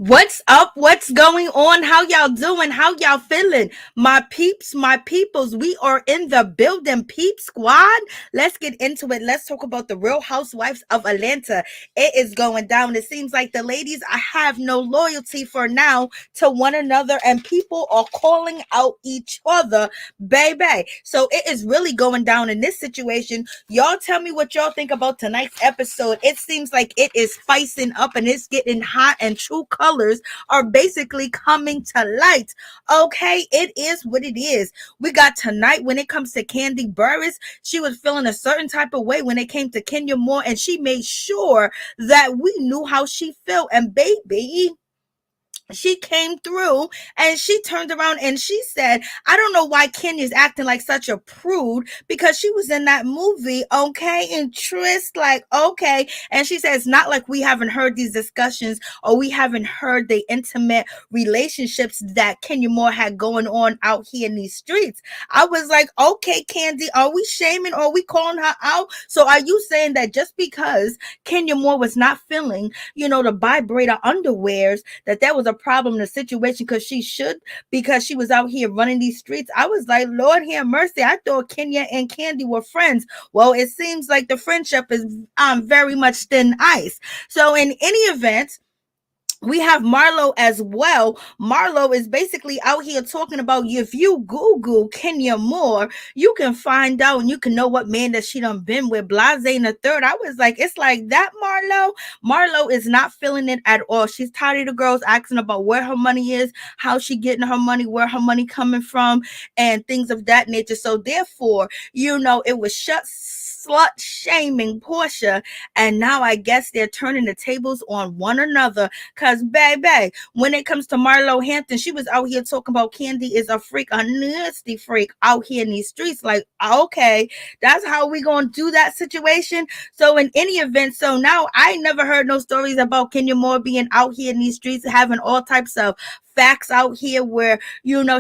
What's up? What's going on? How y'all doing? How y'all feeling? My peeps, my peoples, we are in the building, peep squad. Let's get into it. Let's talk about the Real Housewives of Atlanta. It is going down. It seems like the ladies I have no loyalty for now to one another, and people are calling out each other, baby. So it is really going down in this situation. Y'all tell me what y'all think about tonight's episode. It seems like it is spicing up and it's getting hot, and true colors are basically coming to light. Okay, it is what it is. We got tonight when it comes to Kandi Burruss. She was feeling a certain type of way when it came to Kenya Moore, and she made sure that we knew how she felt. And baby, she came through and she turned around and she said, I don't know why Kenya's acting like such a prude, because she was in that movie, okay? And Trist, like, okay. And she said, it's not like we haven't heard these discussions or we haven't heard the intimate relationships that Kenya Moore had going on out here in these streets. I was like, okay, Kandi, are we shaming or are we calling her out? So are you saying that just because Kenya Moore was not feeling, the vibrator underwears, that was a problem in the situation because she was out here running these streets? I was like, Lord have mercy. I thought Kenya and Kandi were friends. Well, it seems like the friendship is very much thin ice. So in any event, we have Marlo as well. Marlo is basically out here talking about, if you Google Kenya Moore, you can find out and you can know what man that she done been with. Blase in the third. I was like, it's like that, Marlo. Marlo is not feeling it at all. She's tired of the girls asking about where her money is, how she getting her money, where her money coming from, and things of that nature. So therefore, it was slut shaming Porsha, and now I guess they're turning the tables on one another. Cause baby, when it comes to Marlo Hampton, she was out here talking about Kandi is a freak, a nasty freak out here in these streets. Like, okay, that's how we gonna do that situation. So in any event, so now I never heard no stories about Kenya Moore being out here in these streets having all types of facts out here where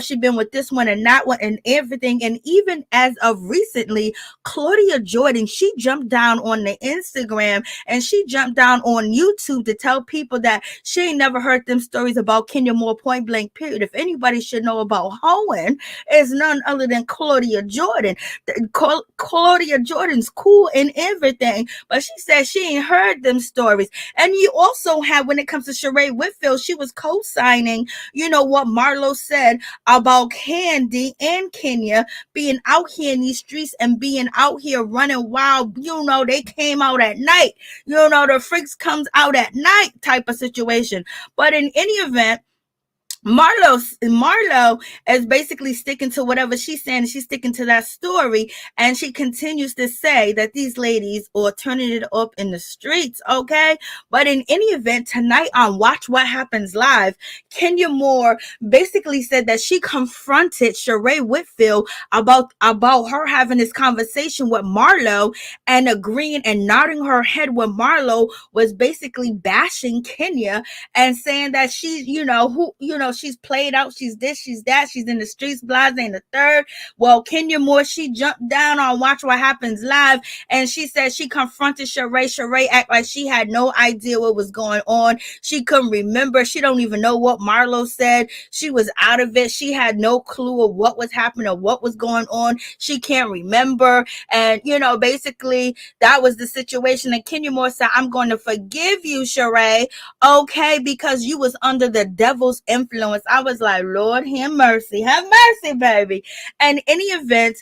she been with this one and that one and everything. And even as of recently, Claudia Jordan, she jumped down on the Instagram and she jumped down on YouTube to tell people that she ain't never heard them stories about Kenya Moore, point blank period. If anybody should know about hoeing, it's none other than Claudia Jordan. Claudia Jordan's cool and everything, but she said she ain't heard them stories. And you also have, when it comes to Shereé Whitfield, she was co-signing what Marlo said about Kandi and Kenya being out here in these streets and being out here running wild. They came out at night. The freaks comes out at night type of situation. But in any event, Marlo is basically sticking to whatever she's saying. She's sticking to that story, and she continues to say that these ladies are turning it up in the streets, okay? But in any event, tonight on Watch What Happens Live, Kenya Moore basically said that she confronted Shereé Whitfield about her having this conversation with Marlo and agreeing and nodding her head when Marlo was basically bashing Kenya and saying that she's, she's played out, she's this, she's that, she's in the streets, Blase in the third. Well, Kenya Moore, she jumped down on Watch What Happens Live, and she said she confronted Shereé. Shereé act like she had no idea what was going on. She couldn't remember. She don't even know what Marlo said. She was out of it. She had no clue of what was happening or what was going on. She can't remember. And, basically that was the situation. And Kenya Moore said, I'm going to forgive you, Shereé, okay, because you was under the devil's influence. I was like, Lord, have mercy, baby. And in any event,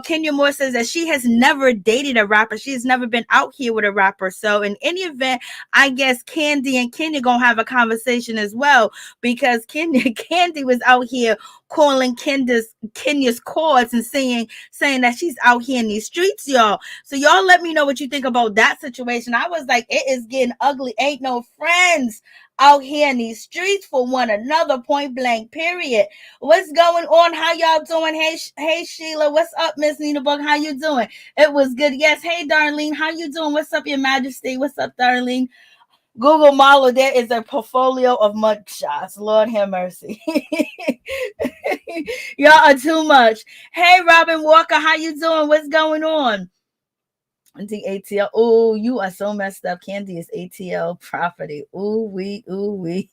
Kenya Moore says that she has never dated a rapper. She's never been out here with a rapper. So in any event, I guess Kandi and Kenya gonna have a conversation as well, because Kandi was out here calling Kenya's chords and saying that she's out here in these streets, y'all. So y'all let me know what you think about that situation. I was like, it is getting ugly. Ain't no friends out here in these streets for one another, point blank period. What's going on? How y'all doing? Hey Sheila, what's up? Miss Nina Bug, how you doing? It was good. Yes. Hey Darlene, how you doing? What's up, Your Majesty? What's up, Darlene? Google Marlo, there is a portfolio of mugshots. Lord have mercy. Y'all are too much. Hey Robin Walker, how you doing? What's going on? The ATL. Oh, you are so messed up. Kandi is ATL property. Ooh wee, ooh wee.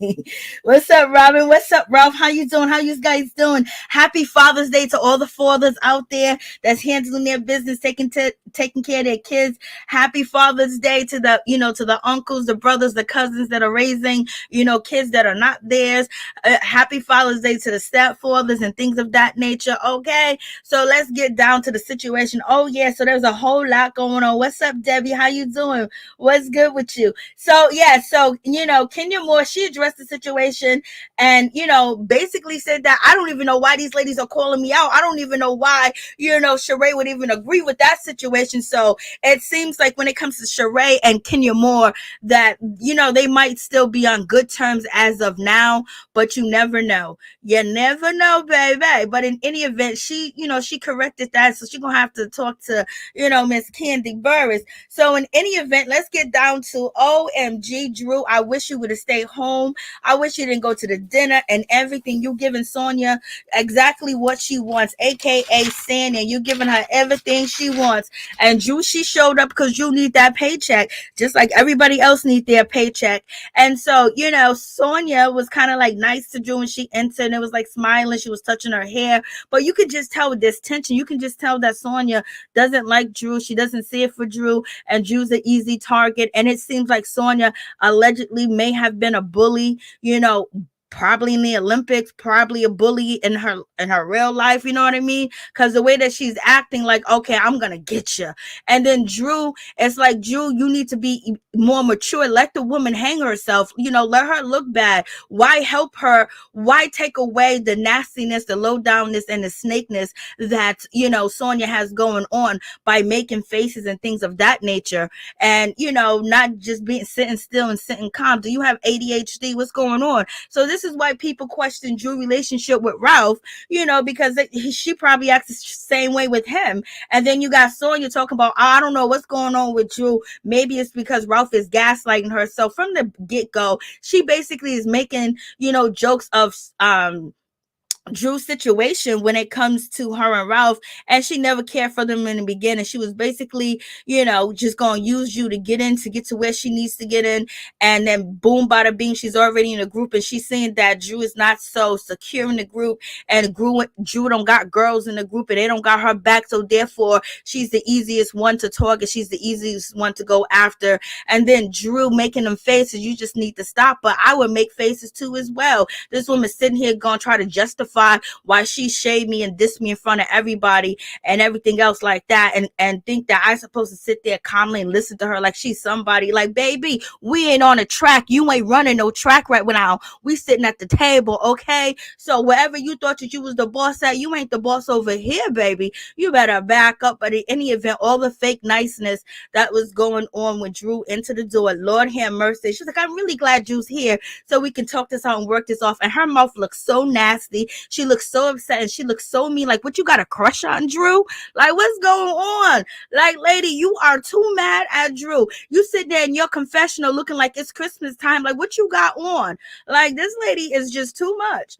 What's up, Robin? What's up, Ralph? How you doing? How you guys doing? Happy Father's Day to all the fathers out there that's handling their business, taking care of their kids. Happy Father's Day to the to the uncles, the brothers, the cousins that are raising kids that are not theirs. Happy Father's Day to the stepfathers and things of that nature. Okay, so let's get down to the situation. Oh yeah, so there's a whole lot going on. What's up, Debbie? How you doing? What's good with you? So yeah, so Kenya Moore, she addressed the situation and basically said that I don't even know why these ladies are calling me out. I don't even know why Shereé would even agree with that situation. So it seems like when it comes to Shereé and Kenya Moore, that they might still be on good terms as of now, but you never know. You never know, baby. But in any event, she corrected that, so she's gonna have to talk to Miss Kandi Burruss. So in any event, let's get down to OMG, Drew. I wish you would have stayed home. I wish you didn't go to the dinner and everything. You giving Sonya exactly what she wants, aka Sanya. You giving her everything she wants. And Drew, she showed up because you need that paycheck, just like everybody else need their paycheck. And so, Sonya was kind of like nice to Drew when she entered, and it was like smiling. She was touching her hair, but you could just tell with this tension. You can just tell that Sonya doesn't like Drew. She doesn't see it for Drew, and Drew's an easy target. And it seems like Sonya allegedly may have been a bully, probably in the Olympics, probably a bully in her real life, you know what I mean? Because the way that she's acting, like, okay, I'm gonna get you. And then Drew, it's like, Drew, you need to be more mature. Let the woman hang herself, let her look bad. Why help her? Why take away the nastiness, the low downness, and the snakeness that Sonya has going on by making faces and things of that nature? And not just being sitting still and sitting calm. Do you have ADHD? What's going on? So this is why people question Drew's relationship with Ralph, because she probably acts the same way with him. And then you got Sonya talking about, I don't know what's going on with Drew. Maybe it's because Ralph is gaslighting her. So from the get-go, she basically is making, jokes of Drew's situation when it comes to her and Ralph, and she never cared for them in the beginning. She was basically, just gonna use you to get to where she needs to get in, and then boom, bada bing, she's already in a group, and she's saying that Drew is not so secure in the group, and Drew don't got girls in the group, and they don't got her back, so therefore she's the easiest one to target. She's the easiest one to go after. And then Drew making them faces, you just need to stop. But I would make faces too as well. This woman sitting here gonna try to justify why she shade me and diss me in front of everybody and everything else like that, and think that I'm supposed to sit there calmly and listen to her like she's somebody. Like, baby, we ain't on a track. You ain't running no track right now. We sitting at the table, okay? So wherever you thought that you was the boss at, you ain't the boss over here, baby. You better back up. But in any event, all the fake niceness that was going on when Drew entered the door, Lord have mercy. She's like, I'm really glad Drew's here so we can talk this out and work this off. And her mouth looks so nasty. She looks so upset and she looks so mean. Like, what, you got a crush on Drew? Like, what's going on? Like, lady, you are too mad at Drew. You sit there in your confessional looking like it's Christmas time. Like, what you got on? Like, this lady is just too much.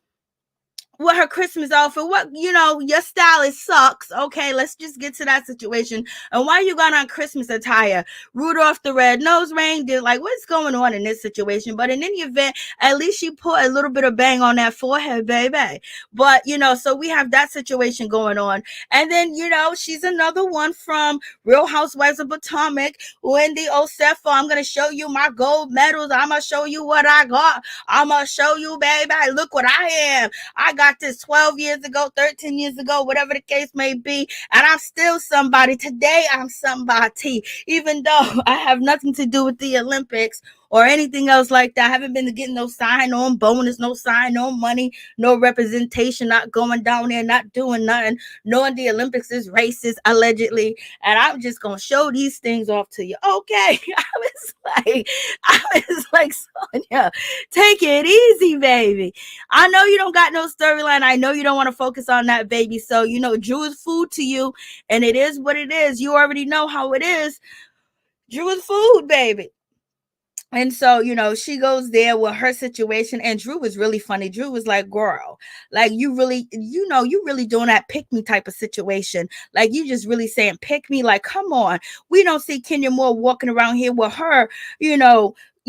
What, her Christmas outfit? What, your stylist sucks. Okay, let's just get to that situation. And why you got on Christmas attire? Rudolph the Red-Nosed Reindeer. Like, what's going on in this situation? But in any event, at least she put a little bit of bang on that forehead, baby. But, so we have that situation going on. And then, she's another one from Real Housewives of Potomac, Wendy Osefo. I'm going to show you my gold medals. I'm going to show you what I got. I'm going to show you, baby. Look what I am. I got this 12 years ago, 13 years ago, whatever the case may be, and I'm still somebody. Today, I'm somebody, even though I have nothing to do with the Olympics or anything else like that. I haven't been getting no sign-on bonus, no sign-on money, no representation, not going down there, not doing nothing, knowing the Olympics is racist, allegedly, and I'm just going to show these things off to you. Okay, I was like, Sonya, take it easy, baby. I know you don't got no storyline. I know you don't want to focus on that, baby. So, Drew is food to you, and it is what it is. You already know how it is. Drew is food, baby. And so, she goes there with her situation, and Drew was really funny. Drew was like, girl, like, you really, you really doing that pick me type of situation. Like, you just really saying pick me. Like, come on. We don't see Kenya Moore walking around here with her,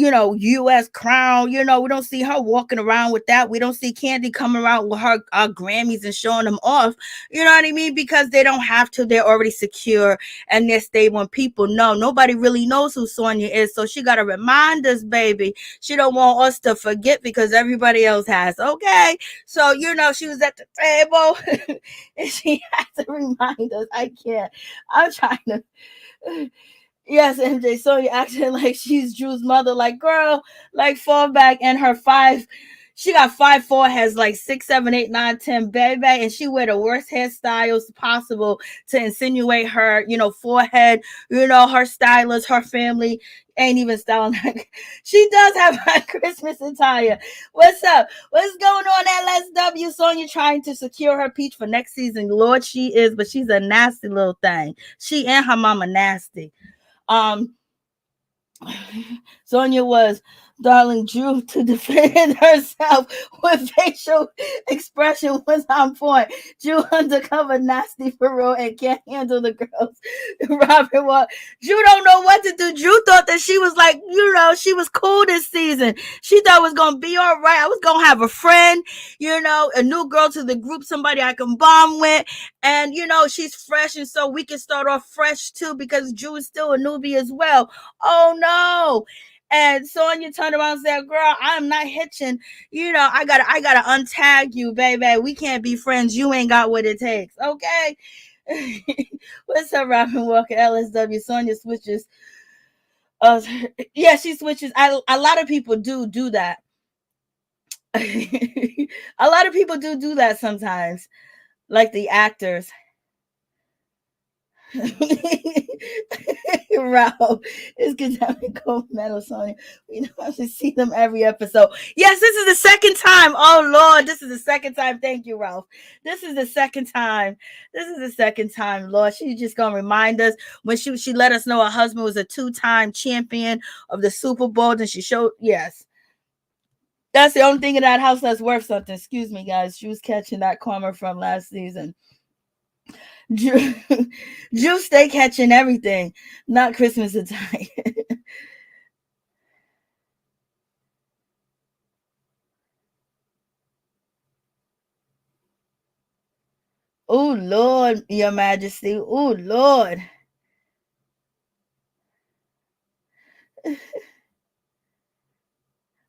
U.S. crown. We don't see her walking around with that. We don't see Kandi coming around with her Grammys and showing them off. You know what I mean? Because they don't have to. They're already secure and they're stable. And people know. Nobody really knows who Sanya is. So she got to remind us, baby. She don't want us to forget because everybody else has. Okay? So, she was at the table and she had to remind us. I can't. I'm trying to... Yes, MJ. Sonya acting like she's Drew's mother. Like, girl, like, fall back. And her she got 5'4", has like 6, 7, 8, 9, 10, baby. And she wear the worst hairstyles possible to insinuate her, forehead. Her stylist, her family ain't even styling. She does have her Christmas attire. What's up? What's going on, LSW? Sonya trying to secure her peach for next season. Lord, she is, but she's a nasty little thing. She and her mama nasty. Sonya was darling Drew to defend herself with facial expression was on point. Drew undercover nasty for real and can't handle the girls. Robert, what? Drew don't know what to do. Drew thought that she was like, she was cool this season. She thought it was gonna be all right. I was gonna have a friend, a new girl to the group, somebody I can bond with, and she's fresh, and so we can start off fresh too because Drew is still a newbie as well. Oh no. And Sonya turned around and said, girl, I'm not hitching. I gotta untag you, baby. We can't be friends. You ain't got what it takes. Okay. What's up, Robin Walker, LSW? Sonya switches. Yeah, she switches. A lot of people do that. A lot of people do that sometimes. Like the actors. Ralph, it's good having gold medal, Sonya. We know I should see them every episode. Yes, this is the second time. Oh Lord, this is the second time. Thank you, Ralph. This is the second time. Lord. She's just gonna remind us when she let us know her husband was a 2-time champion of the Super Bowl. Then she showed yes. That's the only thing in that house that's worth something. Excuse me, guys. She was catching that karma from last season. Drew stay catching everything, not Christmas attire. Oh Lord, Your Majesty. Oh Lord.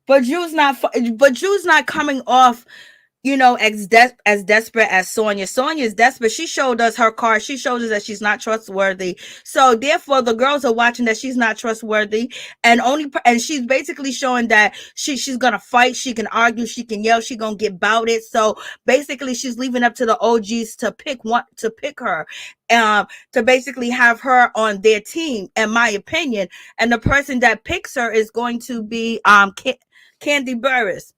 But Drew's not coming off as desperate as Sonya. Sonya is desperate. She showed us her card. She showed us that she's not trustworthy. So therefore, the girls are watching that she's not trustworthy, and she's basically showing that she's gonna fight. She can argue. She can yell. She gonna get bout it. So basically, she's leaving up to the OGs to pick her, to basically have her on their team, in my opinion. And the person that picks her is going to be Kandi Burruss.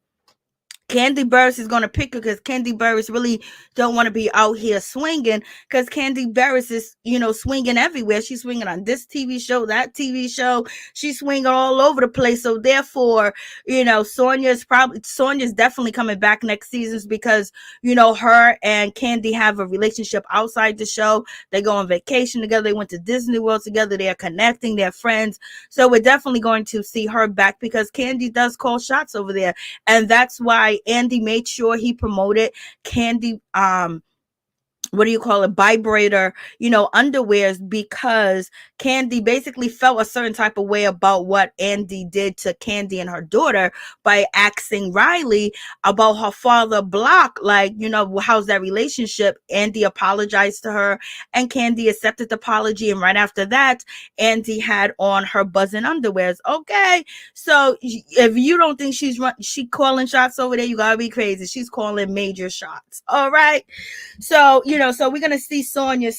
Kandi Burruss is going to pick her because Kandi Burruss really don't want to be out here swinging because Kandi Burruss is, swinging everywhere. She's swinging on this TV show, that TV show. She's swinging all over the place. So therefore, Sonya's definitely coming back next season because, her and Kandi have a relationship outside the show. They go on vacation together. They went to Disney World together. They're connecting. They're friends. So we're definitely going to see her back because Kandi does call shots over there. And that's why Andy made sure he promoted Kandi vibrator, underwears, because Kandi basically felt a certain type of way about what Andy did to Kandi and her daughter by asking Riley about her father Block, like, how's that relationship? Andy apologized to her and Kandi accepted the apology, and right after that, Andy had on her buzzing underwears. Okay, so if you don't think she calling shots over there, you gotta be crazy. She's calling major shots. All right. So, so we're gonna see Sonya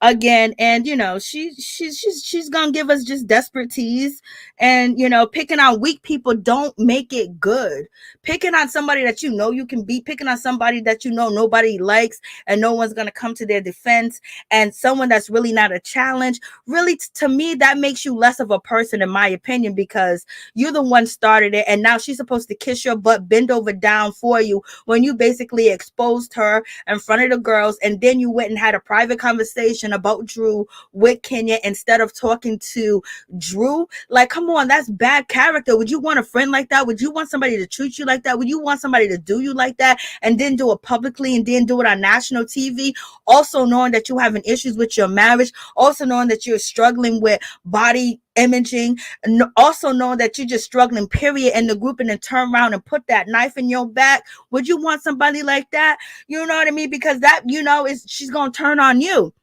again, and she's gonna give us just desperate tease, and picking on weak people don't make it good. Picking on somebody that you can beat, picking on somebody that nobody likes, and no one's gonna come to their defense, and someone that's really not a challenge. Really, to me, that makes you less of a person, in my opinion, because you're the one started it, and now she's supposed to kiss your butt, bend over down for you, when you basically exposed her in front of the girls, and then you went and had a private conversation about Drew with Kenya instead of talking to Drew. Like, come on, that's bad character. Would you want a friend like that? Would you want somebody to treat you like that? Would you want somebody to do you like that, and then do it publicly, and then do it on national TV? Also knowing that you're having issues with your marriage, also knowing that you're struggling with body imaging, and also knowing that you're just struggling, period, in the group, and then turn around and put that knife in your back. Would you want somebody like that? You know what I mean? Because that, she's going to turn on you.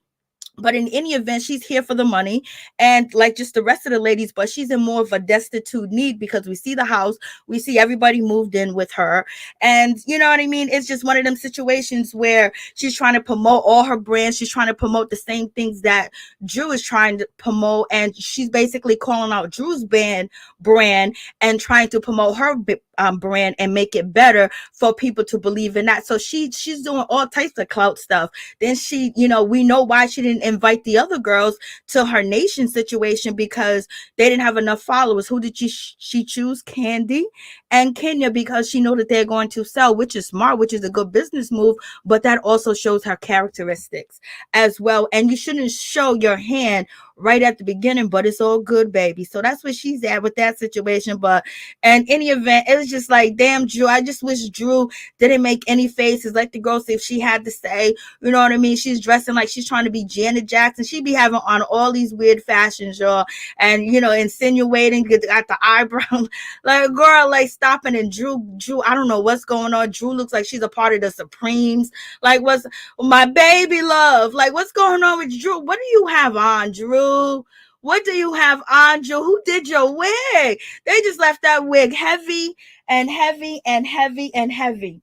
But in any event, she's here for the money, and like just the rest of the ladies, but she's in more of a destitute need, because we see the house, we see everybody moved in with her. And you know what I mean? It's just one of them situations where she's trying to promote all her brands. She's trying to promote the same things that Drew is trying to promote. And she's basically calling out Drew's brand and trying to promote her brand and make it better for people to believe in that. So she's doing all types of clout stuff. Then we know why she didn't invite the other girls to her nation situation, because they didn't have enough followers. Who did she choose? Kandi and Kenya, because she know that they're going to sell, which is smart, which is a good business move, but that also shows her characteristics as well. And you shouldn't show your hand right at the beginning, but it's all good, baby. So that's where she's at with that situation. But in any event, it was just like, damn, Drew, I just wish Drew didn't make any faces like the girl said. If she had to say, you know what I mean, she's dressing like she's trying to be Janet Jackson. She'd be having on all these weird fashions, y'all, and insinuating, got the eyebrow like, girl, like, stopping. And Drew, I don't know what's going on. Drew looks like she's a part of the Supremes. Like, what's my baby love? Like, what's going on with Drew? What do you have on, Drew? What do you have on, Drew? Who did your wig? They just left that wig heavy and heavy and heavy and heavy.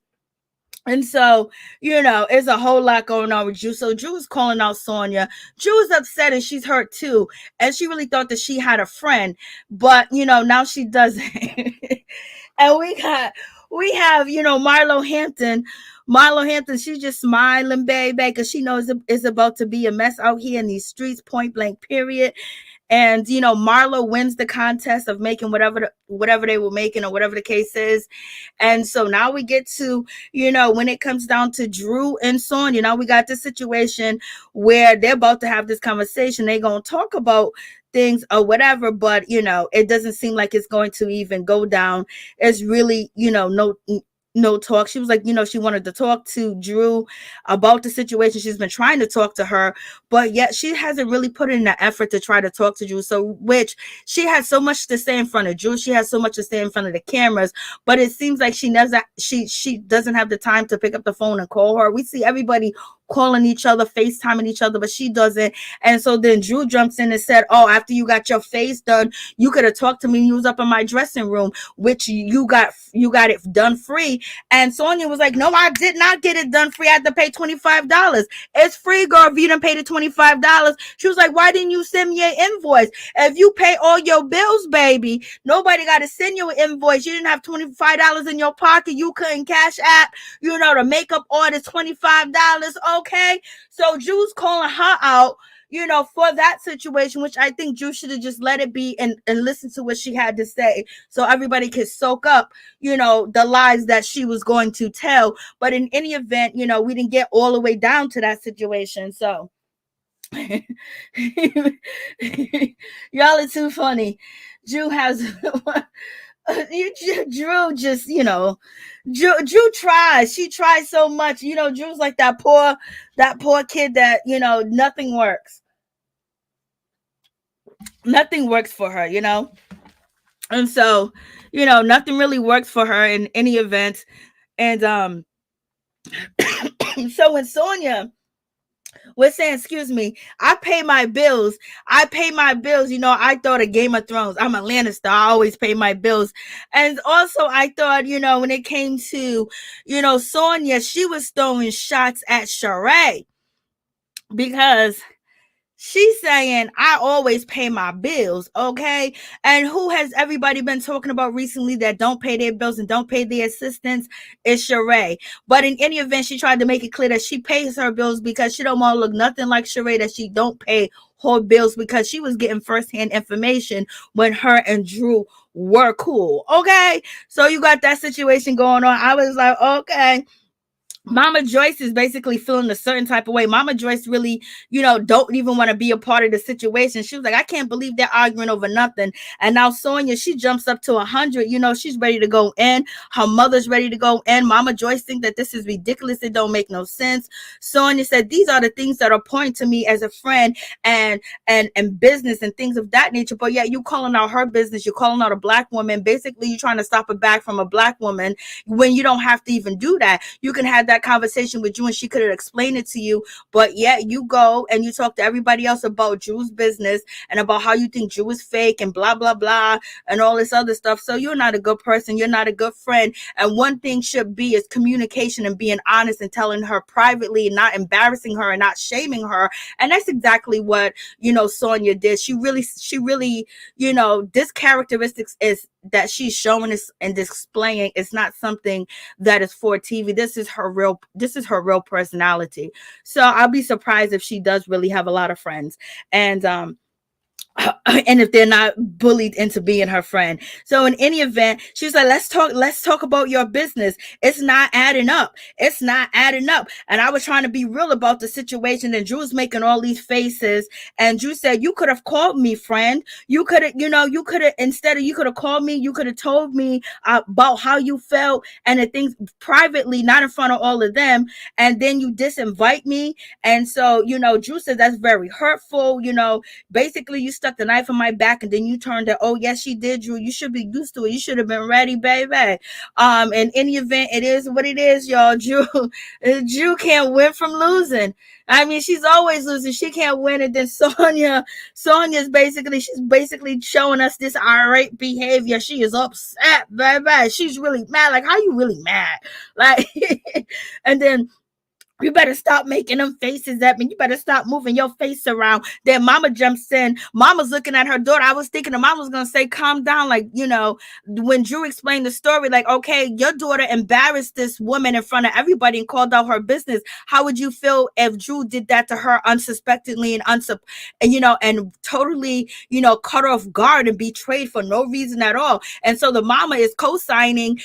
And so, it's a whole lot going on with Drew. So Drew is calling out Sonya. Drew is upset and she's hurt too. And she really thought that she had a friend, but now she doesn't. And we have, Marlo Hampton. Marlo Hampton, she's just smiling, baby, because she knows it's about to be a mess out here in these streets, point blank, period. And Marlo wins the contest of making whatever they were making, or whatever the case is. And so now we get to when it comes down to Drew and Sonya, we got this situation where they're about to have this conversation. They're gonna talk about things or whatever, but it doesn't seem like it's going to even go down. It's really no talk. She was like, she wanted to talk to Drew about the situation. She's been trying to talk to her, but yet she hasn't really put in the effort to try to talk to Drew. So, which she has so much to say in front of Drew. She has so much to say in front of the cameras, but it seems like she doesn't have the time to pick up the phone and call her. We see everybody calling each other, FaceTiming each other, but she doesn't. And so then Drew jumps in and said, oh, after you got your face done, you could have talked to me. You was up in my dressing room, which you got it done free. And Sonya was like, no, I did not get it done free. I had to pay $25. It's free, girl, if you didn't pay the $25. She was like, why didn't you send me an invoice? If you pay all your bills, baby, nobody got to send you an invoice. You didn't have $25 in your pocket. You couldn't cash app, the makeup order $25. Okay. So Drew's calling her out, for that situation, which I think Drew should have just let it be and listen to what she had to say, so everybody could soak up, the lies that she was going to tell. But in any event, we didn't get all the way down to that situation. So y'all are too funny. Drew has Drew just, Drew tries. She tries so much. Drew's like that poor kid that, nothing works. Nothing works for her, And so, nothing really works for her in any event. And so when Sonya was saying, excuse me, I pay my bills. I thought of Game of Thrones. I'm a Lannister. I always pay my bills. And also I thought, when it came to, Sonya, she was throwing shots at Shereé. because she's saying, I always pay my bills, okay? And who has everybody been talking about recently that don't pay their bills and don't pay their assistants? Is Shereé. But in any event, she tried to make it clear that she pays her bills because she don't want to look nothing like Shereé, that she don't pay her bills, because she was getting firsthand information when her and Drew were cool, okay? So you got that situation going on. I was like, okay. Mama Joyce is basically feeling a certain type of way. Mama Joyce really, don't even want to be a part of the situation. She was like, I can't believe they're arguing over nothing. And now Sonia, she jumps up to 100. She's ready to go in. Her mother's ready to go in. Mama Joyce think that this is ridiculous. It don't make no sense. Sonia said, these are the things that are important to me as a friend and business and things of that nature. But yeah, you calling out her business. You're calling out a black woman. Basically, you're trying to stop a bag from a black woman when you don't have to even do that. You can have that conversation with Drew and she could have explained it to you, but yet you go and you talk to everybody else about Drew's business and about how you think Drew is fake and blah blah blah and all this other stuff. So you're not a good person, you're not a good friend. And one thing should be is communication and being honest and telling her privately, not embarrassing her and not shaming her. And that's exactly what Sonia did. She really this characteristics is that she's showing us and displaying. It's not something that is for TV. This is her real personality. So I'll be surprised if she does really have a lot of friends. And if they're not bullied into being her friend. So in any event, she was like, let's talk about your business. It's not adding up. And I was trying to be real about the situation, and Drew was making all these faces, and Drew said, you could have called me, friend. You could have called me, you could have told me about how you felt and the things privately, not in front of all of them, and then you disinvite me. And so, Drew said that's very hurtful. Basically you stuck the knife in my back and then you turned it. Oh yes, she did, Drew. You should be used to it. You should have been ready, baby. In any event, it is what it is, y'all. Drew can't win from losing. I mean, she's always losing. She can't win. And then Sonia's basically showing us this irate behavior. She is upset, baby. She's really mad. Like, how you really mad? Like, and then you better stop making them faces at me. You better stop moving your face around. Then Mama jumps in. Mama's looking at her daughter. I was thinking the mom was going to say, calm down. Like, when Drew explained the story, like, okay, your daughter embarrassed this woman in front of everybody and called out her business. How would you feel if Drew did that to her unsuspectingly and totally, cut off guard and betrayed for no reason at all? And so the mama is co-signing,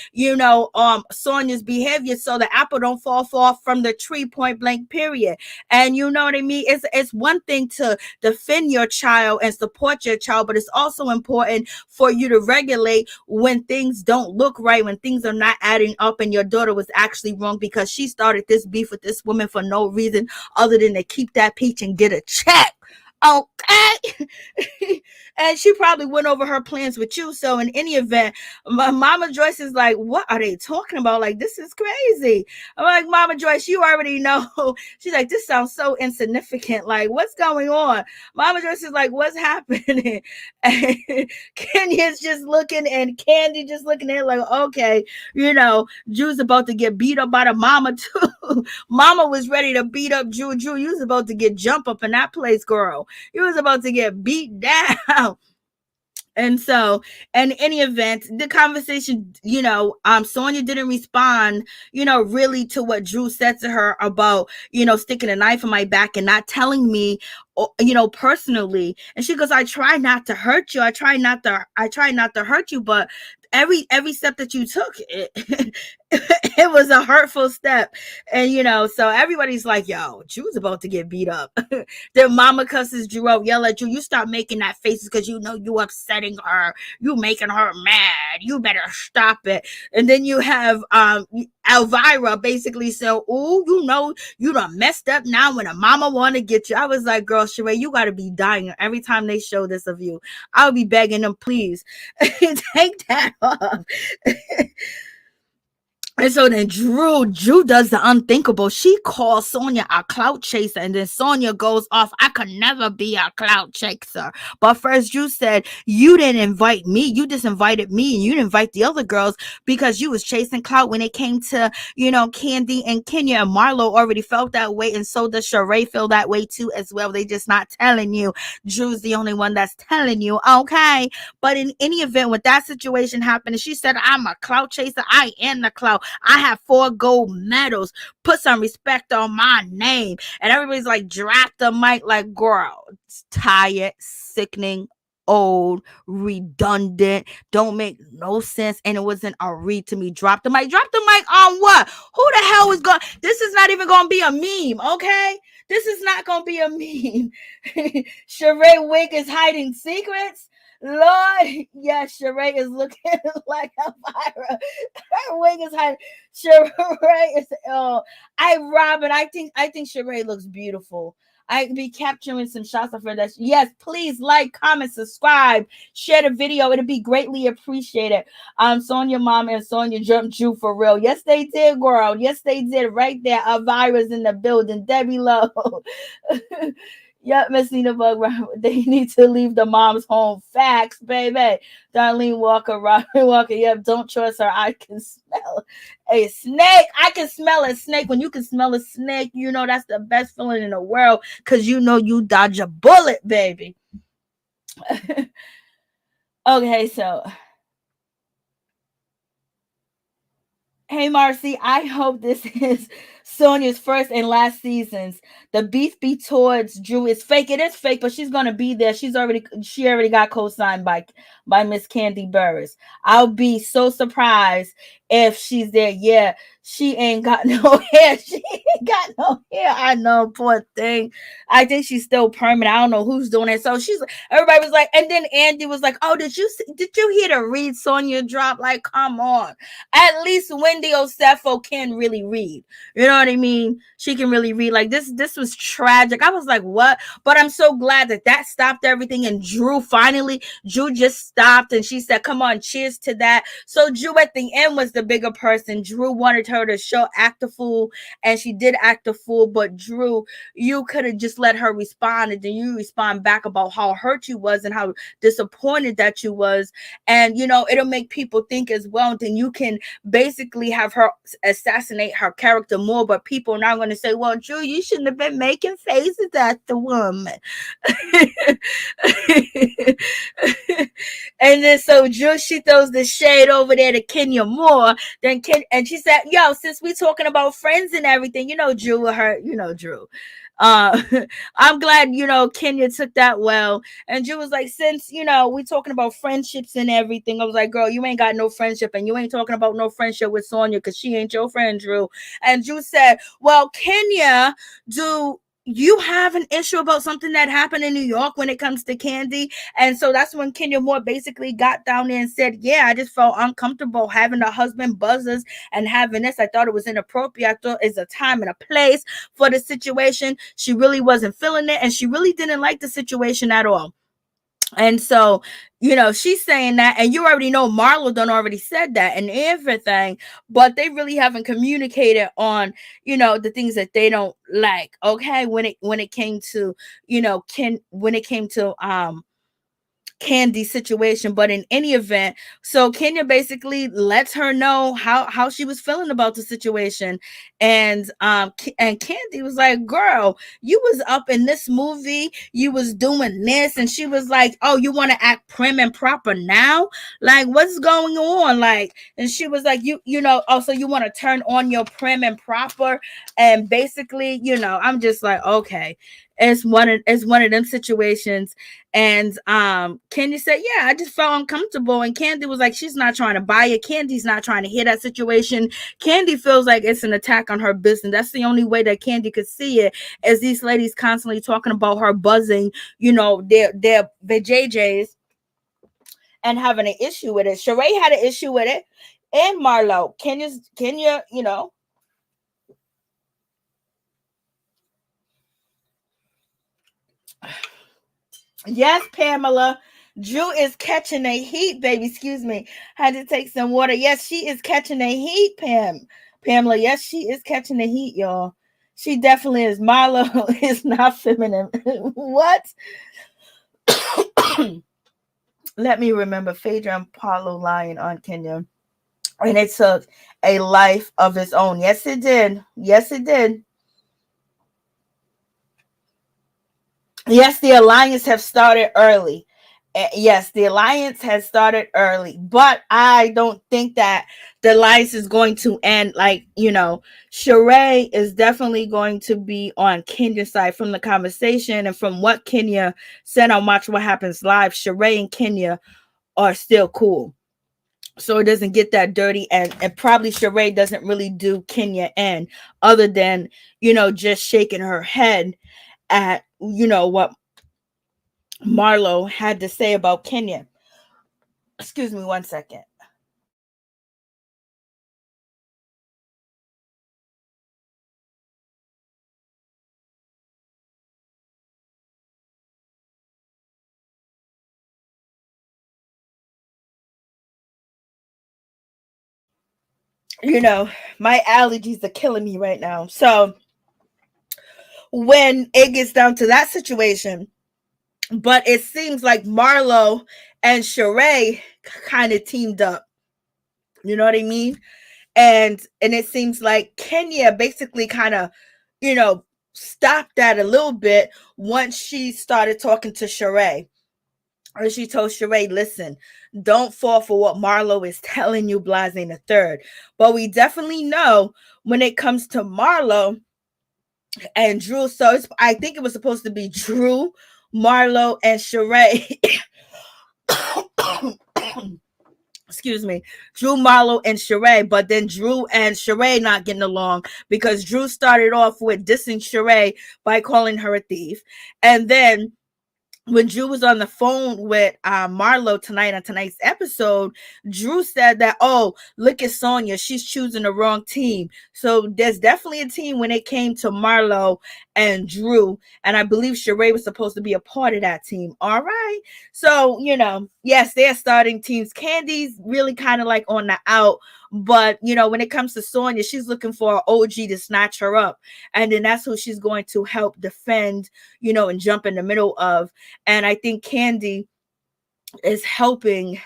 Sonia's behavior so the apple don't fall far from the tree, point blank, period. And you know what I mean? It's one thing to defend your child and support your child, but it's also important for you to regulate when things don't look right, when things are not adding up, and your daughter was actually wrong because she started this beef with this woman for no reason other than to keep that peach and get a check. Okay. And she probably went over her plans with you. So in any event, my Mama Joyce is like, what are they talking about? Like, this is crazy. I'm like, Mama Joyce, you already know. She's like, this sounds so insignificant. Like, what's going on? Mama Joyce is like, what's happening? And Kenya's just looking, and Candy just looking at it like, okay, Drew's about to get beat up by the mama too. Mama was ready to beat up Drew. Drew, you was about to get jump up in that place, girl. You was about to get beat down. And so, in any event, the conversation, Sonia didn't respond, really to what Drew said to her about, sticking a knife in my back and not telling me, personally. And she goes, I try not to hurt you. I try not to hurt you, but every step that you took, it was a hurtful step. And so everybody's like, yo, Drew's about to get beat up. Then Mama cusses Drew out, yell at Drew, you stop making that faces because you upsetting her, you making her mad, you better stop it. And then you have Elvira basically say, oh, you done messed up now when a mama want to get you. I was like, girl, Shereé, you got to be dying every time they show this of you. I'll be begging them, please take that off. And so then Drew does the unthinkable. She calls Sonya a clout chaser, and then Sonya goes off, I could never be a clout chaser. But first Drew said, you didn't invite me. You just invited me, and you didn't invite the other girls because you was chasing clout when it came to, Kandi and Kenya. And Marlo already felt that way, and so does Shereé feel that way too as well. They just not telling you. Drew's the only one that's telling you, okay? But in any event, when that situation happened, and she said, I'm a clout chaser, I am the clout. I have 4 gold medals. Put some respect on my name. And everybody's like, drop the mic. Like, girl, it's tired, sickening, old, redundant, don't make no sense. And it wasn't a read to me. Drop the mic. Drop the mic on what? Who the hell is going? This is not even going to be a meme, okay? This is not going to be a meme. Shereé Wig is hiding secrets. Lord, yes, Shereé is looking like Elvira. Her wig is hiding. Shereé is Robin. I think Shereé looks beautiful. I be capturing some shots of her. That yes, please like, comment, subscribe, share the video. It'll be greatly appreciated. Sonya mom and Sonya jumped Drew for real. Yes, they did, girl. Yes, they did. Right there. Elvira's in the building. Debbie Lowe. Yep, Miss Nina Bug. They need to leave the moms home. Facts, baby. Darlene Walker, Robin Walker. Yep, don't trust her. I can smell a snake. I can smell a snake. When you can smell a snake, that's the best feeling in the world, because you dodge a bullet, baby. Okay, so. Hey, Marcy, I hope this is Sonya's first and last seasons. The beef be towards Drew is fake. It is fake, but she's gonna be there. She already got co-signed by Miss Kandi Burruss. I'll be so surprised if she's there. Yeah, she ain't got no hair. She ain't got no hair. I know, poor thing. I think she's still permanent. I don't know who's doing it. So everybody was like, and then Andy was like, "Oh, did you hear the read Sonya drop? Like, come on." At least Wendy Osefo can really read. You know what I mean? She can really read. Like, this was tragic. I was like, what? But I'm so glad that stopped everything. And Drew just stopped, and she said, come on, cheers to that. So Drew at the end was the bigger person. Drew wanted her to act a fool, and she did act a fool. But Drew, you could have just let her respond, and then you respond back about how hurt you was and how disappointed that you was. And it'll make people think as well. And then you can basically have her assassinate her character more, but people are not going to say, well, Drew, you shouldn't have been making faces at the woman. And then so Drew, she throws the shade over there to Kenya more than and she said, yo, since we talking about friends and everything, Drew with her, Drew. I'm glad, Kenya took that well. And Drew was like, since, we talking about friendships and everything, I was like, girl, you ain't got no friendship, and you ain't talking about no friendship with Sonya because she ain't your friend, Drew. And Drew said, well, Kenya, do you have an issue about something that happened in New York when it comes to Kandi? And so that's when Kenya Moore basically got down there and said, yeah, I just felt uncomfortable having a husband buzzers and having this. I thought it was inappropriate. I thought it's a time and a place for the situation. She really wasn't feeling it, and she really didn't like the situation at all. And so, she's saying that, and you already know Marlo done already said that and everything, but they really haven't communicated on, the things that they don't like. Okay, when it came to, Kandi situation. But in any event, so Kenya basically lets her know how she was feeling about the situation, and Kandi was like, girl, you was up in this movie, you was doing this, and she was like, oh, you want to act prim and proper now? Like, what's going on? Like, and she was like, so you want to turn on your prim and proper? And basically, I'm just like, okay, it's one of them situations. And Kandi said, yeah, I just felt uncomfortable. And Kandi was like, she's not trying to buy it. Kandi's not trying to hear that situation. Kandi feels like it's an attack on her business. That's the only way that Kandi could see it, as these ladies constantly talking about her buzzing, their JJs, and having an issue with it. Shereé had an issue with it, and Marlo. Kenya, yes, Pamela. Drew is catching a heat, baby. Excuse me. Had to take some water. Yes, she is catching a heat, Pamela. Yes, she is catching the heat, y'all. She definitely is. Marlo is not feminine. What? Let me remember Phaedra and Paulo lying on Kenya. And it took a life of its own. Yes, it did. Yes, it did. Yes, the alliance have started early. Yes, the alliance has started early, but I don't think that the alliance is going to end. Like, Shereé is definitely going to be on Kenya's side from the conversation and from what Kenya said on Watch What Happens Live. Shereé and Kenya are still cool. So it doesn't get that dirty, and probably Shereé doesn't really do Kenya in, other than, just shaking her head at, what Marlo had to say about Kenya. Excuse me 1 second. My allergies are killing me right now. So when it gets down to that situation, but it seems like Marlo and Shereé kind of teamed up. You know what I mean? And it seems like Kenya basically kind of, stopped that a little bit once she started talking to Shereé. Or she told Shereé, listen, don't fall for what Marlo is telling you, Blase the third. But we definitely know when it comes to Marlo and Drew, so I think it was supposed to be Drew, Marlo, and Shereé. Excuse me, Drew, Marlo, and Shereé, but then Drew and Shereé not getting along because Drew started off with dissing Shereé by calling her a thief. And then when Drew was on the phone with Marlo tonight on tonight's episode, Drew said that, oh, look at Sanya. She's choosing the wrong team. So there's definitely a team when it came to Marlo and Drew. And I believe Shereé was supposed to be a part of that team. All right. So, yes, they're starting teams. Kandi's really kind of like on the out. But, when it comes to Sanya, she's looking for an OG to snatch her up. And then that's who she's going to help defend, and jump in the middle of. And I think Kandi is helping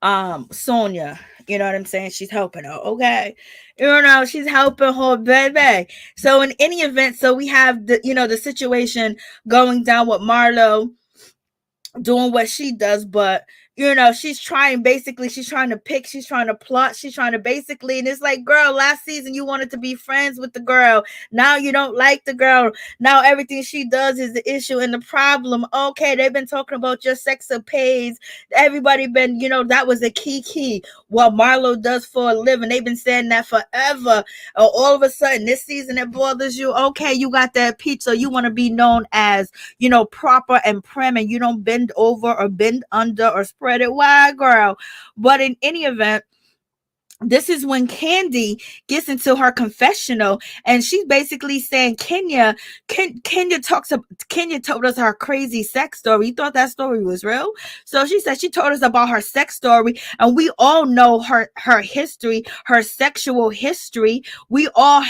Sonya. You know what I'm saying? She's helping her. Okay. She's helping her baby. So in any event, so we have the situation going down with Marlo doing what she does, but she's trying to pick, she's trying to plot, she's trying to basically, and it's like, girl, last season you wanted to be friends with the girl, now you don't like the girl, now everything she does is the issue and the problem. Okay, they've been talking about your sex appeals, everybody been, that was a key what Marlo does for a living, they've been saying that forever. All of a sudden this season it bothers you. Okay, you got that pizza, you want to be known as proper and prim, and you don't bend over or bend under or spread it wide, girl. But in any event, this is when Kandi gets into her confessional, and she's basically saying Kenya told us her crazy sex story. You thought that story was real? So she said she told us about her sex story, and we all know her history, her sexual history. We all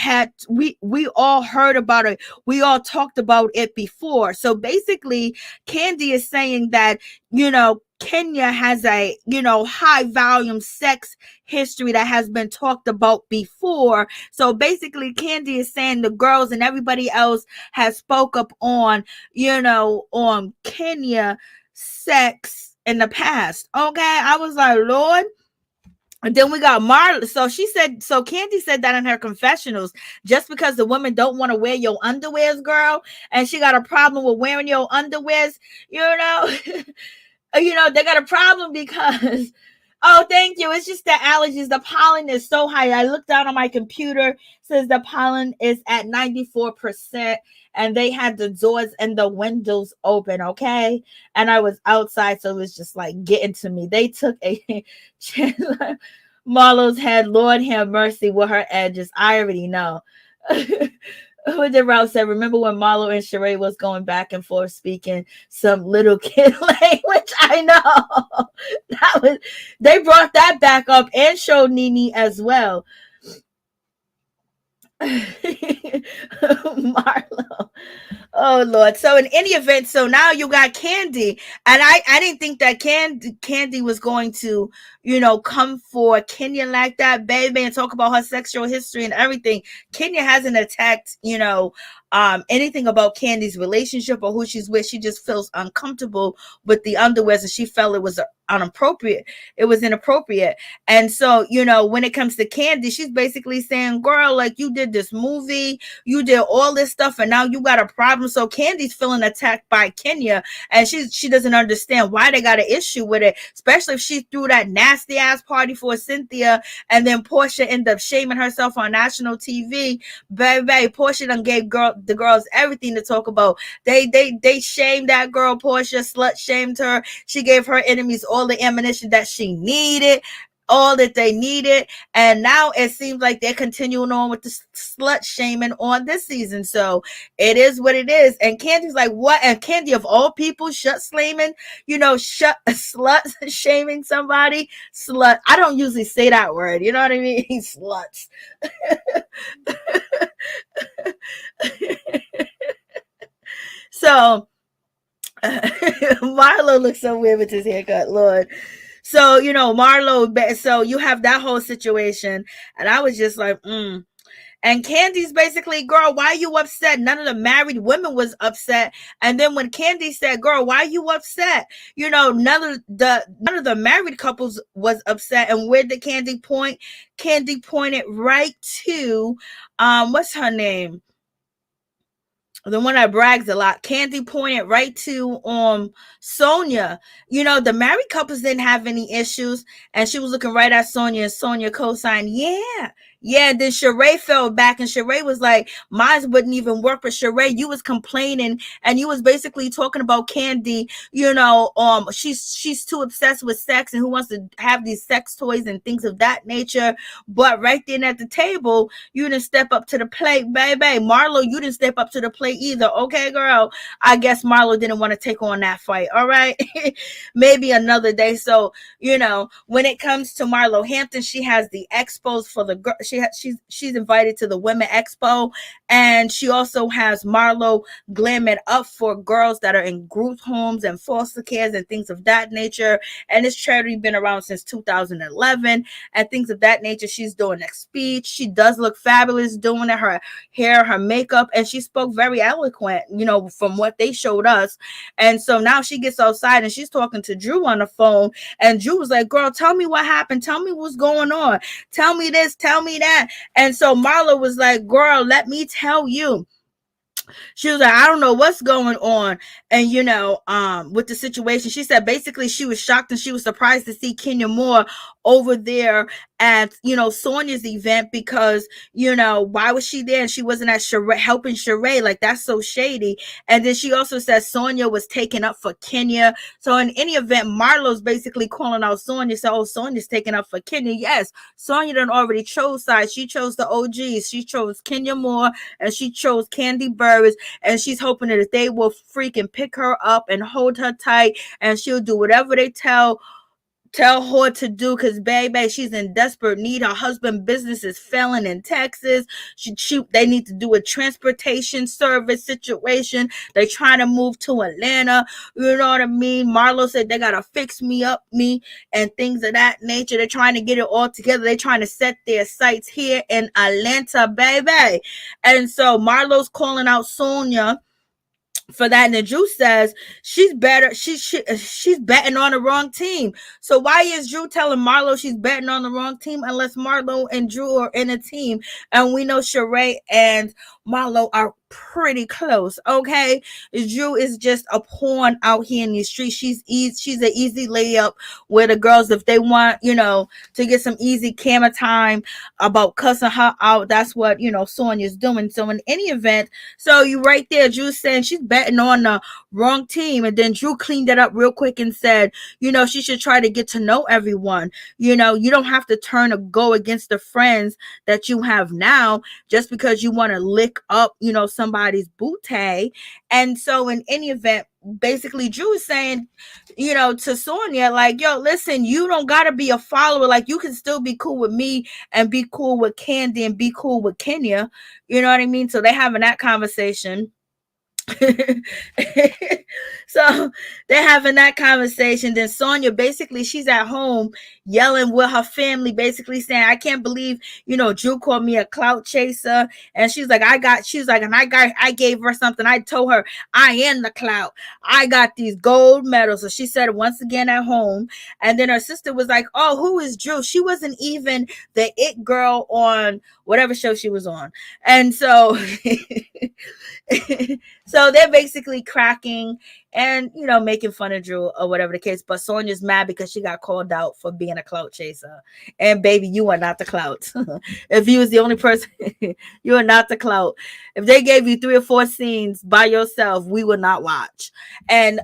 all heard about it. We all talked about it before. So basically, Kandi is saying that, Kenya has a, high volume sex history that has been talked about before. So basically Kandi is saying the girls and everybody else has spoke up on, on Kenya sex in the past. Okay. I was like, Lord. And then we got Marlo. So Kandi said that in her confessionals, just because the women don't want to wear your underwears, girl, and she got a problem with wearing your underwears, they got a problem because, oh, thank you. It's just the allergies. The pollen is so high. I looked down on my computer, says the pollen is at 94%, and they had the doors and the windows open, okay? And I was outside, so it was just like getting to me. They took a Marlo's head, Lord have mercy with her edges. I already know. What did Ralph say? Remember when Marlo and Shereé was going back and forth speaking some little kid language? I know. That was, they brought that back up and showed NeNe as well. Marlo. Oh Lord. So in any event, so now you got Kandi. And I didn't think that Kandi was going to, come for Kenya like that, baby, and talk about her sexual history and everything. Kenya hasn't attacked, anything about Kandi's relationship or who she's with. She just feels uncomfortable with the underwears and she felt it was inappropriate. It was inappropriate. And so, when it comes to Kandi, she's basically saying, girl, like, you did this movie, you did all this stuff, and now you got a problem. So Kandi's feeling attacked by Kenya, and she doesn't understand why they got an issue with it, especially if she threw that nasty ass party for Cynthia, and then Porsha ended up shaming herself on national TV. Baby, Porsha done gave the girls everything to talk about. They shamed that girl. Porsha slut shamed her. She gave her enemies all the ammunition that she needed, all that they needed, and now it seems like they're continuing on with the slut shaming on this season. So it is what it is. And Kandi's like, what? And Kandi, of all people, shut slut shaming somebody. Slut. I don't usually say that word. You know what I mean? Sluts. So Marlo looks so weird with his haircut, Lord. So, Marlo, so you have that whole situation, and I was just like, And Kandi's basically, girl, why are you upset? None of the married women was upset. And then when Kandi said, girl, why are you upset? None of the married couples was upset. And where did Kandi point? Kandi pointed right to, what's her name? The one that brags a lot. Kandi pointed right to Sonia. The married couples didn't have any issues, and she was looking right at Sonia, and Sonia co-signed, yeah. Then Shereé fell back, and Shereé was like, mine wouldn't even work. But Shereé, you was complaining, and you was basically talking about Kandi. She's too obsessed with sex, and who wants to have these sex toys and things of that nature. But right then at the table, you didn't step up to the plate, baby. Marlo, you didn't step up to the plate either. Okay, girl. I guess Marlo didn't want to take on that fight. All right. Maybe another day. So, when it comes to Marlo Hampton, she has the expos for the girl. She's invited to the Women Expo, and she also has Marlo glamming up for girls that are in group homes and foster cares and things of that nature. And this charity been around since 2011 and things of that nature. She's doing a speech. She does look fabulous doing it. Her hair, her makeup, and she spoke very eloquent, from what they showed us. And so now she gets outside and she's talking to Drew on the phone, and Drew was like, girl, tell me what happened. Tell me what's going on. Tell me this, tell me that. And so Marlo was like, girl, let me tell you. She was like, I don't know what's going on. And, with the situation, she said basically she was shocked and she was surprised to see Kenya Moore over there at, Sonia's event because, why was she there? And she wasn't at Shereé, helping Shereé. Like, that's so shady. And then she also said Sonia was taken up for Kenya. So in any event, Marlo's basically calling out Sonia. So, oh, Sonia's taken up for Kenya. Yes, Sonia done already chose sides. She chose the OGs. She chose Kenya Moore and she chose Kandi Burruss. And she's hoping that they will freaking pick her up and hold her tight, and she'll do whatever they tell her to do, because baby, she's in desperate need. Her husband's business is failing in Texas. They need to do a transportation service situation. They're trying to move to Atlanta. You know what I mean? Marlo said they gotta fix me and things of that nature. They're trying to get it all together. They're trying to set their sights here in Atlanta, baby. And so Marlo's calling out Sonia for that, and the Drew says she's better. She's betting on the wrong team. So why is Drew telling Marlo she's betting on the wrong team unless Marlo and Drew are in a team? And we know Shereé and Marlo are pretty close. Okay, Drew is just a pawn out here in the street. She's an easy layup where the girls, if they want, to get some easy camera time about cussing her out, that's what Sonya's doing. So in any event, so you right there, Drew saying she's betting on the wrong team, and then Drew cleaned it up real quick and said, she should try to get to know everyone. You don't have to turn or go against the friends that you have now just because you want to lick up, somebody's bootay. And so in any event, basically Drew is saying, to Sonya, like, yo, listen, you don't gotta be a follower. Like, you can still be cool with me and be cool with Kandi and be cool with Kenya. You know what I mean? So they having that conversation. So they're having that conversation. Then Sonya, basically, she's at home yelling with her family, basically saying, I can't believe, Drew called me a clout chaser. And she's like, I gave her something. I told her I am the clout. I got these gold medals. So she said it once again at home. And then her sister was like, oh, who is Drew? She wasn't even the it girl on whatever show she was on. And so so they're basically cracking and, making fun of Drew or whatever the case. But Sonya's mad because she got called out for being a clout chaser. And baby, you are not the clout. If you was the only person, you are not the clout. If they gave you 3 or 4 scenes by yourself, we would not watch. And,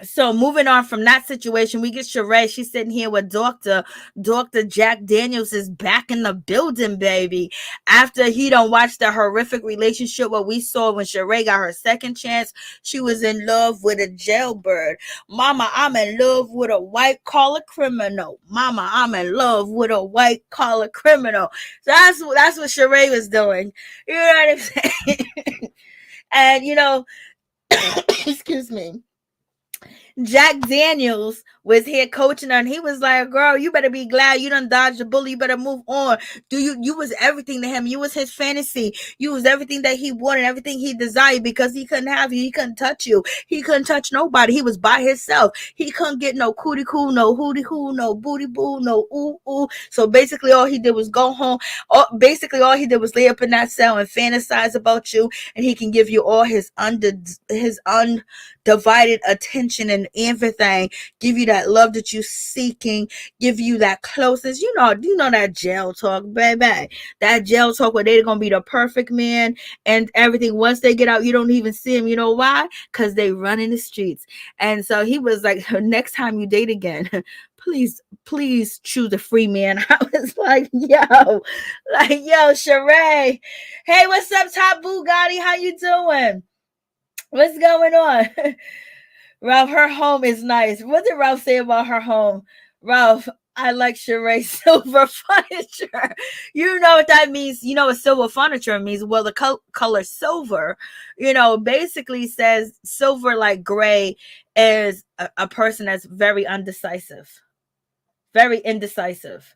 so moving on from that situation, we get Shereé. She's sitting here with Dr. Jack Daniels is back in the building, baby. After he don't watch the horrific relationship what we saw when Shereé got her second chance, she was in love with a jailbird. Mama, I'm in love with a white collar criminal. Mama, I'm in love with a white collar criminal. So that's what Shereé was doing. You know what I'm saying? And excuse me. Jack Daniels was here coaching her, and he was like, girl, you better be glad you done dodged the bullet. You better move on. You was everything to him. You was his fantasy. You was everything that he wanted, everything he desired, because he couldn't have you. He couldn't touch you. He couldn't touch nobody. He was by himself. He couldn't get no cootie coo, no hootie hoo, no booty boo, no ooh ooh. So basically all he did was go home. Basically all he did was lay up in that cell and fantasize about you, and he can give you all his undivided attention and everything, give you that love that you're seeking, give you that closeness. You know that jail talk, baby. That jail talk where they're gonna be the perfect man and everything. Once they get out, you don't even see them. You know why? Because they run in the streets. And so he was like, next time you date again, please choose a free man. I was like, yo, Shereé. Hey, what's up, Top Bugatti? How you doing? What's going on? Ralph, her home is nice. What did Ralph say about her home? Ralph, I like Shereé silver furniture. You know what that means? You know what silver furniture means? Well, the color silver, basically says silver like gray is a person that's very undecisive. Very indecisive.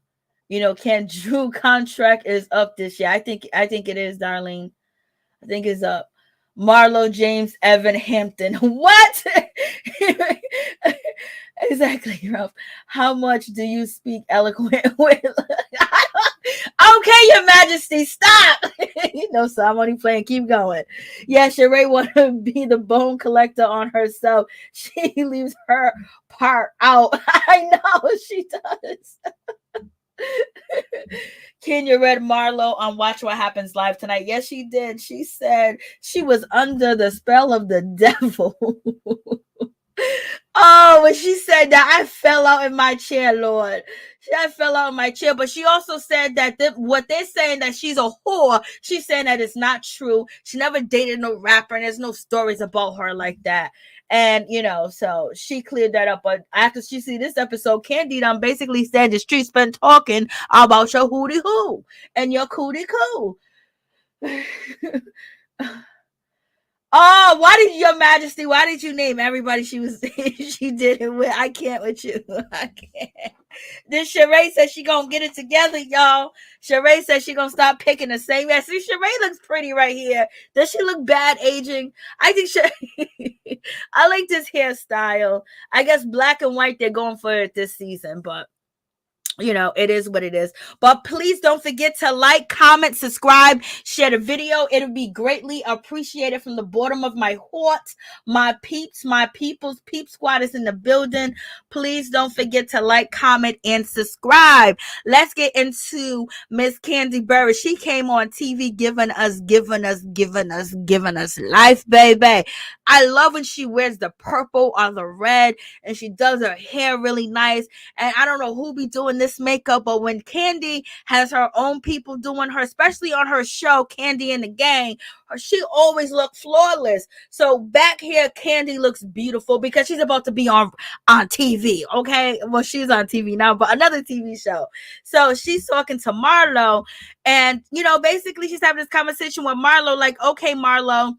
Can Drew contract is up this year? I think it is, Darlene. I think it's up. Marlo, James, Evan, Hampton. What? Exactly, Ralph. How much do you speak eloquent with? Okay, Your Majesty, stop. So I'm only playing. Keep going. Yeah, Shereé want to be the bone collector on herself. She leaves her part out. I know she does. Kenya read Marlo on Watch What Happens Live tonight. Yes, she did. She said she was under the spell of the devil. Oh, when she said that, I fell out in my chair, Lord. I fell out in my chair. But she also said that what they're saying that she's a whore, she's saying that it's not true. She never dated no rapper, and there's no stories about her like that. And, so she cleared that up. But after she see this episode, Kandi done basically said the streets been talking about your hootie hoo and your cootie coo. Oh, Your Majesty, why did you name everybody she did it with? I can't with you. I can't. Then Shereé said she gonna get it together, y'all. Shereé said she gonna stop picking the same ass. See, Shereé looks pretty right here. Does she look bad aging? I think I like this hairstyle. I guess black and white they're going for it this season, but It is what it is. But please don't forget to like, comment, subscribe, share the video. It'll be greatly appreciated from the bottom of my heart. My peeps, my peoples, Peep Squad is in the building. Please don't forget to like, comment, and subscribe. Let's get into Miss Kandi Burruss. She came on TV giving us life, baby. I love when she wears the purple or the red and she does her hair really nice. And I don't know who be doing this makeup, but when Kandi has her own people doing her, especially on her show, Kandi and the Gang, she always looks flawless. So back here, Kandi looks beautiful because she's about to be on TV, okay? Well, she's on TV now, but another TV show. So she's talking to Marlo, and, basically she's having this conversation with Marlo, like, okay, Marlo,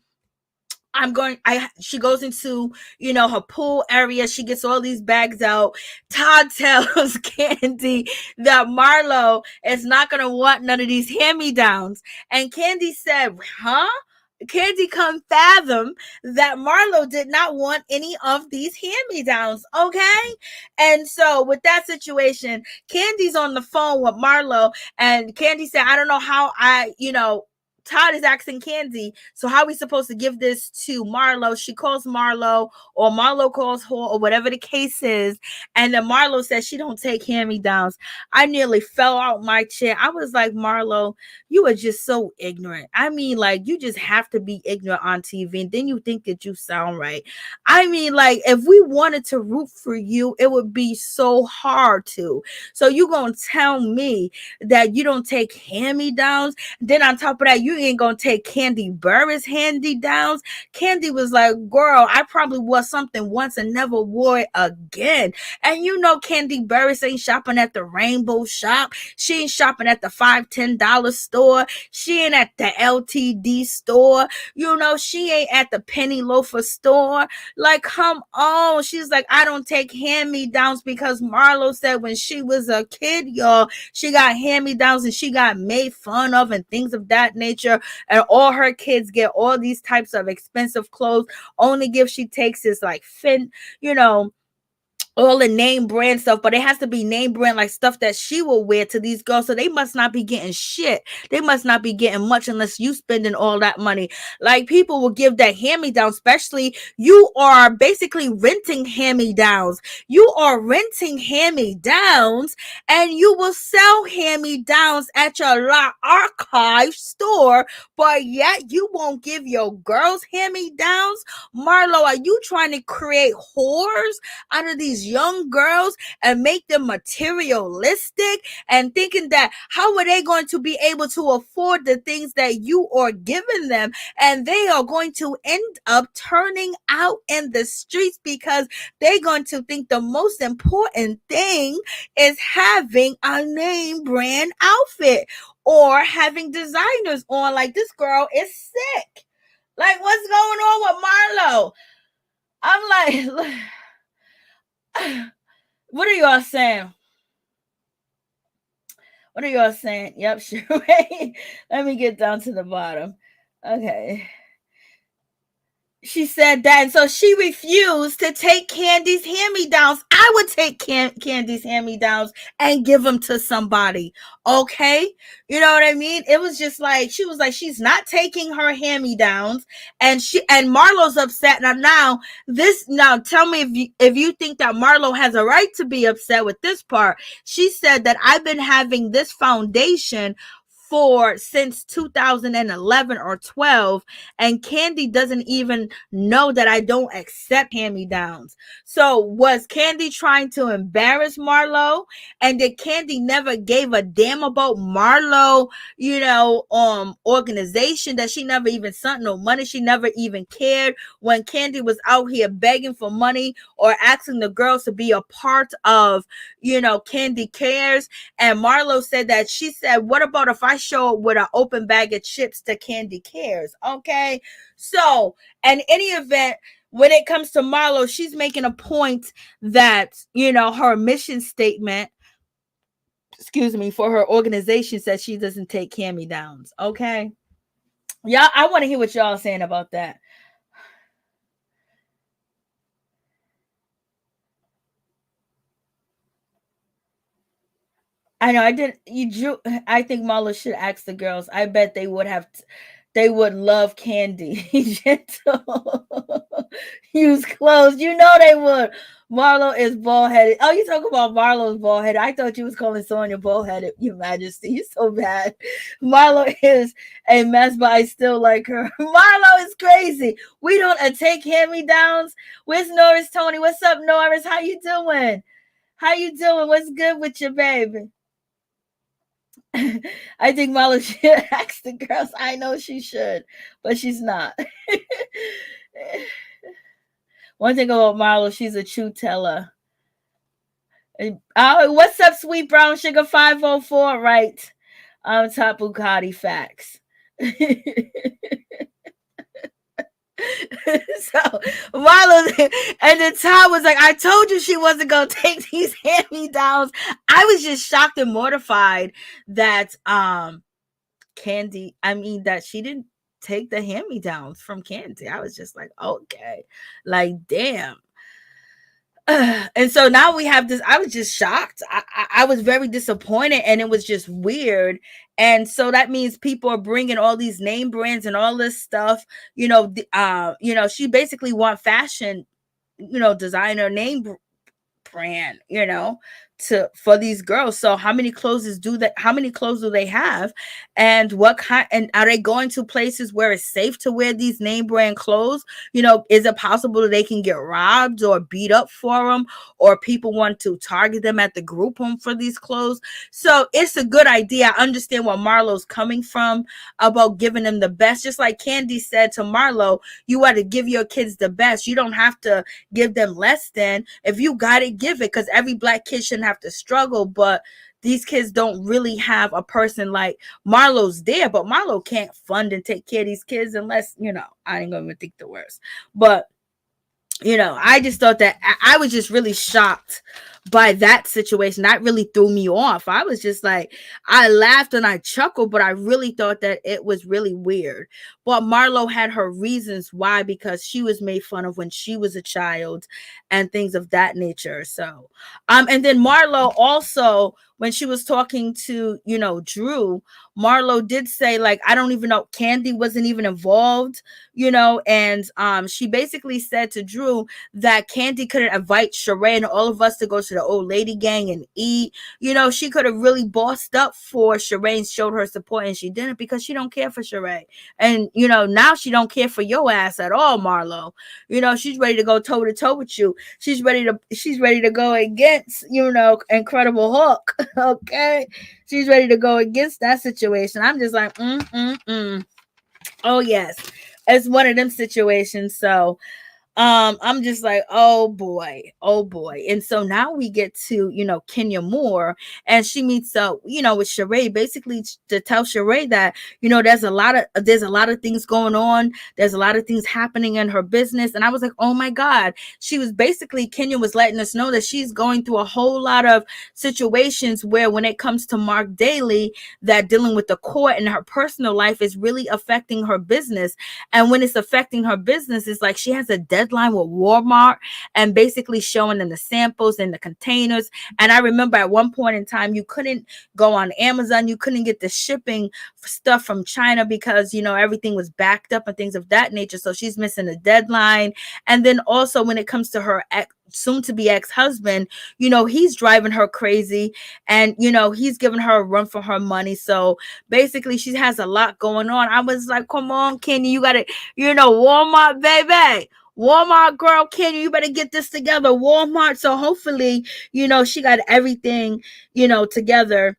she goes into, her pool area. She gets all these bags out. Todd tells Kandi that Marlo is not going to want none of these hand-me-downs. And Kandi said, huh? Kandi couldn't fathom that Marlo did not want any of these hand-me-downs, okay? And so with that situation, Kandi's on the phone with Marlo, and Kandi said, I don't know how Todd is asking Kandi, so how are we supposed to give this to Marlo? She calls Marlo, or Marlo calls her, or whatever the case is. And then Marlo says she don't take hand-me-downs. I nearly fell out my chair. I was like, Marlo, you are just so ignorant. I mean, like, you just have to be ignorant on TV, and then you think that you sound right. I mean, like, if we wanted to root for you, it would be so hard to. So you gonna tell me that you don't take hand-me-downs? Then on top of that, you ain't gonna take Kandi Burruss hand-me-downs. Kandi was like, girl, I probably wore something once and never wore it again. And Kandi Burruss ain't shopping at the Rainbow Shop. She ain't shopping at the $5-10 store. She ain't at the LTD store. She ain't at the Penny Loafer store. Like, come on. She's like, I don't take hand-me-downs because Marlo said when she was a kid, y'all, she got hand-me-downs and she got made fun of and things of that nature. And all her kids get all these types of expensive clothes. Only gift she takes is like all the name brand stuff, but it has to be name brand, like stuff that she will wear to these girls. So they must not be getting shit. They must not be getting much unless you spending all that money. Like, people will give that hand-me-down, especially you are basically renting hand-me-downs. You are renting hand-me-downs, and you will sell hand-me-downs at your archive store, but yet you won't give your girls hand-me-downs. Marlo, are you trying to create whores out of these young girls and make them materialistic and thinking that how are they going to be able to afford the things that you are giving them, and they are going to end up turning out in the streets because they're going to think the most important thing is having a name brand outfit or having designers on. Like, this girl is sick. Like, what's going on with Marlo? I'm like, what are y'all saying? What are y'all saying? Yep, Shereé. Let me get down to the bottom. Okay. She said that, and so she refused to take Kandi's hand-me-downs. I would take Kandi's hand-me-downs and give them to somebody. Okay? You know what I mean? It was just like, she was like, she's not taking her hand-me-downs, and Marlo's upset. Now tell me if you think that Marlo has a right to be upset with this part. She said that I've been having this foundation since 2011 or 12, and Kandi doesn't even know that I don't accept hand-me-downs. So was Kandi trying to embarrass Marlo? And did Kandi never gave a damn about Marlo, organization, that she never even sent no money? She never even cared when Kandi was out here begging for money or asking the girls to be a part of, Kandi Cares. And Marlo said that, she said, what about if I show up with an open bag of chips to Kandi Cares? Okay. So, in any event, when it comes to Marlo, she's making a point that, her mission statement, for her organization says she doesn't take hand-me-downs. Okay. Y'all, I want to hear what y'all saying about that. I know I did. You drew. I think Marlo should ask the girls. I bet they would have. They would love Kandi. Gentle. Use clothes. You know they would. Marlo is bald headed. Oh, you talk about Marlo's bald headed. I thought you was calling Sonya bald headed. Your Majesty, you're so bad. Marlo is a mess, but I still like her. Marlo is crazy. We don't take hand me downs. Where's Norris Tony? What's up, Norris? How you doing? How you doing? What's good with you, baby? I think Marlo should ask the girls. I know she should, but she's not. One thing about Marlo, she's a true teller. What's up, sweet brown sugar 504? Right. Top Bugatti facts. So Marlo and then Todd was like, I told you she wasn't gonna take these hand-me-downs. I was just shocked and mortified that Kandi, that she didn't take the hand-me-downs from Kandi. I was just like, okay, like damn. And so now we have this. I was just shocked. I was very disappointed, and it was just weird. And so that means people are bringing all these name brands and all this stuff. She basically want fashion, designer name brand, for these girls. So how many clothes do they have, and what kind, and are they going to places where it's safe to wear these name brand clothes? Is it possible that they can get robbed or beat up for them, or people want to target them at the group home for these clothes? So it's a good idea. I understand where Marlo's coming from about giving them the best. Just like Kandi said to Marlo, you got to give your kids the best. You don't have to give them less than. If you got it, give it, because every black kid shouldn't have to struggle. But these kids don't really have a person like Marlo's there, but Marlo can't fund and take care of these kids unless, I ain't gonna even think the worst. But I just thought that I was just really shocked by that situation. That really threw me off. I was just like, I laughed and I chuckled, but I really thought that it was really weird. But Marlo had her reasons why, because she was made fun of when she was a child and things of that nature. So, and then Marlo also, when she was talking to, Drew, Marlo did say, like, I don't even know, Kandi wasn't even involved, and she basically said to Drew that Kandi couldn't invite Shereé and all of us to go to the old lady gang and eat. She could have really bossed up for Shereé and showed her support, and she didn't, because she don't care for Shereé. And, now she don't care for your ass at all, Marlo. She's ready to go toe to toe with you. She's ready to go against, Incredible Hulk. Okay. She's ready to go against that situation. I'm just like, oh yes. It's one of them situations. So I'm just like, oh boy. And so now we get to, Kenya Moore, and she meets up, with Shereé, basically to tell Shereé that, there's a lot of things going on. There's a lot of things happening in her business. And I was like, oh my God. Kenya was letting us know that she's going through a whole lot of situations where, when it comes to Mark Daly, that dealing with the court and her personal life is really affecting her business. And when it's affecting her business, it's like she has a deadline with Walmart, and basically showing them the samples and the containers. And I remember at one point in time, you couldn't go on Amazon, you couldn't get the shipping stuff from China because, everything was backed up and things of that nature. So she's missing a deadline. And then also when it comes to her soon to be ex-husband, he's driving her crazy, and he's giving her a run for her money. So basically she has a lot going on. I was like, come on, Kenya, you gotta, Walmart, baby. Walmart, girl, Kenya, you better get this together. Walmart. So hopefully, she got everything, together,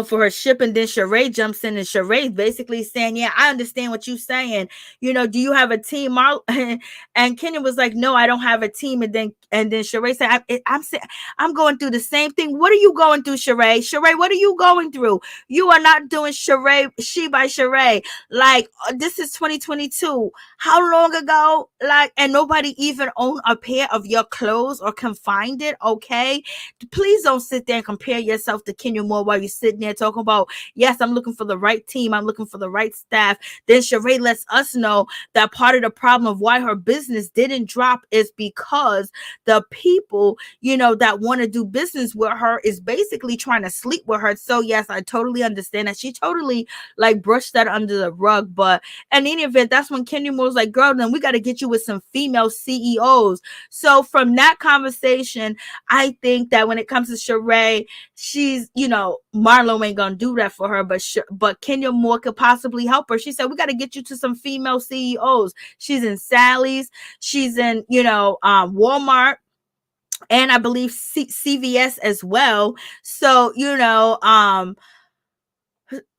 for her shipping. Then Shereé jumps in, and Shereé basically saying, yeah, I understand what you're saying. Do you have a team? And Kenya was like, no, I don't have a team. And then Shereé said, I'm going through the same thing. What are you going through, Shereé? Shereé, what are you going through? You are not doing Shereé, she by Shereé. Like, this is 2022. How long ago? Like, and nobody even owned a pair of your clothes or can find it. Okay. Please don't sit there and compare yourself to Kenya Moore while you sit sitting there talking about, yes, I'm looking for the right team, I'm looking for the right staff. Then Shereé lets us know that part of the problem of why her business didn't drop is because the people, that want to do business with her is basically trying to sleep with her. So yes, I totally understand that. She totally like brushed that under the rug. But in any event, that's when Kenya Moore was like, girl, then we got to get you with some female CEOs. So from that conversation, I think that when it comes to Shereé, she's, Marlo ain't gonna do that for her, but Kenya Moore could possibly help her. She said, we got to get you to some female CEOs. She's in Sally's, she's in, Walmart, and I believe CVS as well. So,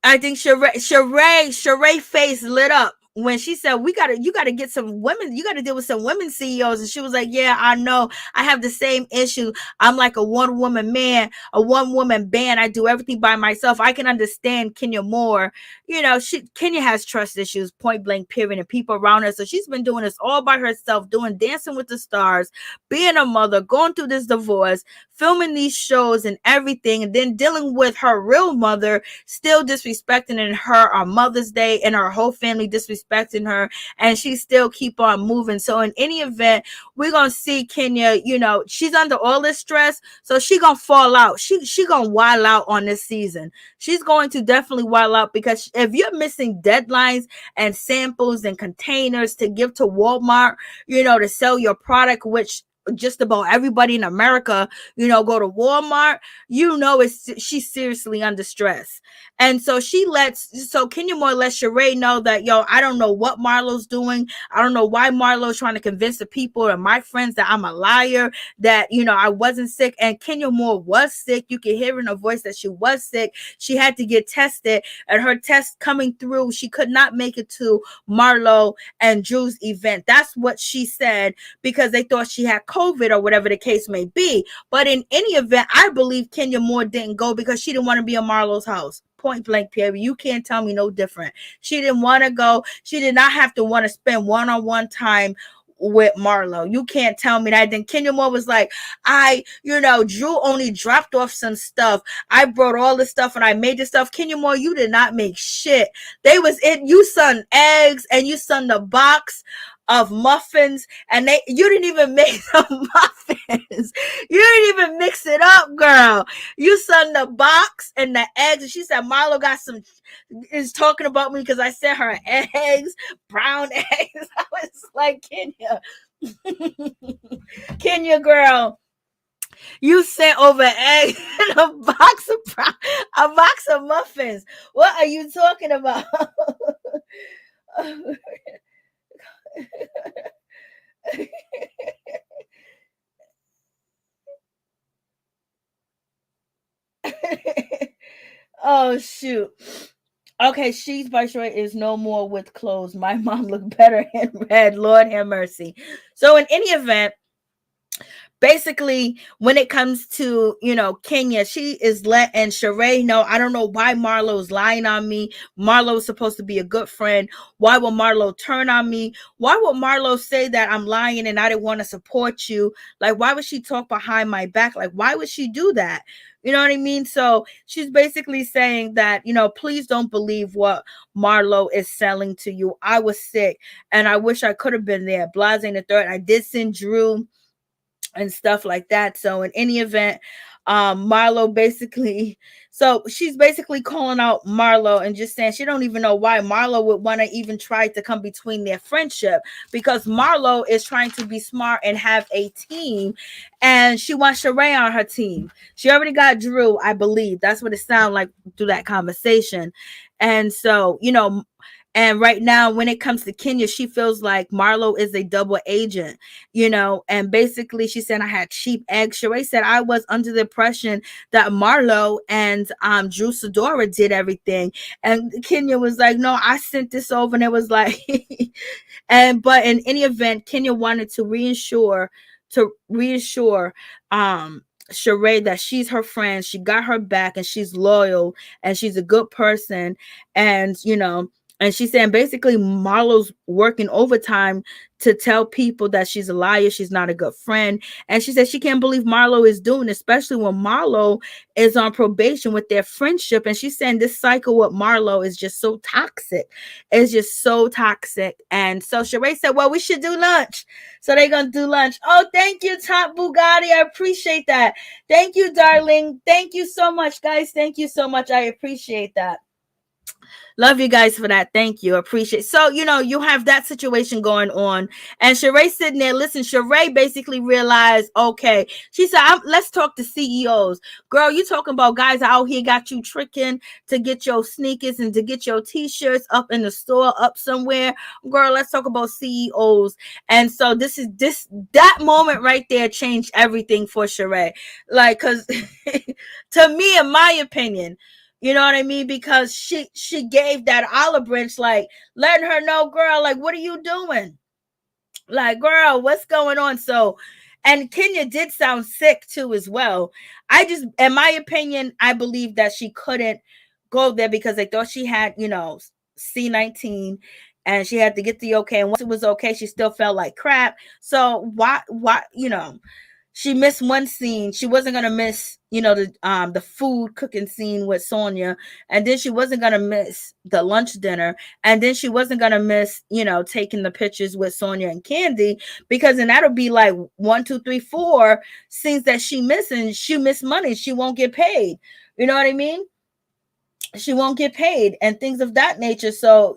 I think Shereé face lit up when she said, you gotta get some women, you gotta deal with some women CEOs. And she was like, yeah, I know, I have the same issue. I'm like a one-woman man, a one-woman band. I do everything by myself. I can understand Kenya Moore. Kenya has trust issues, point blank, period, and people around her. So she's been doing this all by herself, doing Dancing with the Stars, being a mother, going through this divorce, filming these shows and everything, and then dealing with her real mother still disrespecting her on Mother's Day, and her whole family disrespecting her, and she still keep on moving. So in any event, we're gonna see Kenya, she's under all this stress, so she gonna fall out. She gonna wild out on this season. She's going to definitely wild out, because if you're missing deadlines and samples and containers to give to Walmart, to sell your product, which just about everybody in America, go to Walmart, she's seriously under stress. And so Kenya Moore lets Shereé know that, I don't know what Marlo's doing. I don't know why Marlo's trying to convince the people and my friends that I'm a liar, that, I wasn't sick. And Kenya Moore was sick. You can hear in her voice that she was sick. She had to get tested, and her test coming through, she could not make it to Marlo and Drew's event. That's what she said, because they thought she had COVID or whatever the case may be. But in any event, I believe Kenya Moore didn't go because she didn't want to be in Marlo's house. Point blank, period. You can't tell me no different. She didn't want to go. She did not have to want to spend one-on-one time with Marlo. You can't tell me that. Then Kenya Moore was like, Drew only dropped off some stuff. I brought all the stuff and I made the stuff. Kenya Moore, you did not make shit. You sent eggs, and you sent the box of muffins, and you didn't even make the muffins. You didn't even mix it up, girl. You sent the box and the eggs, and she said Marlo is talking about me because I sent her eggs, brown eggs. I was like, Kenya girl, you sent over eggs and a box of muffins. What are you talking about? Oh shoot. Okay, She's by Shereé is no more with clothes. My mom looked better in red. Lord have mercy. So in any event, basically, when it comes to, Kenya, she is letting Shereé know, I don't know why Marlo's lying on me. Marlo's supposed to be a good friend. Why will Marlo turn on me? Why would Marlo say that I'm lying and I didn't want to support you? Like, why would she talk behind my back? Like, why would she do that? You know what I mean? So she's basically saying that, please don't believe what Marlo is selling to you. I was sick and I wish I could have been there. Blase the third. I did send Drew and stuff like that. So in any event, Marlo she's basically calling out Marlo and just saying she don't even know why Marlo would want to even try to come between their friendship, because Marlo is trying to be smart and have a team, and she wants Shereé on her team. She already got Drew, I believe. That's what it sounded like through that conversation. And so, and right now, when it comes to Kenya, she feels like Marlo is a double agent, and basically she said, I had cheap eggs. Shereé said, I was under the impression that Marlo and Drew Sidora did everything. And Kenya was like, no, I sent this over. And it was like, but in any event, Kenya wanted to reassure Shereé that she's her friend, she got her back, and she's loyal, and she's a good person, and And she's saying basically Marlo's working overtime to tell people that she's a liar, she's not a good friend. And she said she can't believe Marlo is doing, especially when Marlo is on probation with their friendship. And she's saying this cycle with Marlo is just so toxic. It's just so toxic. And so Shereé said, well, we should do lunch. So they're going to do lunch. Oh, thank you, Top Bugatti. I appreciate that. Thank you, darling. Thank you so much, guys. Thank you so much. I appreciate that. Love you guys for that. Thank you. Appreciate. So, you have that situation going on. And Shereé sitting there. Listen, Shereé basically realized, okay, she said, let's talk to CEOs. Girl, you talking about guys out here got you tricking to get your sneakers and to get your t-shirts up in the store, up somewhere. Girl, let's talk about CEOs. And so that moment right there changed everything for Shereé. Like, because to me, in my opinion, you know what I mean? Because she gave that olive branch, like letting her know, girl, like, what are you doing? Like, girl, what's going on? So, and Kenya did sound sick too as well. In my opinion, I believe that she couldn't go there because they thought she had, C19 and she had to get the okay. And once it was okay, she still felt like crap. So why, she missed one scene. She wasn't gonna miss, the food cooking scene with Sonya, and then she wasn't gonna miss the lunch dinner, and then she wasn't gonna miss, taking the pictures with Sonya and Kandi, because then that'll be like 1, 2, 3, 4 scenes that she missing. She missed money. She won't get paid. You know what I mean? She won't get paid and things of that nature. So,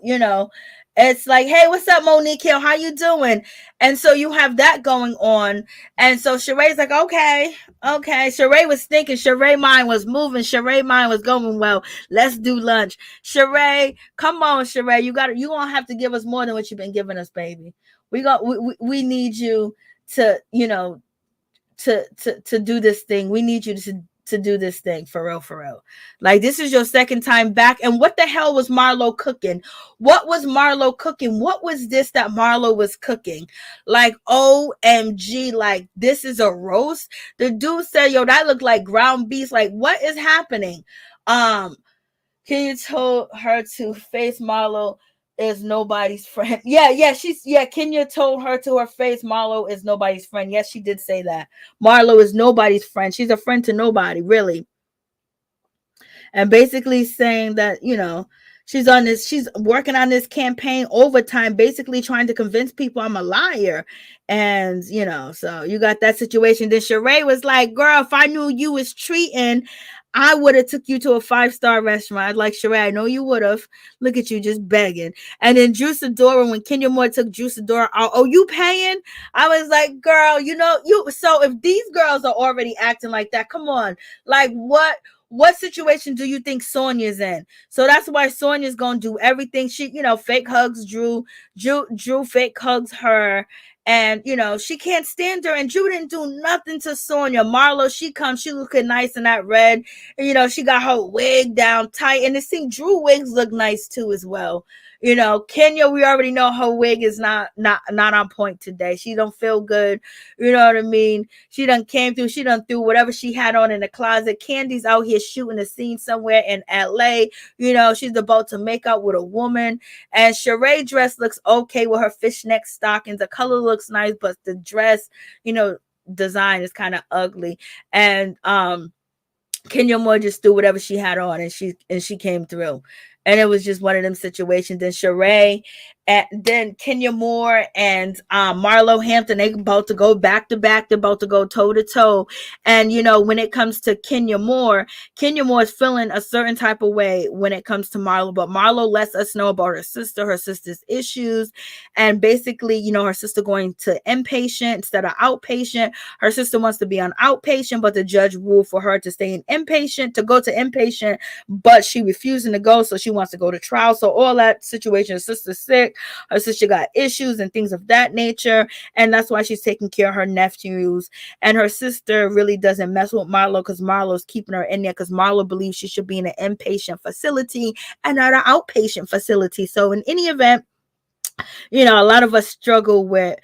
it's like, hey, what's up, Monique Hill? How you doing? And so you have that going on. And so Sheree's like, okay. Shereé was thinking. Shereé mind was moving. Shereé mind was going, well, let's do lunch. Shereé, come on, Shereé. You gonna have to give us more than what you've been giving us, baby. We need you to, to do this thing. We need you to do this thing for real. Like, this is your second time back. And what the hell was Marlo cooking? What was Marlo cooking? What was this that Marlo was cooking? Like, OMG, like, this is a roast. The dude said, yo, that looked like ground beef. Like, what is happening? Kenya told her to face Marlo is nobody's friend. Kenya told her to her face, Marlo is nobody's friend. Yes, she did say that. Marlo is nobody's friend. She's a friend to nobody, really. And basically saying that, she's working on this campaign overtime, basically trying to convince people I'm a liar. And, so you got that situation. Then Shereé was like, girl, if I knew you was treating, I would have took you to a 5-star restaurant. I'd like, Shereé, I know you would have. Look at you just begging. And then Drew Sidora, when Kenya Moore took Drew Sidora out, oh, you paying? I was like, girl, so if these girls are already acting like that, come on. Like, what situation do you think Sonya's in? So that's why Sonya's gonna do everything. She, fake hugs Drew fake hugs her. And, she can't stand her. And Drew didn't do nothing to Sonya. Marlo, she looking nice in that red. And, she got her wig down tight. And it seemed Drew wigs look nice too as well. Kenya, we already know her wig is not on point today. She don't feel good. You know what I mean? She done came through. She done threw whatever she had on in the closet. Candy's out here shooting a scene somewhere in LA. She's about to make out with a woman. And Shereé dress looks okay with her fishnet stockings. The color looks nice, but the dress, design is kind of ugly. And Kenya Moore just threw whatever she had on, and she came through. And it was just one of them situations. Then Shereé, and then Kenya Moore and Marlo Hampton, they about to go back to back. They're about to go toe to toe. And when it comes to Kenya Moore is feeling a certain type of way when it comes to Marlo. But Marlo lets us know about her sister's issues, and basically, her sister going to inpatient instead of outpatient. Her sister wants to be on outpatient, but the judge ruled for her to stay in inpatient, to go to inpatient, but she refusing to go, so she wants to go to trial. So all that situation, her sister's sick, her sister got issues and things of that nature, and that's why she's taking care of her nephews. And her sister really doesn't mess with Marlo because Marlo's keeping her in there because Marlo believes she should be in an inpatient facility and not an outpatient facility. So in any event, a lot of us struggle with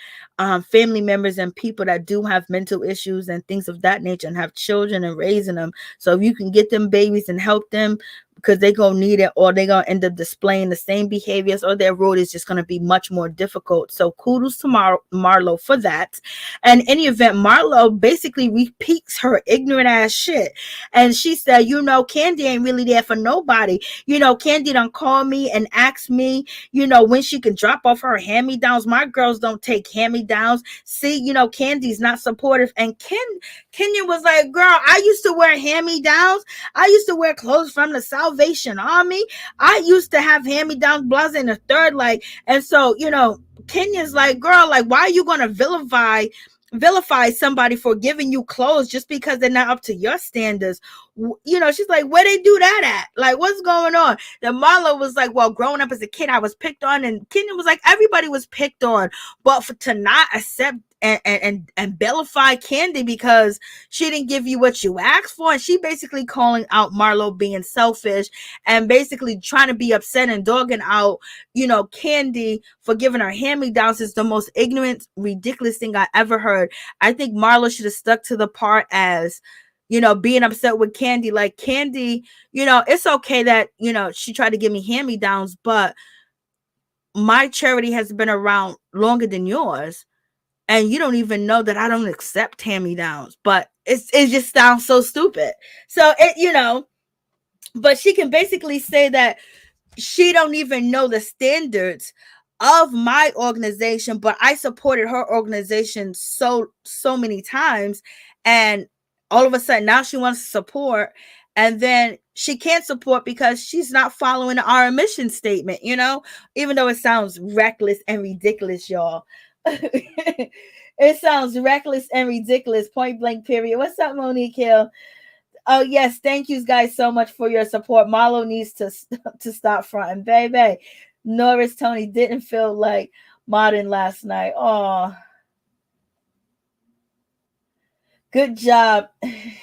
family members and people that do have mental issues and things of that nature and have children and raising them. So if you can get them babies and help them, because they're going to need it, or they're going to end up displaying the same behaviors, or their road is just going to be much more difficult. So kudos to Marlo for that. And in any event, Marlo basically repeats her ignorant ass shit. And she said, Kandi ain't really there for nobody. Kandi done call me and ask me, when she can drop off her hand-me-downs. My girls don't take hand-me-downs. See, Kandi's not supportive. And Kenya was like, girl, I used to wear hand-me-downs. I used to wear clothes from the Salvation Army. I used to have hand-me-downs, blah, in the third, and so, Kenya's like, girl, why are you going to vilify somebody for giving you clothes just because they're not up to your standards? She's like, where they do that at? What's going on? Then Marlo was like, well, growing up as a kid, I was picked on. And Kenya was like, everybody was picked on, but to not accept and vilify Kandi because she didn't give you what you asked for. And she basically calling out Marlo being selfish and basically trying to be upset and dogging out, Kandi for giving her hand-me-downs is the most ignorant, ridiculous thing I ever heard. I think Marlo should have stuck to the part as, being upset with Kandi. Like, Kandi, it's okay that, she tried to give me hand-me-downs, but my charity has been around longer than yours. And you don't even know that I don't accept hand-me-downs, but it just sounds so stupid. So but she can basically say that she don't even know the standards of my organization, but I supported her organization so many times, and all of a sudden now she wants to support, and then she can't support because she's not following our mission statement, even though it sounds reckless and ridiculous, y'all. It sounds reckless and ridiculous, point blank period. What's up, Monique Hill? Oh yes, thank you guys so much for your support. Marlo needs to stop fronting, baby. Norris Tony didn't feel like modern last night. Oh, good job.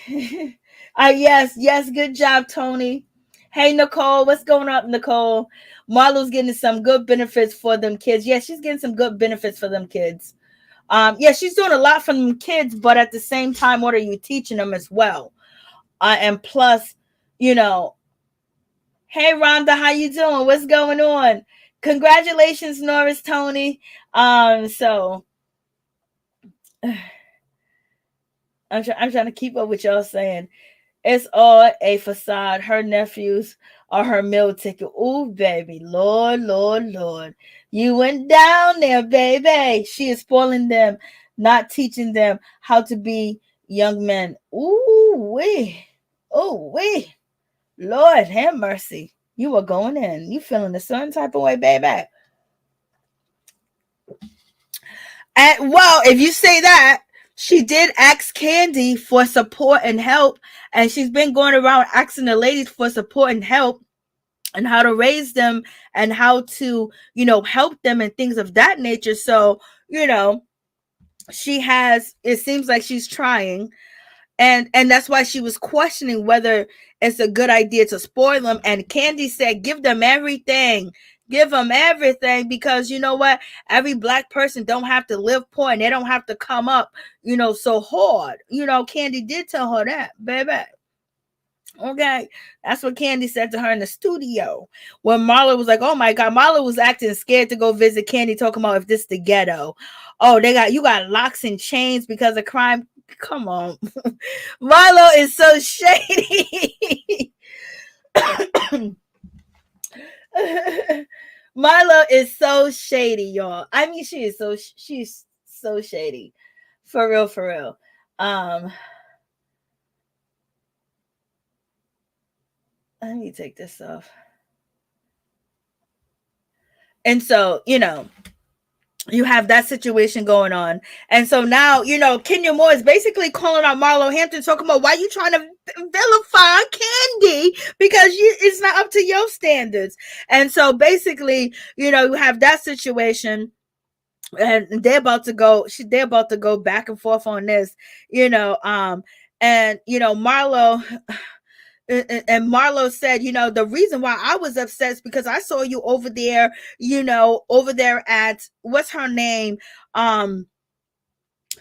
Yes, good job, Tony. Hey, Nicole, what's going on, Nicole? Marlo's getting some good benefits for them kids. Yeah, she's getting some good benefits for them kids. Yeah, she's doing a lot for them kids, but at the same time, what are you teaching them as well? And plus, hey, Rhonda, how you doing? What's going on? Congratulations, Norris Tony. So I'm trying to keep up with y'all saying. It's all a facade. Her nephews are her meal ticket. Ooh, baby. Lord. You went down there, baby. She is spoiling them, not teaching them how to be young men. Ooh-wee. Lord have mercy. You are going in. You feeling a certain type of way, baby. And well, if you say that, she did ask Kandi for support and help, and she's been going around asking the ladies for support and help and how to raise them and how to, help them and things of that nature. So, she has, it seems like she's trying. And that's why she was questioning whether it's a good idea to spoil them. And Kandi said, give them everything. Give them everything, because you know what? Every Black person don't have to live poor, and they don't have to come up, so hard. Kandi did tell her that, baby. Okay, that's what Kandi said to her in the studio. When Marlo was like, "Oh my God," Marlo was acting scared to go visit Kandi, talking about if this the ghetto. Oh, you got locks and chains because of crime. Come on, Marlo is so shady. Marlo is so shady, y'all. I mean, she's so shady, for real. Let me take this off. And so, you have that situation going on. And so now, Kenya Moore is basically calling out Marlo Hampton, talking about why you trying to vilify Kandi because it's not up to your standards. And so basically, you have that situation, and they're about to go back and forth on this, and Marlo, and Marlo said, the reason why I was upset is because I saw you over there, over there at, what's her name?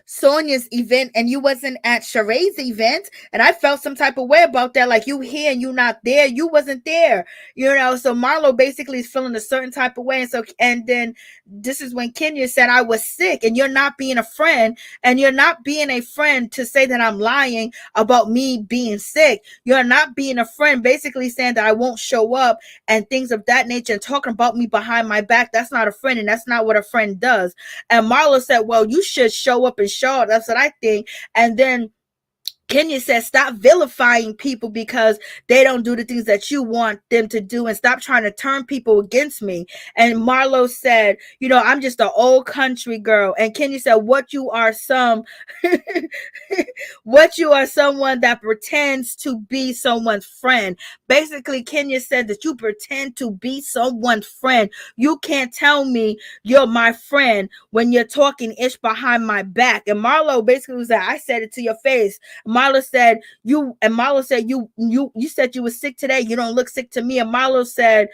Sonya's event, and you wasn't at Sheree's event, and I felt some type of way about that, like you here and you not there, you wasn't there, so Marlo basically is feeling a certain type of way. And then this is when Kenya said I was sick, and you're not being a friend, and you're not being a friend to say that I'm lying about me being sick. You're not being a friend, basically saying that I won't show up and things of that nature, and talking about me behind my back. That's not a friend, and that's not what a friend does. And Marlo said, well, you should show up and show up. That's what I think. And then Kenya says, stop vilifying people because they don't do the things that you want them to do, and stop trying to turn people against me. And Marlo said, I'm just an old country girl. And Kenya said, what you are someone that pretends to be someone's friend. Basically, Kenya said that you pretend to be someone's friend. You can't tell me you're my friend when you're talking ish behind my back. And Marlo basically was like, I said it to your face. Marlo said, you said you were sick today. You don't look sick to me. And Marlo said,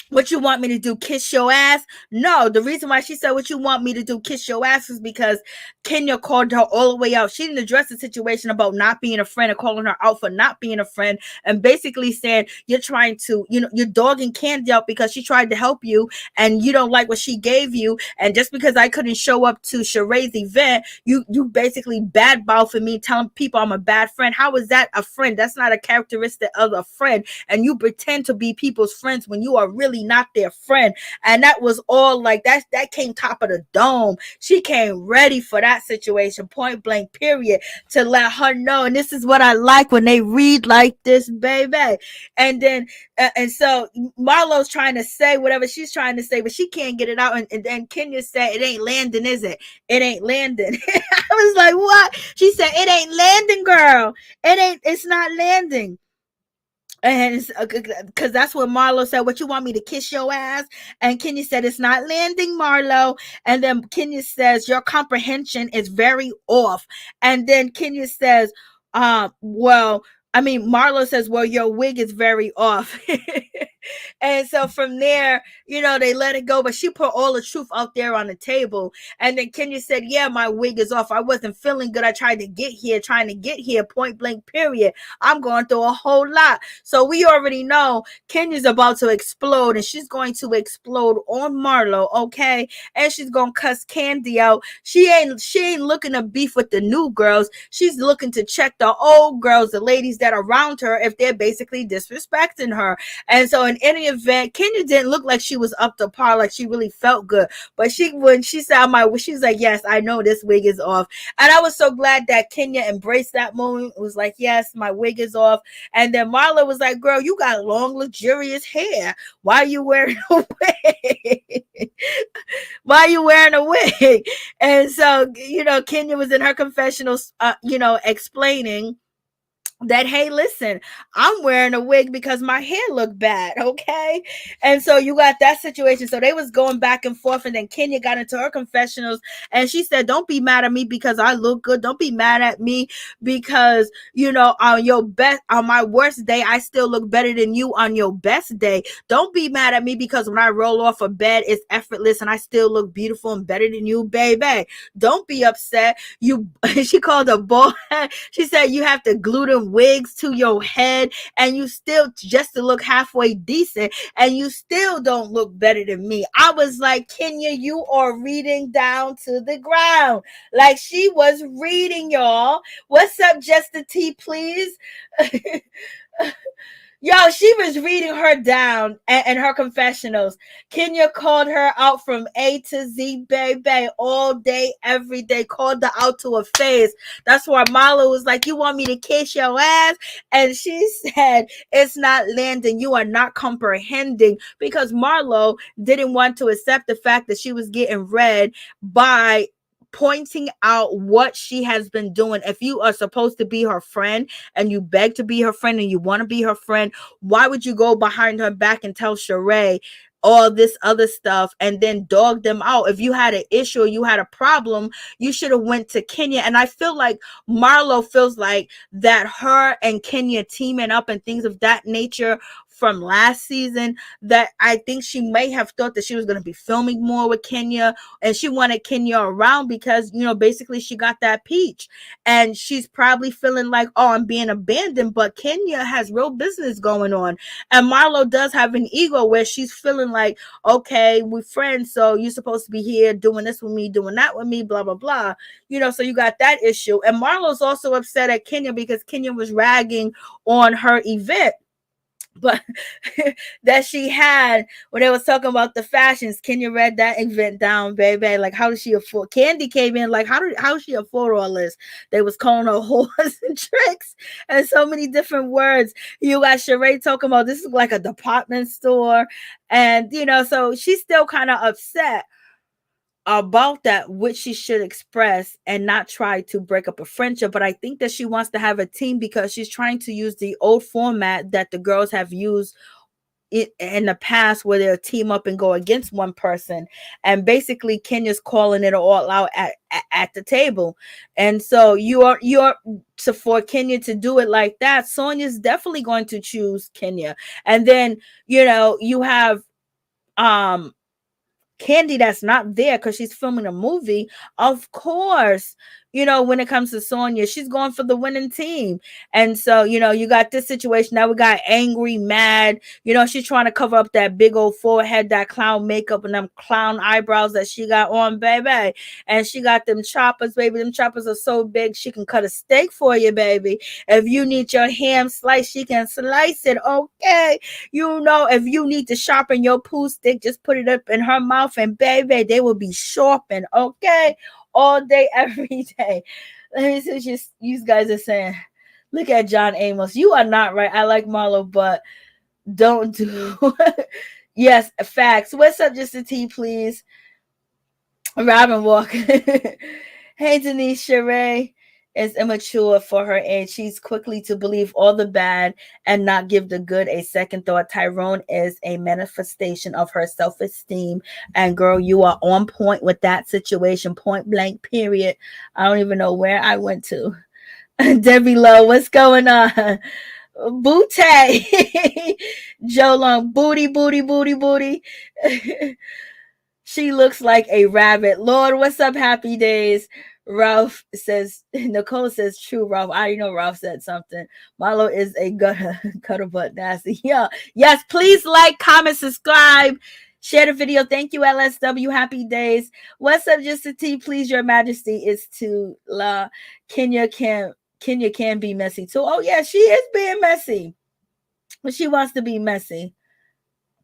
what you want me to do, kiss your ass? No, the reason why she said what you want me to do, kiss your ass, is because Kenya called her all the way out. She didn't address the situation about not being a friend and calling her out for not being a friend, and basically saying you're trying to, you're dogging Kandi out because she tried to help you and you don't like what she gave you. And just because I couldn't show up to Sheree's event, you basically badmouthing me, telling people I'm a bad friend. How is that a friend? That's not a characteristic of a friend. And you pretend to be people's friends when you are really not their friend. And that was all like that came top of the dome. She came ready for that situation, point blank period, to let her know. And this is what I like when they read like this, baby. And then and so Marlo's trying to say whatever she's trying to say, but she can't get it out. And then Kenya said, it ain't landing, is it? It ain't landing. I was like, what? She said, it ain't landing, girl. It's not landing. And because that's what Marlo said, what you want me to kiss your ass? And Kenya said, it's not landing, Marlo. And then Kenya says, your comprehension is very off. And then Kenya says, Marlo says, well, your wig is very off. And so from there, they let it go, but she put all the truth out there on the table. And then Kenya said, yeah, my wig is off. I wasn't feeling good. I tried to get here, point blank period. I'm going through a whole lot. So we already know Kenya's about to explode, and she's going to explode on Marlo, okay? And she's going to cuss Kandi out. She ain't looking to beef with the new girls. She's looking to check the old girls, the ladies that are around her, if they're basically disrespecting her. And so in any event, Kenya didn't look like she was up to par, like she really felt good. But when she saw she was like, yes, I know this wig is off. And I was so glad that Kenya embraced that moment. It was like, yes, my wig is off. And then Marlo was like, girl, you got long, luxurious hair. Why are you wearing a wig? Why are you wearing a wig? And so, Kenya was in her confessionals, explaining that, hey, listen, I'm wearing a wig because my hair looked bad, okay? And so you got that situation. So they was going back and forth, and then Kenya got into her confessionals, and she said, don't be mad at me because I look good. Don't be mad at me because, on my worst day, I still look better than you on your best day. Don't be mad at me because when I roll off a bed, it's effortless and I still look beautiful and better than you, baby. Don't be upset. She called a ball. She said you have to glue them wigs to your head, and you still just to look halfway decent, and you still don't look better than me. I was like, Kenya, you are reading down to the ground. Like she was reading, y'all. What's up, just the tea, please? Yo, she was reading her down and her confessionals. Kenya called her out from A to Z, baby, all day, every day. Called her out to her face. That's why Marlo was like, you want me to kiss your ass? And she said, it's not landing. You are not comprehending, because Marlo didn't want to accept the fact that she was getting read by pointing out what she has been doing. If you are supposed to be her friend and you beg to be her friend and you want to be her friend, why would you go behind her back and tell Shereé, all this other stuff and then dog them out. If you had an issue or you had a problem, you should have went to Kenya. And I feel like Marlo feels like that her and Kenya teaming up and things of that nature from last season, that I think she may have thought that she was going to be filming more with Kenya, and she wanted Kenya around because, you know, basically she got that peach, and she's probably feeling like, oh, I'm being abandoned, but Kenya has real business going on. And Marlo does have an ego where she's feeling like, okay, we're friends, so you're supposed to be here doing this with me, doing that with me, blah, blah, blah. You know, so you got that issue. And Marlo's also upset at Kenya because Kenya was ragging on her event, but that she had when they was talking about the fashions. Kenya read that event down, baby. Like, how does she afford? Candy came in like, how does she afford all this? They was calling her whores and tricks and so many different words. You got Shereé talking about this is like a department store, and you know, so she's still kind of upset about that, which she should express and not try to break up a friendship. But I think that she wants to have a team because she's trying to use the old format that the girls have used in the past, where they'll team up and go against one person. And basically Kenya's calling it all out at the table. And so you're so for Kenya to do it like that, Sonya's definitely going to choose Kenya. And then, you know, you have Kandi that's not there because she's filming a movie. Of course, you know, when it comes to Sonya, she's going for the winning team. And so, you know, you got this situation. Now we got angry, mad. You know, she's trying to cover up that big old forehead, that clown makeup, and them clown eyebrows that she got on, baby. And she got them choppers, baby. Them choppers are so big, she can cut a steak for you, baby. If you need your ham sliced, she can slice it, okay? You know, if you need to sharpen your poo stick, just put it up in her mouth, and baby, they will be sharpened, okay? All day, every day. Let me see what you guys are saying. Look at John Amos. You are not right. I like Marlo, but don't do. Yes, facts. What's up, just a tea, please? Robin Walker. Hey, Denise. Shereé is immature for her age. She's quickly to believe all the bad and not give the good a second thought. Tyrone is a manifestation of her self-esteem. And girl, you are on point with that situation. Point blank, period. I don't even know where I went to. Debbie Lowe, what's going on? Booty. Joe Long, booty, booty, booty, booty. She looks like a rabbit. Lord, what's up, happy days? Ralph says, Nicole says, true, Ralph. I already know Ralph said something. Marlo is a gutter butt nasty. Yeah. Yes, please like, comment, subscribe, share the video. Thank you, LSW. Happy days. What's up, just a tea, please? Your Majesty is to la. Kenya can be messy too. Oh, yeah, she is being messy. But she wants to be messy.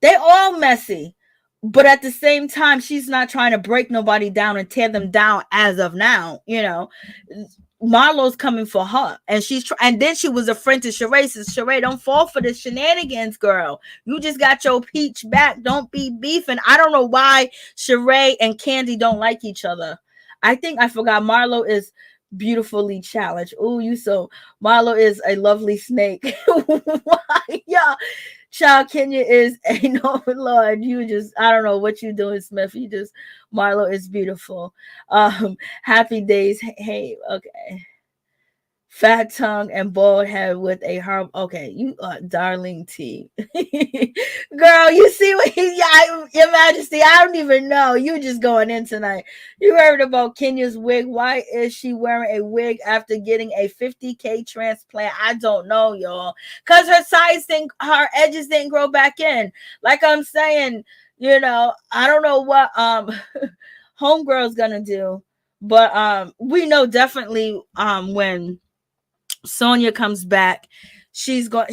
They all messy. But at the same time, she's not trying to break nobody down and tear them down as of now. You know, Marlo's coming for her, and and then she was a friend to Shereé. Says, Shereé, don't fall for the shenanigans, girl. You just got your peach back. Don't be beefing. I don't know why Shereé and Kandi don't like each other. I forgot Marlo is beautifully challenged. Oh, Marlo is a lovely snake. Why? Yeah. Child, Kenya is a no, Lord. You just, I don't know what you're doing, Smith. Marlo is beautiful. Happy days. Hey, okay. Fat tongue and bald head with a herb. Okay, you are darling T. Girl, you see what Your Majesty, I don't even know. You just going in tonight. You heard about Kenya's wig. Why is she wearing a wig after getting a 50K transplant? I don't know, y'all. Because her edges didn't grow back in. Like I'm saying, you know, I don't know what homegirl's gonna do. But we know definitely when Sonya comes back, she's gonna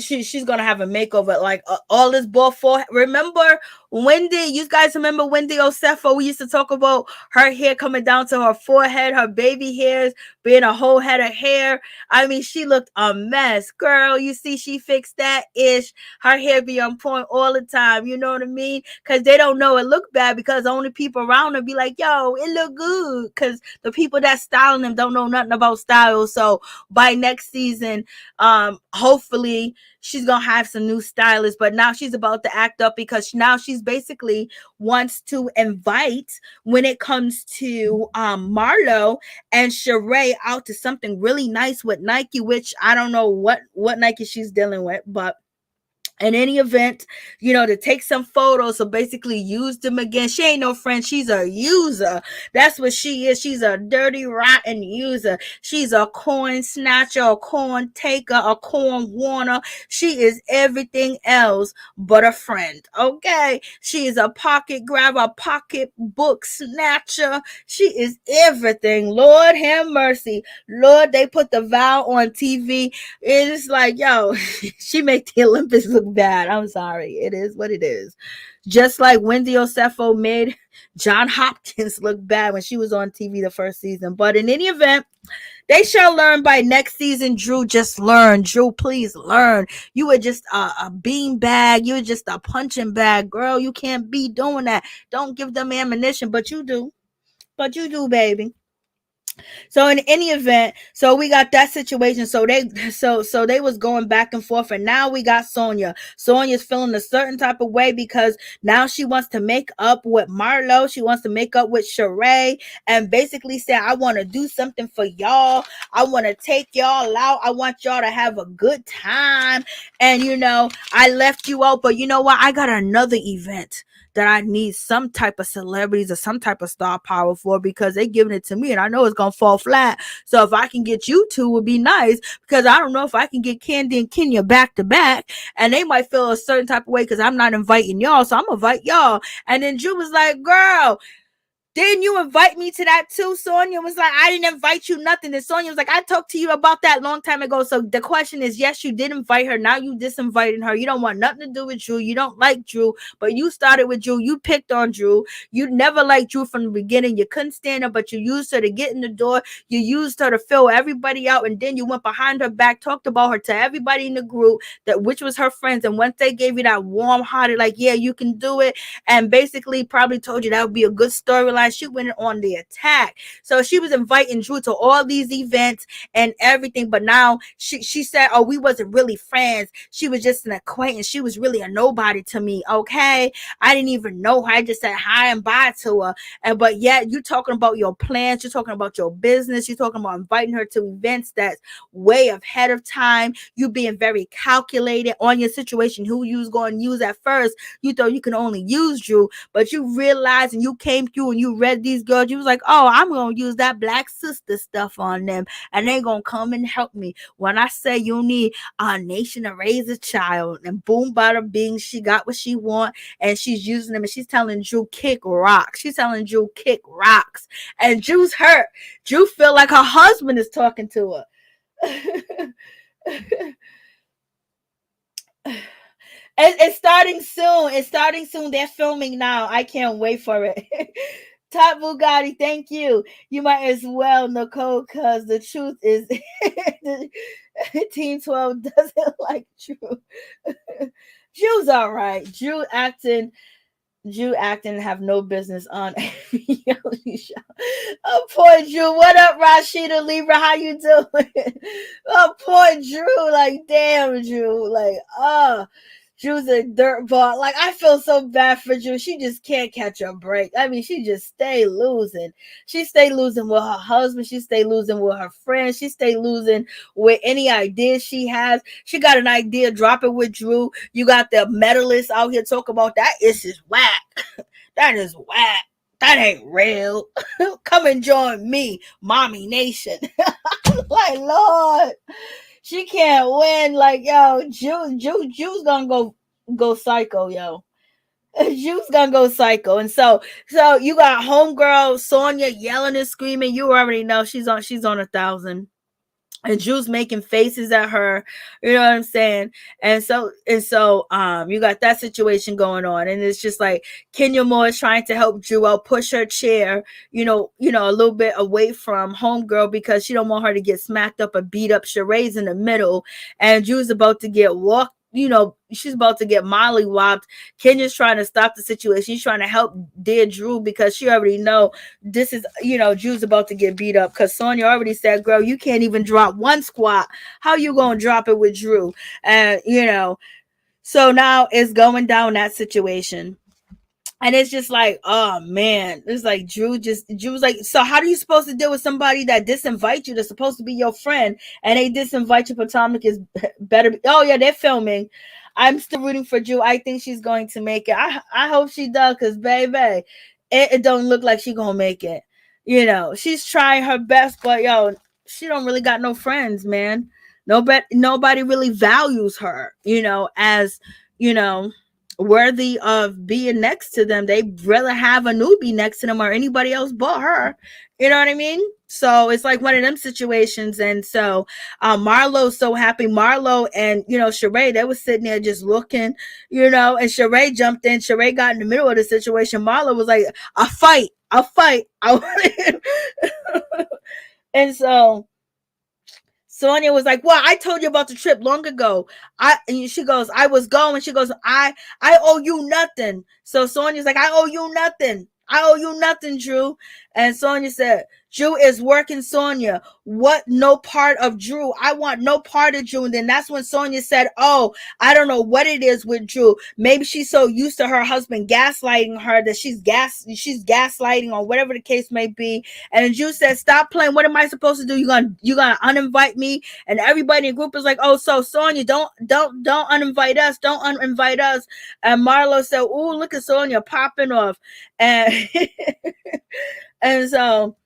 have a makeover, like all this ball for. Remember Wendy? You guys remember Wendy Osefo? We used to talk about her hair coming down to her forehead, her baby hairs being a whole head of hair. I mean, she looked a mess, girl. You see, she fixed that ish. Her hair be on point all the time. You know what I mean? Because they don't know it look bad, because only people around her be like, yo, it look good. Because the people that styling them don't know nothing about style. So by next season, hopefully she's gonna have some new stylists. But now she's about to act up, because now she's she's basically wants to invite, when it comes to Marlo and Shereé, out to something really nice with Nike, which I don't know what Nike she's dealing with, but in any event, to take some photos, so basically use them again. She ain't no friend, she's a user. That's what she is. She's a dirty, rotten user. She's a coin snatcher, a coin taker, a coin warner. She is everything else but a friend, okay? She is a pocket grabber, a pocket book snatcher. She is everything. Lord have mercy. Lord, they put the vow on TV. It's like, yo, she make the Olympics look bad. I'm sorry. It is what it is. Just like Wendy Osefo made John Hopkins look bad when she was on TV the first season. But in any event, they shall learn by next season. Drew, just learn. Drew, please learn. You were just a bean bag. You were just a punching bag, girl. You can't be doing that. Don't give them ammunition, but you do. But you do, baby. So in any event, so we got that situation. So they was going back and forth, and now we got Sonya. Sonya's feeling a certain type of way because now she wants to make up with Marlo. She wants to make up with Shereé and basically say, I want to do something for y'all. I want to take y'all out. I want y'all to have a good time. And I left you out, but you know what? I got another event that I need some type of celebrities or some type of star power for, because they giving it to me and I know it's gonna fall flat. So if I can get you two, would be nice, because I don't know if I can get Kandi and Kenya back to back, and they might feel a certain type of way because I'm not inviting y'all, so I'm gonna invite y'all. And then Drew was like, girl, didn't you invite me to that too? Sonya was like, I didn't invite you nothing. And Sonya was like, I talked to you about that long time ago. So the question is, yes, you did invite her. Now you disinvited her. You don't want nothing to do with Drew. You don't like Drew, but you started with Drew. You picked on Drew. You never liked Drew from the beginning. You couldn't stand her, but you used her to get in the door. You used her to fill everybody out. And then you went behind her back, talked about her to everybody in the group, which was her friends. And once they gave you that warm-hearted, like, yeah, you can do it, and basically probably told you that would be a good storyline, she went on the attack. So she was inviting Drew to all these events and everything, but now she said, oh, we wasn't really friends. She was just an acquaintance. She was really a nobody to me, okay? I didn't even know her. I just said hi and bye to her. But yet you talking about your plans, you're talking about your business, you're talking about inviting her to events that's way ahead of time. You being very calculated on your situation, who you was going to use at first. You thought you can only use Drew, but you realized, and you came through and you read these girls, you was like, oh, I'm gonna use that black sister stuff on them, and they gonna come and help me when I say you need a nation to raise a child. And boom, bada bing, she got what she want, and she's using them, and she's telling Drew kick rocks. She's telling Drew kick rocks, and Drew's hurt. Drew feel like her husband is talking to her. It's starting soon. It's starting soon. They're filming now. I can't wait for it. Top Bugatti, thank you. You might as well, Nicole, because the truth is Team 12 doesn't like Drew. Drew's all right. Drew acting have no business on a reality show. Oh, poor Drew. What up, Rashida Libra? How you doing? Oh, poor Drew. Like, damn, Drew. Like, Drew's a dirtball. Like, I feel so bad for Drew. She just can't catch a break. I mean, she just stay losing. She stay losing with her husband. She stay losing with her friends. She stay losing with any idea she has. She got an idea, drop it with Drew. You got the medalists out here talking about that. It's just whack. That is whack. That ain't real. Come and join me, Mommy Nation. Like, Lord. She can't win. Like, yo, Jew's gonna go psycho, yo. Jew's gonna go psycho. And so you got homegirl Sonya yelling and screaming. You already know she's on 1,000. And Drew's making faces at her, you know what I'm saying? And so, you got that situation going on, and it's just like Kenya Moore is trying to help Drew out, push her chair, a little bit away from homegirl because she don't want her to get smacked up or beat up. Sheree's in the middle, and Drew's about to get walked. She's about to get mollywopped. Kenya's trying to stop the situation. She's trying to help dear Drew because she already know this is, Drew's about to get beat up because Sonya already said, girl, you can't even drop one squat. How you going to drop it with Drew? And, so now it's going down that situation. And it's just like, oh man, it's like Drew was like, so how are you supposed to deal with somebody that disinvite you? That's supposed to be your friend, and they disinvite you. Potomac is better. Oh yeah, they're filming. I'm still rooting for Drew. I think she's going to make it. I hope she does, cause baby, it don't look like she gonna make it. You know, she's trying her best, but yo, she don't really got no friends, man. Nobody really values her. You know, as you know, worthy of being next to them. They'd rather have a newbie next to them or anybody else but her. You know what I mean? So it's like one of them situations. And so Marlo's so happy. Marlo and, Shereé, they was sitting there just looking, and Shereé jumped in. Shereé got in the middle of the situation. Marlo was like, I'll fight. And so Sonia was like, well, I told you about the trip long ago. She goes, I was going. She goes, I owe you nothing. So Sonia's like, I owe you nothing. I owe you nothing, Drew. And Sonia said, Drew is working Sonia. What? No part of Drew. I want no part of Drew. And then that's when Sonia said, oh, I don't know what it is with Drew. Maybe she's so used to her husband gaslighting her that she's gaslighting or whatever the case may be. And Drew said, stop playing. What am I supposed to do? You gonna uninvite me? And everybody in the group is like, oh, so Sonia, don't uninvite us. Don't uninvite us. And Marlo said, oh, look at Sonia popping off. And and so,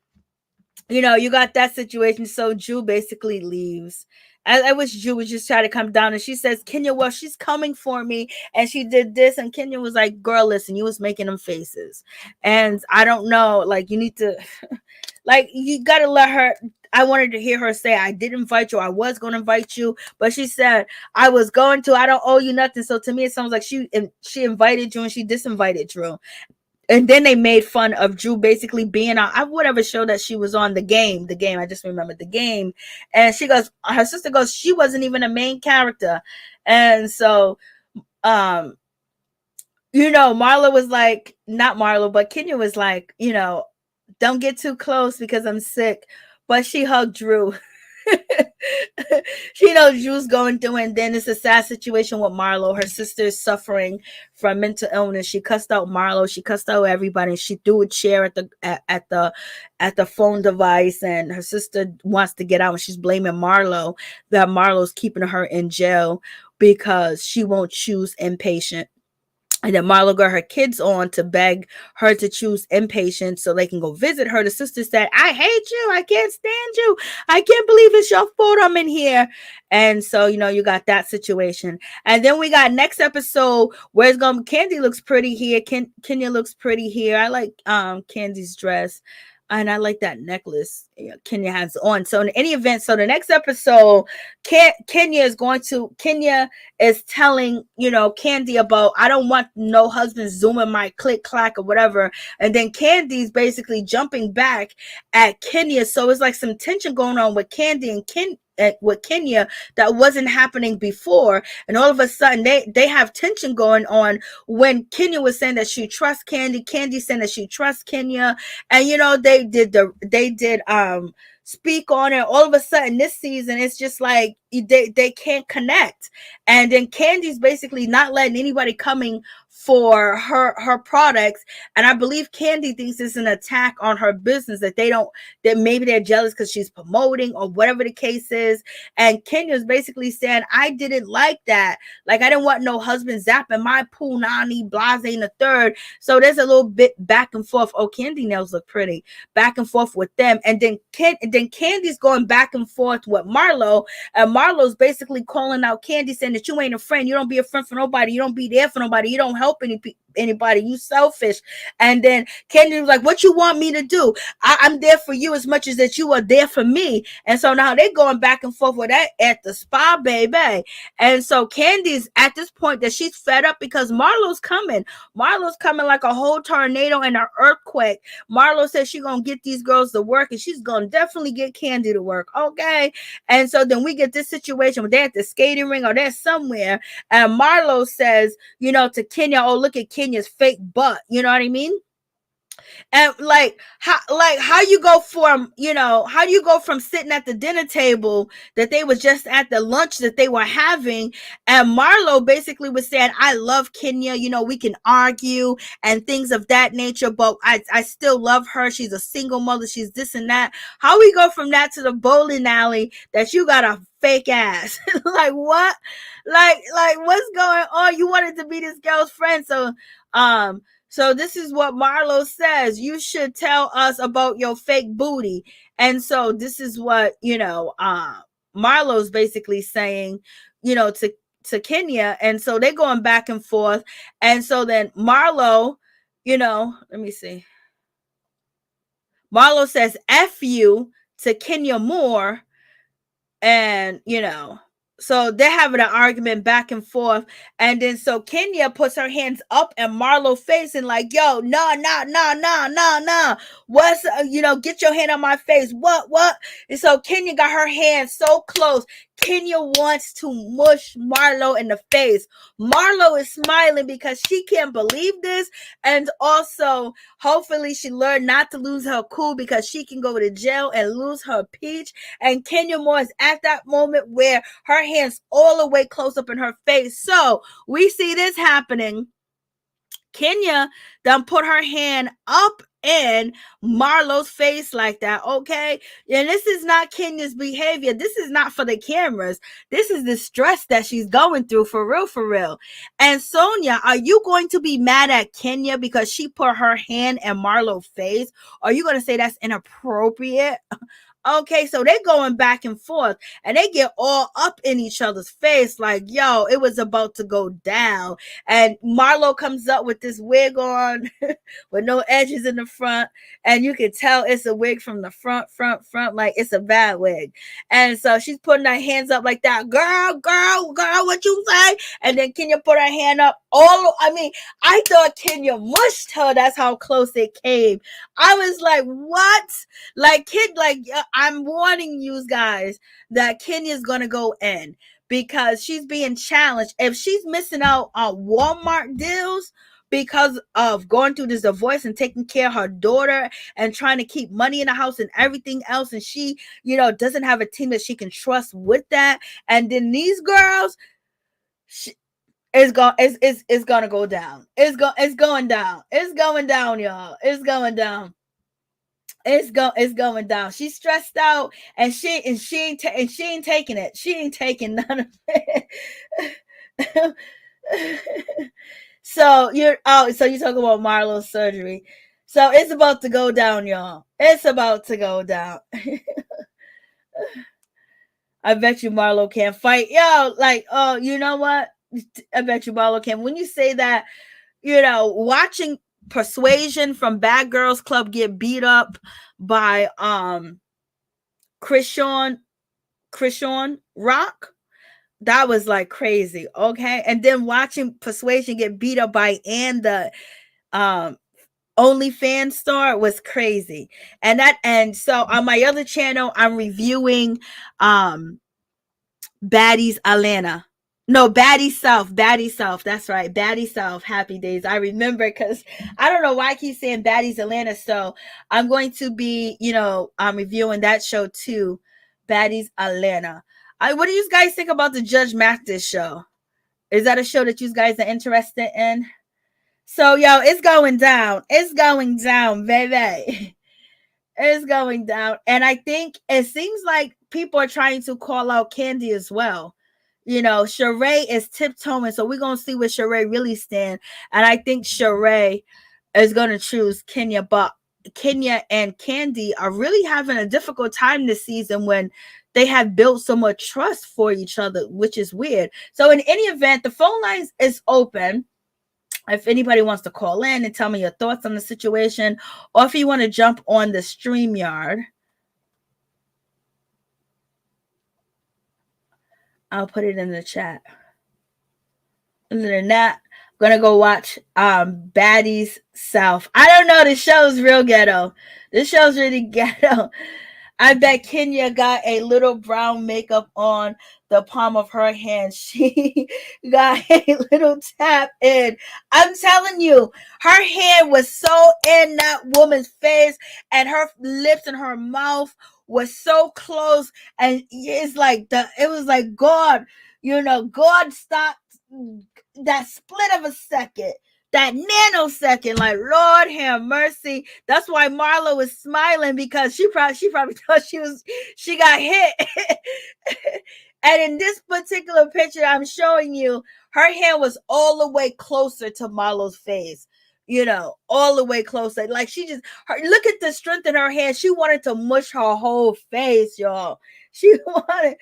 you got that situation. So Drew basically leaves. I wish Drew would just try to come down. And she says, Kenya, well, she's coming for me. And she did this. And Kenya was like, girl, listen, you was making them faces. And I don't know, like, you need to, like, you got to let her. I wanted to hear her say, I did invite you. I was going to invite you. But she said, I was going to. I don't owe you nothing. So to me, it sounds like she invited you and she disinvited Drew. And then they made fun of Drew basically being on whatever show that she was on, the game. I just remembered the game. And her sister goes, she wasn't even a main character. And so, Marlo was like, not Marlo, but Kenya was like, don't get too close because I'm sick. But she hugged Drew. She knows Drew's going through, and then it's a sad situation with Marlo. Her sister is suffering from mental illness. She cussed out Marlo. She cussed out everybody. She threw a chair at the phone device, and her sister wants to get out, and she's blaming Marlo that Marlo's keeping her in jail because she won't choose inpatient. And then Marlo got her kids on to beg her to choose inpatient so they can go visit her. The sister said, I hate you. I can't stand you. I can't believe it's your fault I'm in here. And so, you got that situation. And then we got next episode where it's going to be Kandi looks pretty here. Kenya looks pretty here. I like Kandi's dress. And I like that necklace Kenya has on. So in any event, so the next episode, Kenya is telling, Kandi about, I don't want no husband zooming my click clack or whatever. And then Kandi's basically jumping back at Kenya. So it's like some tension going on with Kandi and with Kenya that wasn't happening before, and all of a sudden they have tension going on when Kenya was saying that she trusts Kandi saying that she trusts Kenya, and they did speak on it. All of a sudden this season it's just like they can't connect, and then Kandi's basically not letting anybody coming for her products, and I believe Kandi thinks it's an attack on her business, that maybe they're jealous because she's promoting or whatever the case is. And Kenya's basically saying, I didn't like that, like I didn't want no husband zapping my pool nani blase in the third. So there's a little bit back and forth. Oh, Kandi nails look pretty, back and forth with them, and then Kandi's going back and forth with Marlo, and Marlo's basically calling out Kandi, saying that you ain't a friend, you don't be a friend for nobody, you don't be there for nobody, you don't help anybody, you selfish. And then Kandi was like, what you want me to do? I'm there for you as much as that you are there for me. And so now they're going back and forth with that at the spa, baby. And so Kandi's at this point that she's fed up because Marlo's coming like a whole tornado and an earthquake. Marlo says she's gonna get these girls to work, and she's gonna definitely get Kandi to work, okay? And so then we get this situation where they're at the skating ring or they're somewhere, and Marlo says, to Kenya, oh, look at Kenya's fake butt, you know what I mean? And how you go from, how do you go from sitting at the dinner table that they was just at the lunch that they were having, and Marlo basically was saying, I love Kenya, we can argue and things of that nature, but I still love her, she's a single mother, she's this and that. How we go from that to the bowling alley that you got a fake ass? Like what? Like what's going on? You wanted to be this girl's friend. So this is what Marlo says. You should tell us about your fake booty. And so this is what, Marlo's basically saying, to Kenya. And so they're going back and forth. And so then Marlo, let me see. Marlo says F you to Kenya Moore. And, so they're having an argument back and forth. And then so Kenya puts her hands up in Marlo's face and like, yo, no. What's, get your hand on my face. What? And so Kenya got her hand so close. Kenya wants to mush Marlo in the face. Marlo is smiling because she can't believe this. And also, hopefully she learned not to lose her cool because she can go to jail and lose her peach. And Kenya Moore is at that moment where her hands all the way close up in her face. So we see this happening. Kenya done put her hand up in Marlo's face like that, okay? And this is not Kenya's behavior. This is not for the cameras. This is the stress that she's going through, for real. And Sonia, are you going to be mad at Kenya because she put her hand in Marlo's face? Or are you going to say that's inappropriate? Okay, so they're going back and forth and they get all up in each other's face like, yo, it was about to go down. And Marlo comes up with this wig on with no edges in the front. And you can tell it's a wig from the front, like it's a bad wig. And so she's putting her hands up like that. Girl, what you say? And then Kenya put her hand up. I thought Kenya mushed her. That's how close it came. I was like, what? I'm warning you guys that Kenya's gonna go in because she's being challenged. If she's missing out on Walmart deals because of going through this divorce and taking care of her daughter and trying to keep money in the house and everything else, and she, doesn't have a team that she can trust with that, and then these girls, it's gonna go down. It's going down. It's going down, y'all. It's going down. It's going down. She's stressed out and she ain't taking it. She ain't taking none of it. So you're talking about Marlo's surgery. So it's about to go down, y'all. It's about to go down. I bet you Marlo can't fight. Yo, you know what? I bet you Marlo can. When you say that, watching Persuasion from Bad Girls Club get beat up by Krishan Rock, that was like crazy, okay? And then watching Persuasion get beat up by Ann, the OnlyFans star, was crazy. And so on my other channel, I'm reviewing Baddies Atlanta. No, Baddie South. That's right. Baddie South. Happy Days. I remember because I don't know why I keep saying Baddies Atlanta. So I'm going to be, I'm reviewing that show too. Baddies Atlanta. What do you guys think about the Judge Mathis show? Is that a show that you guys are interested in? So, it's going down. It's going down, baby. It's going down. And I think it seems like people are trying to call out Kandi as well. Shereé is tiptoeing, so we're gonna see where Shereé really stand. And I think Shereé is gonna choose Kenya, but Kenya and Kandi are really having a difficult time this season when they have built so much trust for each other, which is weird. So in any event, the phone lines is open. If anybody wants to call in and tell me your thoughts on the situation, or if you want to jump on the StreamYard, I'll put it in the chat. Other than that, I'm gonna go watch Baddies South. I don't know. The show's real ghetto. This show's really ghetto. I bet Kenya got a little brown makeup on the palm of her hand. She got a little tap in. I'm telling you, her hand was so in that woman's face, and her lips and her mouth was so close. And it was like God, God stopped that split of a second, that nanosecond, like Lord have mercy. That's why Marlo was smiling, because she probably thought she got hit. And in this particular picture I'm showing you, her hand was all the way closer to Marlo's face. All the way closer. Like look at the strength in her hand. She wanted to mush her whole face, y'all. She wanted.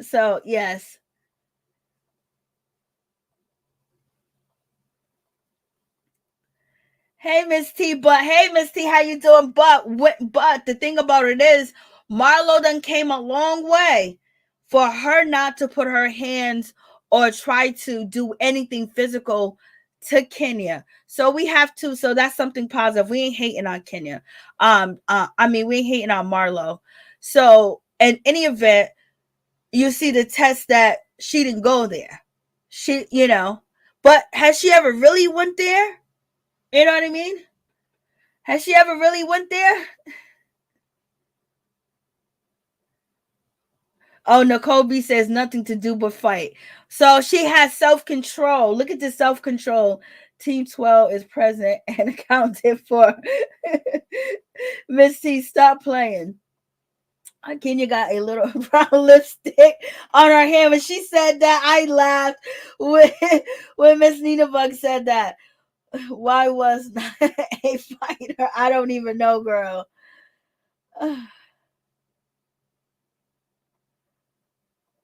So yes. Hey Miss T, how you doing? But the thing about it is, Marlo done came a long way for her not to put her hands or try to do anything physical to Kenya. So we have to. So that's something positive. We ain't hating on Kenya. We ain't hating on Marlo. So in any event, you see the test that she didn't go there. But has she ever really went there? You know what I mean? Has she ever really went there? Oh, Nicole B says nothing to do but fight. So she has self-control. Look at the self-control. Team 12 is present and accounted for. Miss T, stop playing. Kenya got a little brown lipstick on her hand. When she said that, I laughed when Miss Nina Bug said that. Why was not a fighter? I don't even know, girl.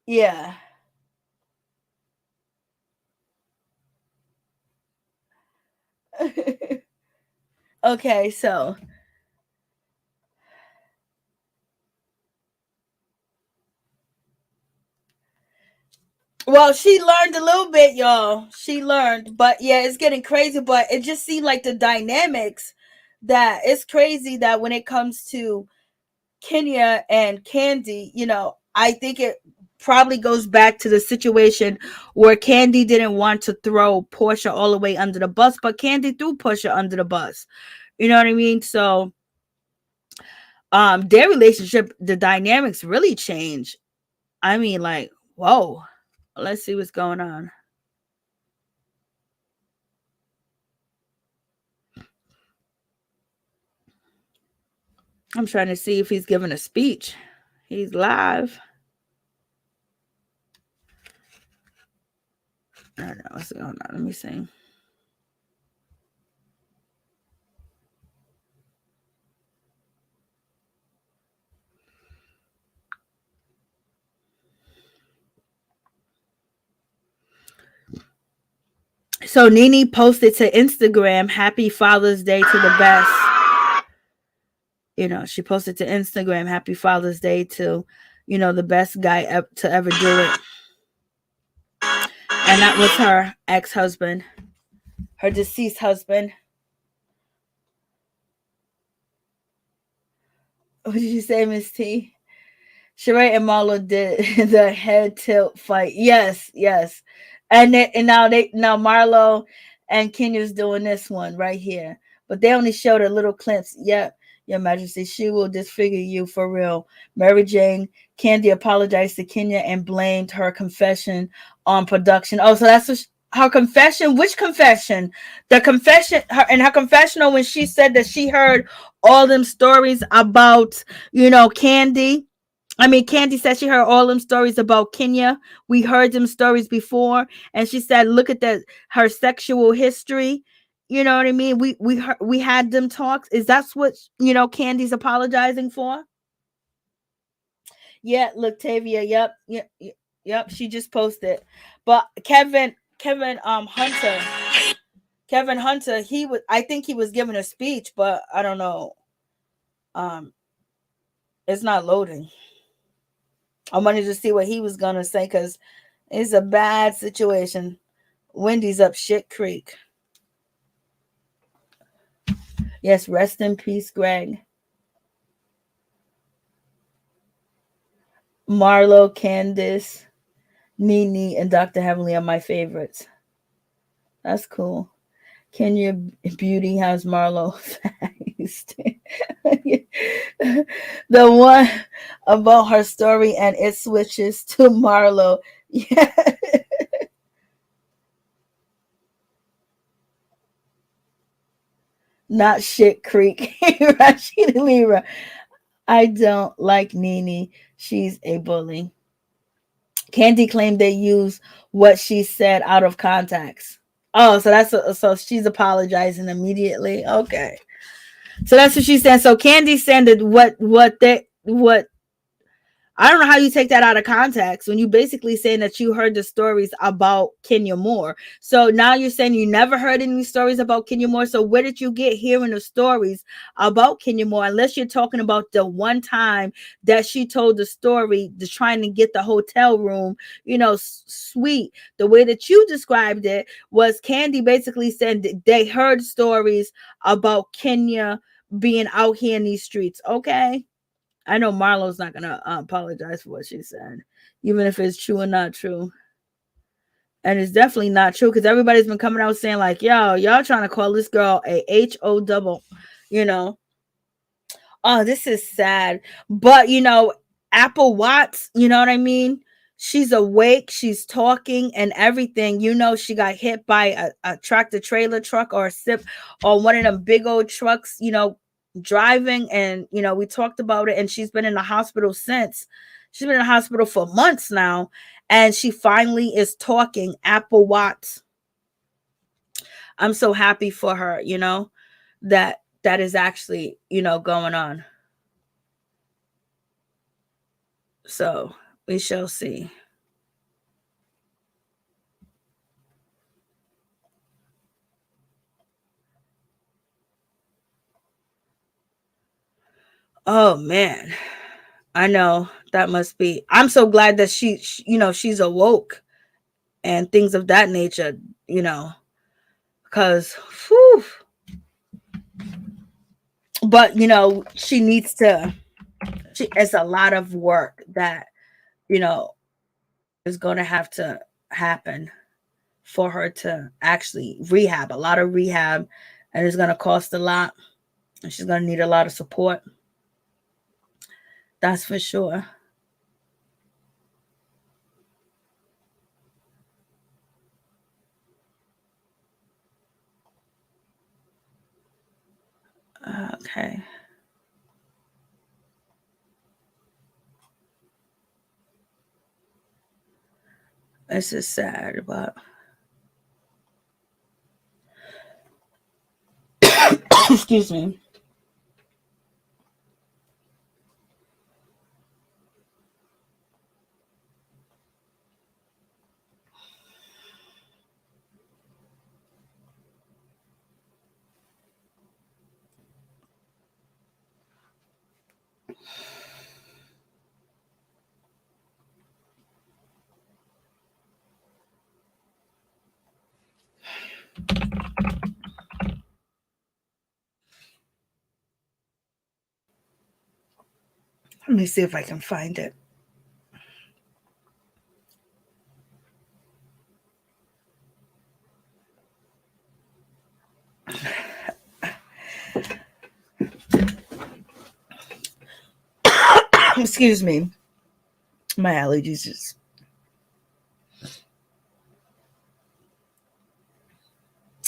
Yeah. Okay, so well, she learned a little bit, y'all. She learned, but yeah, it's getting crazy. But it just seemed like the dynamics, that it's crazy that when it comes to Kenya and Kandi, I think it probably goes back to the situation where Kandi didn't want to throw Porsha all the way under the bus, but Kandi threw Porsha under the bus. You know what I mean? So their relationship, the dynamics really change. I mean, like, whoa. Let's see what's going on. I'm trying to see if he's giving a speech. He's live. I don't know what's going on. Let me see. So NeNe posted to Instagram, "Happy Father's Day to the best." She posted to Instagram, "Happy Father's Day to, the best guy to ever do it." And that was her ex-husband, her deceased husband. What did you say, Miss T? Shereé and Marlo did the head tilt fight. Yes. And now Marlo and Kenya's doing this one right here. But they only showed a little clips. Yep, Your Majesty, she will disfigure you for real. Mary Jane, Kandi apologized to Kenya and blamed her confession on production. Oh, so that's her confession. Which confession? The confession, her confessional, when she said that she heard all them stories about, Kandi. Kandi said she heard all them stories about Kenya. We heard them stories before, and she said, "Look at her sexual history." You know what I mean? We had them talks. Is that what Kandi's apologizing for? Yeah, look, Tavia. Yep. She just posted, but Kevin Hunter. I think he was giving a speech, but I don't know. It's not loading. I wanted to see what he was gonna say because it's a bad situation Wendy's up shit creek. Yes, rest in peace, Greg. Marlo, Candace, NeNe, and Dr. Heavenly are my favorites. That's cool. Kenya Beauty has Marlo faced. The one about her story and it switches to Marlo. Yeah. Not shit creek. Rashida Lira. I don't like NeNe. She's a bully. Candy claimed they used what she said out of context. Oh, so she's apologizing immediately. Okay. So that's what she said. So Candy said that what I don't know how you take that out of context when you basically saying that you heard the stories about Kenya Moore. So now you're saying you never heard any stories about Kenya Moore. So where did you get hearing the stories about Kenya Moore? Unless you're talking about the one time that she told the story, the trying to get the hotel room, sweet. The way that you described it was Candy basically said that they heard stories about Kenya being out here in these streets. Okay. I know Marlo's not gonna apologize for what she said, even if it's true or not true. And it's definitely not true because everybody's been coming out saying like, "Yo, y'all trying to call this girl a HO double," Oh, this is sad. But Apple Watts, you know what I mean? She's awake, she's talking and everything. She got hit by a tractor trailer truck or a sip or one of them big old trucks, driving. And we talked about it, and she's been in the hospital since. She's been in the hospital for months now, and she finally is talking. Apple Watts. I'm so happy for her, that is actually, going on. So we shall see. Oh man, I know that must be. I'm so glad that she's awoke and things of that nature, because, but she needs to. It's a lot of work that is going to have to happen for her to actually rehab. A lot of rehab, and it's going to cost a lot, and she's going to need a lot of support. That's for sure. Okay. This is sad, but excuse me. Let me see if I can find it. Excuse me. My allergies just.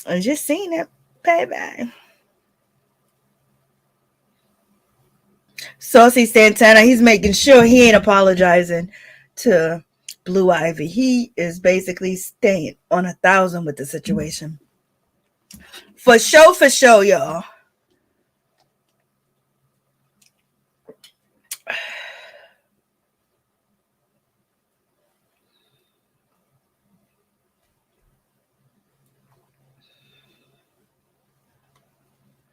I just seen it. Baby. Saucy Santana, he's making sure he ain't apologizing to Blue Ivy. He is basically staying on 1,000 with the situation. For sure, y'all.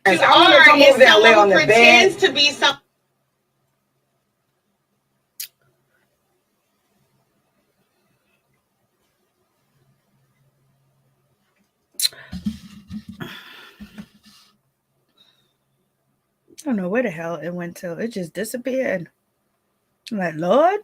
If someone pretends to be some. know where the hell it went to. It just disappeared. I'm like, Lord.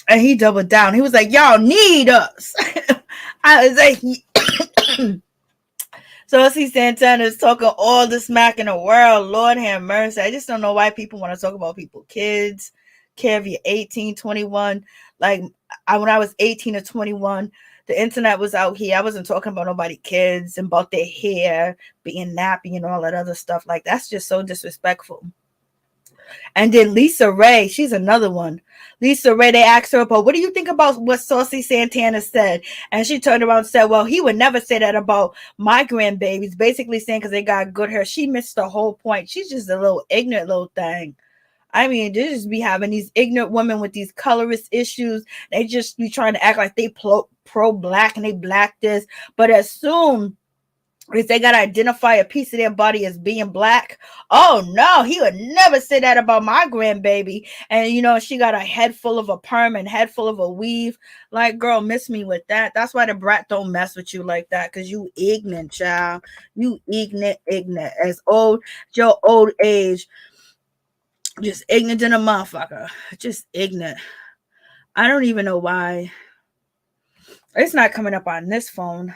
And he doubled down. He was like, y'all need us. I was like, Saucy Santana is talking all the smack in the world. Lord have mercy. I just don't know why people want to talk about people, kids, care if you're 18, 21. Like, when I was 18 or 21, the internet was out here. I wasn't talking about nobody kids and about their hair being nappy and all that other stuff. Like, that's just so disrespectful. And then Lisa Ray, she's another one. Lisa Ray, they asked her about, what do you think about what Saucy Santana said? And she turned around and said, well, he would never say that about my grandbabies, basically saying because they got good hair. She missed the whole point. She's just a little ignorant little thing. I mean, they just be having these ignorant women with these colorist issues. They just be trying to act like they pro-black and they black this. But as soon if they got to identify a piece of their body as being black, oh no, he would never say that about my grandbaby. And you know, she got a head full of a perm and head full of a weave. Like, girl, miss me with that. That's why the brat don't mess with you like that, because you ignorant, child. You ignorant as old, your old age. Just ignorant in a motherfucker. Just ignorant. I don't even know why. It's not coming up on this phone.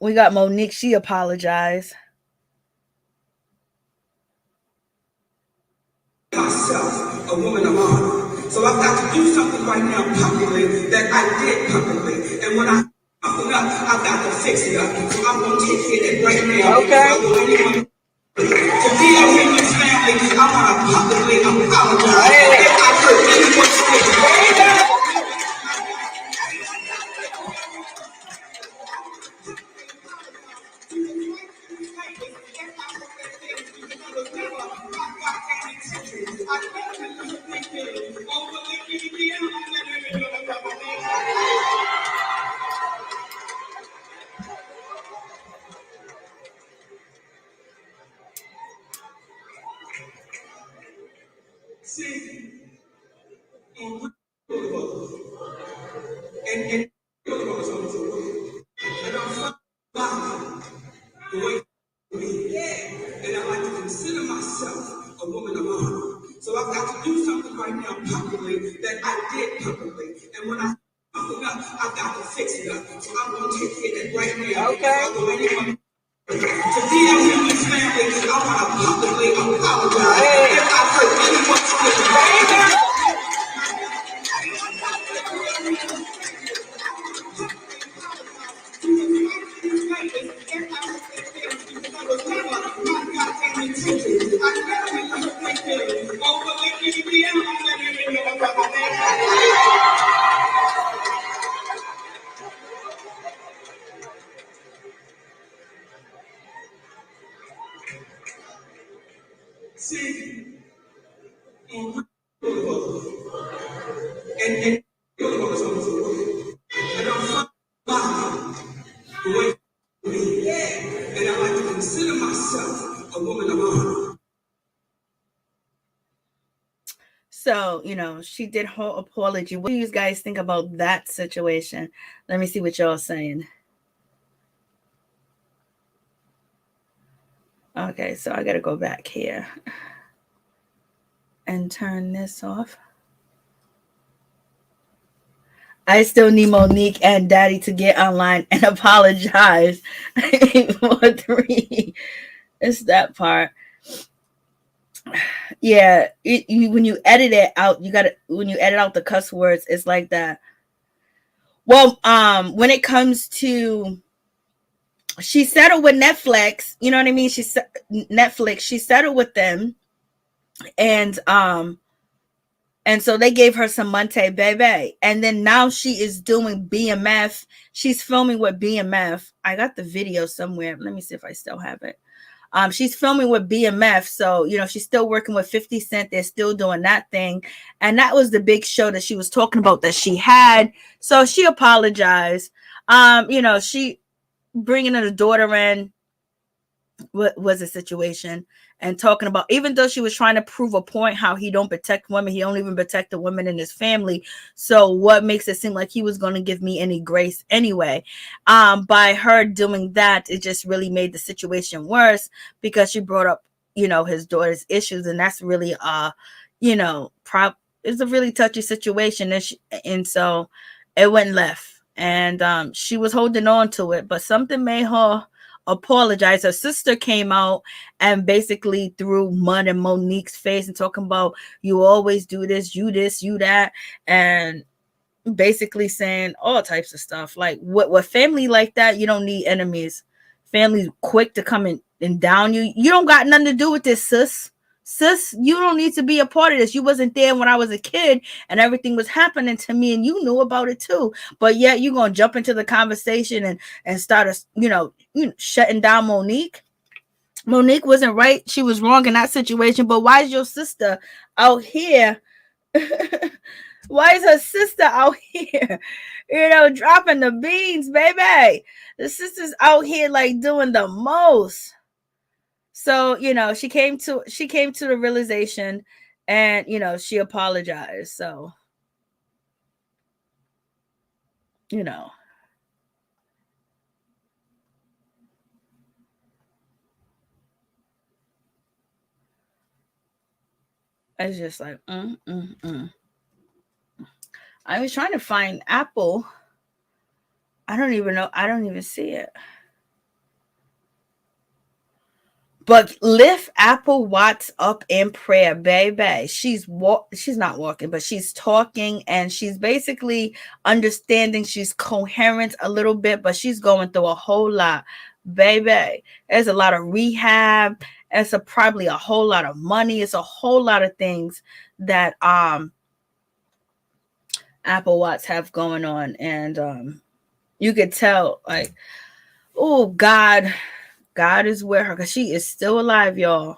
We got Monique. She apologized. Myself, a woman of honor. So I've got to do something right now publicly that I did publicly. And when I fuck it up, I've got to fix it up. So I'm going to take care of it right now. Okay. To be a woman's family, I want to publicly apologize. If I hurt anyone's feelings. And I like to consider myself a woman of honor. So I've got to do something right now publicly that I did publicly. And when I fuck it up, I've got to fix it up. So I'm going to take care of it right now. Okay. To be a woman's family, I want to publicly apologize if I hurt anyone's feelings. So, you know, she did her apology. What do you guys think about that situation? Let me see what y'all saying. Okay, so I got to go back here and turn this off. I still need Monique and Daddy to get online and apologize. 843. It's that part. Yeah, when you edit it out, when you edit out the cuss words, it's like that. Well, when it comes to, she settled with Netflix, you know what I mean? She settled with them, and so they gave her some Monte Bebe, and then now she is doing BMF. She's filming with BMF. I got the video somewhere. Let me see if I still have it. She's filming with BMF, so she's still working with 50 Cent. They're still doing that thing, and that was the big show that she was talking about that she had. So she apologized. She bringing her daughter in. What was the situation, and talking about, even though she was trying to prove a point how he don't protect women, he don't even protect the women in his family. So what makes it seem like he was going to give me any grace anyway? By her doing that, it just really made the situation worse, because she brought up his daughter's issues, and that's really it's a really touchy situation, and so it went left, and she was holding on to it, but something made her apologize. Her sister came out and basically threw mud in Monique's face and talking about, you always do this, you that, and basically saying all types of stuff. Like, what family like that, you don't need enemies. Family's quick to come in and down you. You don't got nothing to do with this, sis. You don't need to be a part of this. You wasn't there when I was a kid and everything was happening to me, and you knew about it too. But yet you're gonna jump into the conversation and start shutting down Monique. Monique wasn't right. She was wrong in that situation. But why is your sister out here? Why is her sister out here, dropping the beans, baby? The sister's out here like doing the most. So, she came to the realization, and, she apologized. So, it's just like, I was trying to find Apple. I don't even know. I don't even see it. But lift Apple Watts up in prayer, baby. She's not walking, but she's talking, and she's basically understanding. She's coherent a little bit, but she's going through a whole lot, baby. There's a lot of rehab. It's probably a whole lot of money. It's a whole lot of things that Apple Watts have going on, and you could tell, like, oh, God is with her, because she is still alive, y'all.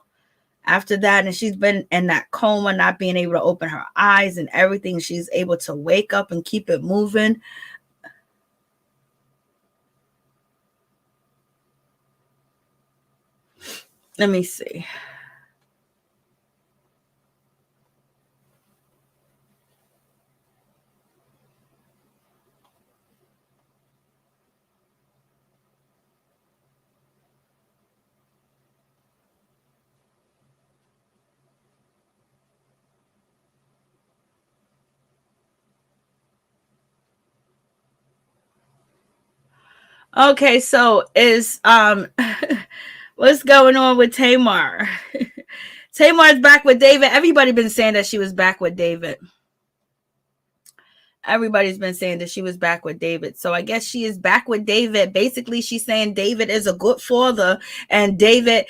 After that, and she's been in that coma, not being able to open her eyes and everything. She's able to wake up and keep it moving. Let me see. Okay, so is what's going on with Tamar? Tamar's back with David. Everybody been saying that she was back with David. Everybody's been saying that she was back with David. So I guess she is back with David. Basically, she's saying David is a good father, and David,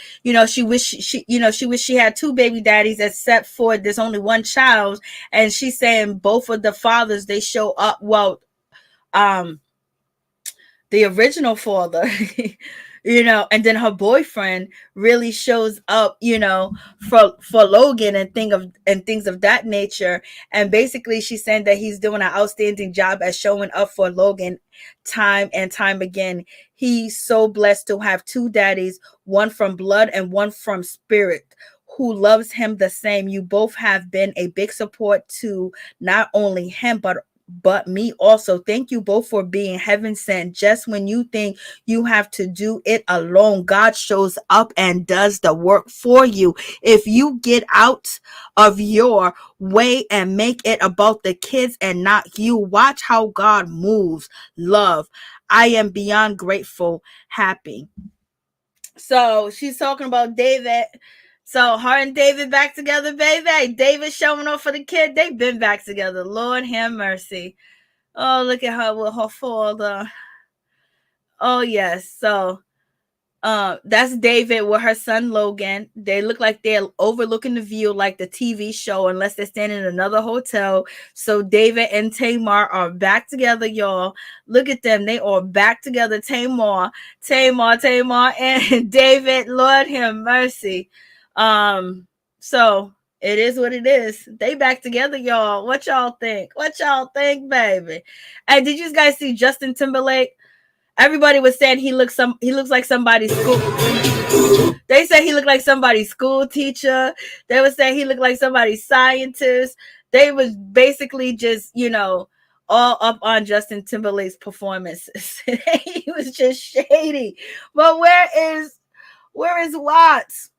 she wish she had two baby daddies, except for there's only one child. And she's saying both of the fathers, they show up. Well, the original father, and then her boyfriend really shows up, for Logan and things of that nature. And basically she's saying that he's doing an outstanding job at showing up for Logan time and time again. He's so blessed to have two daddies, one from blood and one from spirit, who loves him the same. You both have been a big support to not only him, but me also. Thank you both for being heaven sent. Just when you think you have to do it alone, God shows up and does the work for you. If you get out of your way and make it about the kids and not you, watch how God moves. Love. I am beyond grateful, happy. So she's talking about David. So her and David back together, baby. David showing up for the kid. They've been back together. Lord have mercy. Oh, look at her with her father. Oh, yes. So That's David with her son Logan. They look like they're overlooking the view like the TV show, unless they're staying in another hotel. So David and Tamar are back together, y'all. Look at them. They are back together. Tamar, and David. Lord have mercy. So it is what it is. They back together, y'all. What y'all think? What y'all think, baby? And did you guys see Justin Timberlake? Everybody was saying he looks like somebody's school. They said he looked like somebody's school teacher. They would say he looked like somebody's scientist. They was basically just, all up on Justin Timberlake's performances. He was just shady. But where is Watts?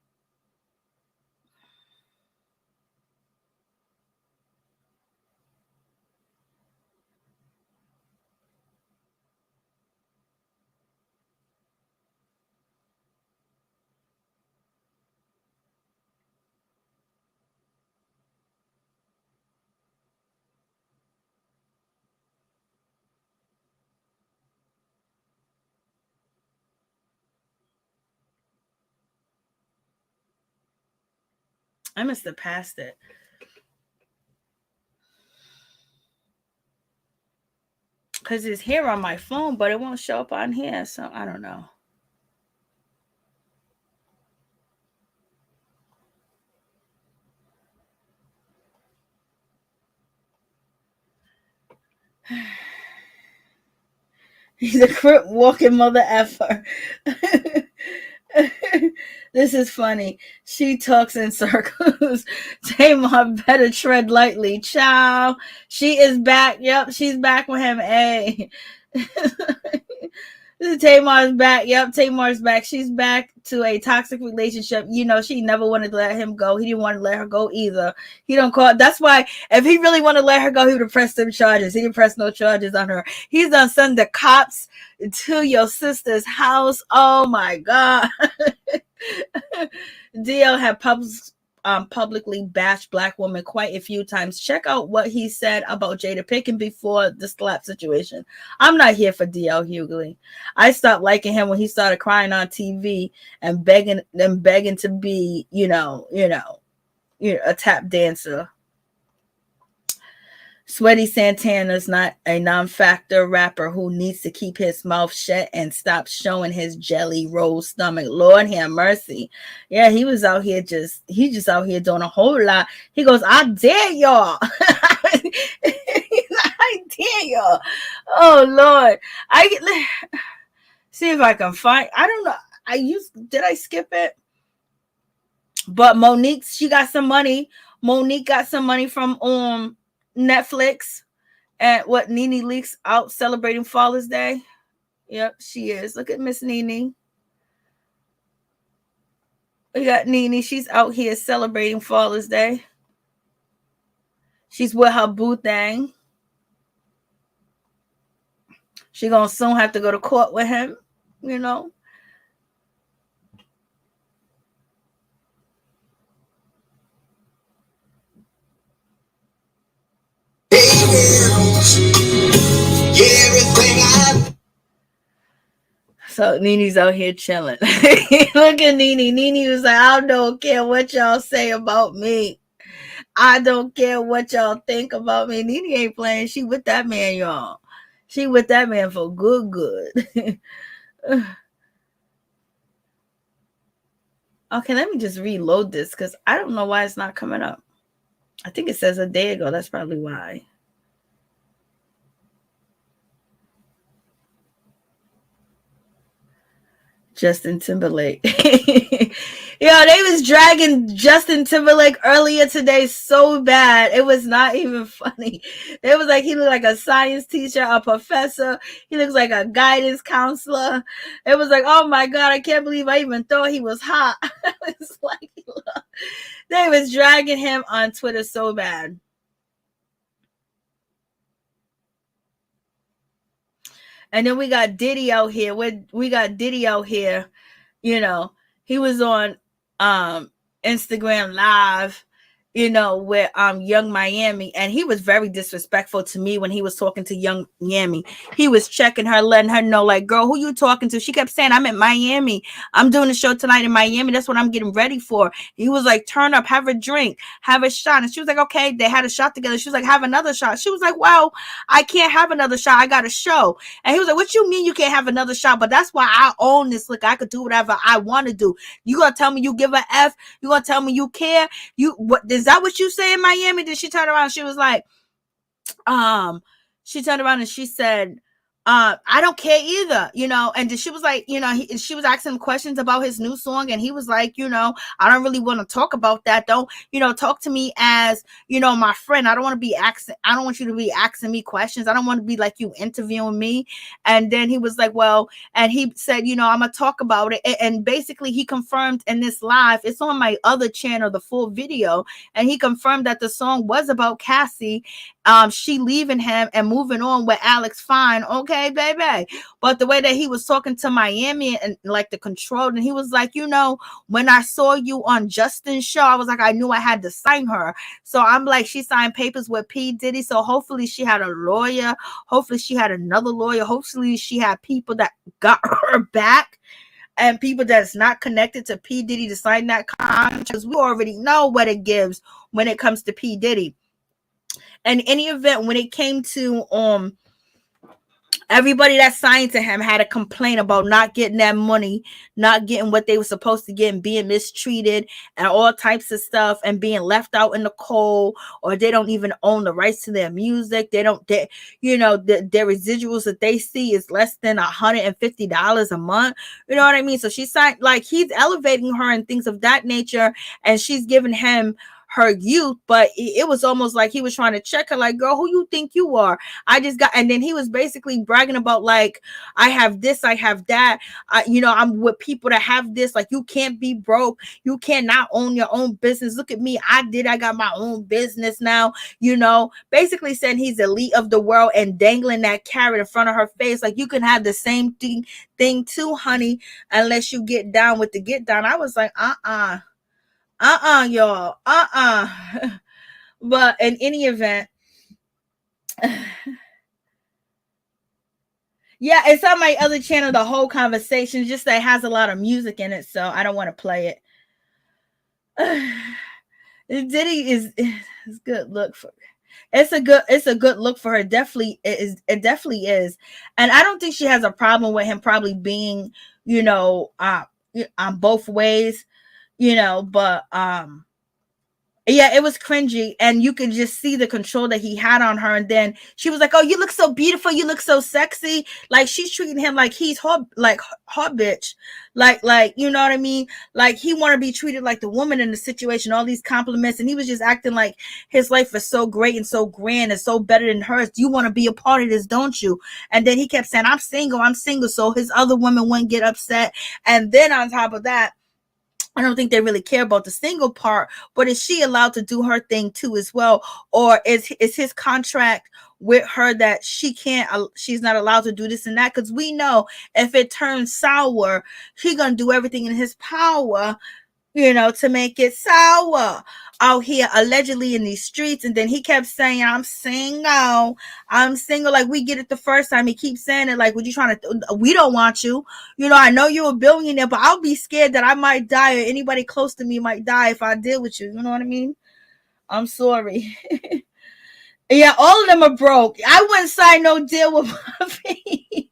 I must have passed it. Because it's here on my phone, but it won't show up on here. So I don't know. He's a crip walking mother effer. This is funny. She talks in circles. Tamar better tread lightly. Ciao. She is back. Yep, she's back with him. Hey. Tamar's back. Yep, Tamar's back. She's back to a toxic relationship. She never wanted to let him go. He didn't want to let her go either. He don't call. That's why if he really wanted to let her go, he would have pressed some charges. He didn't press no charges on her. He's done send the cops to your sister's house. Oh my God. DL had publicly bashed black women quite a few times. Check out what he said about Jada Pinkett before the slap situation. I'm not here for DL Hughley. I stopped liking him when he started crying on TV and begging to be, a tap dancer. Sweaty Santana's not a non-factor rapper who needs to keep his mouth shut and stop showing his jelly roll stomach. Lord have mercy. Yeah, he was out here just out here doing a whole lot. He goes, I dare y'all. I dare y'all. Oh Lord. See if I can find, I don't know. Did I skip it? But Monique, she got some money. Monique got some money from Netflix, and what NeNe leaks out celebrating Father's Day. Yep, she is. Look at Miss NeNe. We got NeNe. She's out here celebrating Father's Day. She's with her boo thing. She gonna soon have to go to court with him, So NeNe's out here chilling. Look at NeNe. NeNe was like, I don't care what y'all say about me. I don't care what y'all think about me. NeNe ain't playing. She with that man, y'all. She with that man for good. Okay, let me just reload this because I don't know why it's not coming up. I think it says a day ago. That's probably why. Justin Timberlake. Yo, they was dragging Justin Timberlake earlier today so bad. It was not even funny. It was like he looked like a science teacher, a professor. He looks like a guidance counselor. It was like, oh my God, I can't believe I even thought he was hot. It's like, they was dragging him on Twitter so bad. And then we got Diddy out here. We got Diddy out here. He was on Instagram Live, with Young Miami, and he was very disrespectful to me when he was talking to Young Miami. He was checking her, letting her know, like, girl, who you talking to? She kept saying, I'm in Miami. I'm doing a show tonight in Miami. That's what I'm getting ready for. He was like, turn up, have a drink, have a shot. And she was like, okay. They had a shot together. She was like, have another shot. She was like, well, I can't have another shot. I got a show. And he was like, what you mean you can't have another shot? But that's why I own this. Look, I could do whatever I want to do. You gonna tell me you give a F? You gonna tell me you care? What is that what you say in Miami? Then she turned around, she was like, she turned around and she said, I don't care either, and then she was like, she was asking him questions about his new song, and he was like, I don't really want to talk about that. Don't, talk to me as, my friend. I don't want you to be asking me questions. I don't want to be like you interviewing me. And then he was like, well, and he said, I'm gonna talk about it. And basically he confirmed in this live, it's on my other channel, the full video, and he confirmed that the song was about Cassie, she leaving him and moving on with Alex. Fine, okay, baby. But the way that he was talking to Miami and like the control, and he was like, when I saw you on Justin's show, I was like, I knew I had to sign her. So I'm like, she signed papers with P. Diddy. So hopefully she had a lawyer. Hopefully she had another lawyer. Hopefully she had people that got her back, and people that's not connected to P. Diddy to sign that contract, because we already know what it gives when it comes to P. Diddy. In any event, when it came to everybody that signed to him had a complaint about not getting that money, not getting what they were supposed to get, and being mistreated and all types of stuff, and being left out in the cold, or they don't even own the rights to their music. Their residuals that they see is less than $150 a month. You know what I mean? So she signed, like, he's elevating her and things of that nature, and she's giving him her youth, but it was almost like he was trying to check her, like, girl, who you think you are? And then he was basically bragging about, like, I have this, I have that, I'm with people that have this, like, you can't be broke, you cannot own your own business. Look at me, I got my own business now, basically saying he's elite of the world and dangling that carrot in front of her face, like, you can have the same thing too, honey, unless you get down with the get down. I was like, y'all. But in any event, yeah, it's on my other channel, the whole conversation, just that it has a lot of music in it, so I don't want to play it. Diddy is good look for it's a good look for her. It definitely is. And I don't think she has a problem with him probably being, on both ways, but yeah, it was cringy, and you could just see the control that he had on her. And then she was like, oh, you look so beautiful, you look so sexy. Like, she's treating him like he's hot bitch, like you know what I mean, like he want to be treated like the woman in the situation, all these compliments, and he was just acting like his life is so great and so grand and so better than hers. You want to be a part of this, don't you? And then he kept saying, I'm single, so his other women wouldn't get upset. And then on top of that, I don't think they really care about the single part, but is she allowed to do her thing too as well? Or is his contract with her that she's not allowed to do this and that? Because we know if it turns sour, he's going to do everything in his power, to make it sour out here allegedly in these streets. And then he kept saying, I'm single, like we get it the first time. He keeps saying it like, what you trying to we don't want you, I know you're a billionaire, but I'll be scared that I might die, or anybody close to me might die if I deal with you. You know what I mean? I'm sorry. Yeah, all of them are broke. I wouldn't sign no deal with Puffy.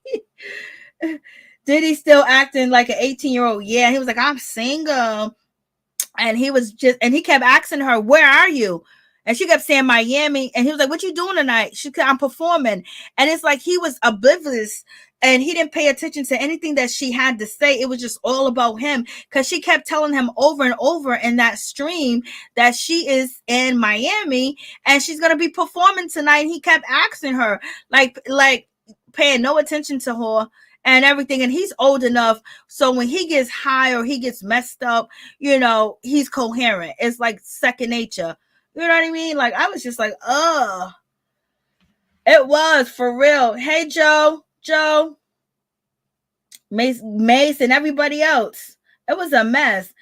Diddy still acting like an 18-year-old. Yeah, he was like, I'm single. And he kept asking her, where are you? And she kept saying Miami. And he was like, what you doing tonight? She said, I'm performing. And it's like he was oblivious, and he didn't pay attention to anything that she had to say. It was just all about him, because she kept telling him over and over in that stream that she is in Miami and she's going to be performing tonight. And he kept asking her, like paying no attention to her and everything. And he's old enough, so when he gets high or he gets messed up, he's coherent. It's like second nature. You know what I mean? Like, I was just like, it was for real. Hey, Joe, Mace, and everybody else. It was a mess.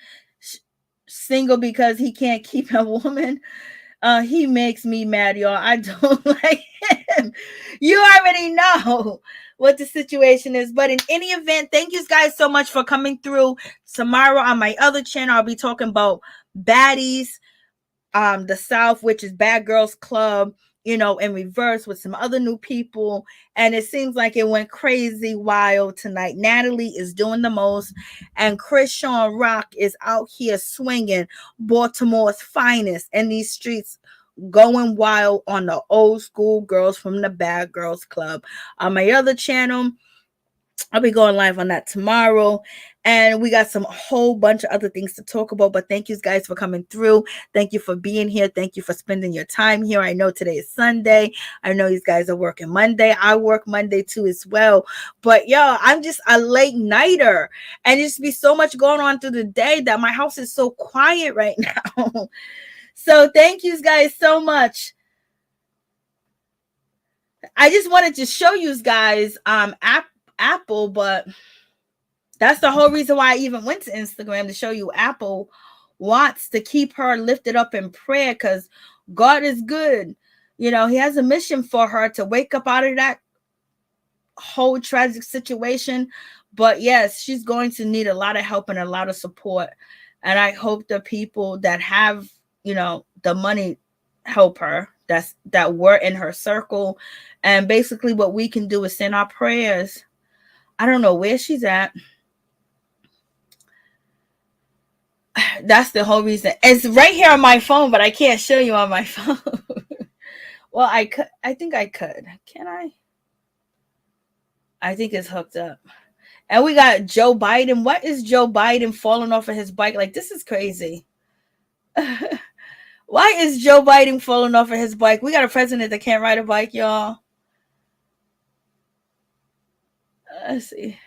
single because he can't keep a woman. He makes me mad, y'all. I don't like him. You already know what the situation is. But in any event, thank you guys so much for coming through. Tomorrow on my other channel, I'll be talking about baddies, the South, which is Bad Girls Club, in reverse with some other new people. And it seems like it went crazy wild tonight. Natalie is doing the most, and Christian Rock is out here swinging Baltimore's finest in these streets, going wild on the old school girls from the Bad Girls Club. On my other channel, I'll be going live on that tomorrow. And we got some whole bunch of other things to talk about. But thank you guys for coming through. Thank you for being here. Thank you for spending your time here. I know today is Sunday. I know you guys are working Monday. I work Monday too as well. But y'all, I'm just a late nighter. And just be so much going on through the day that my house is so quiet right now. So thank you guys so much. I just wanted to show you guys Apple, but that's the whole reason why I even went to Instagram, to show you Apple wants to keep her lifted up in prayer, because God is good. He has a mission for her to wake up out of that whole tragic situation. But yes, she's going to need a lot of help and a lot of support. And I hope the people that have, the money help her, that were in her circle. And basically what we can do is send our prayers. I don't know where she's at. That's the whole reason. It's right here on my phone, but I can't show you on my phone. Well, I could. I think I could. Can I? I think it's hooked up. And we got Joe Biden. What is Joe Biden falling off of his bike? Like, this is crazy. Why is Joe Biden falling off of his bike? We got a president that can't ride a bike, y'all. Let's see.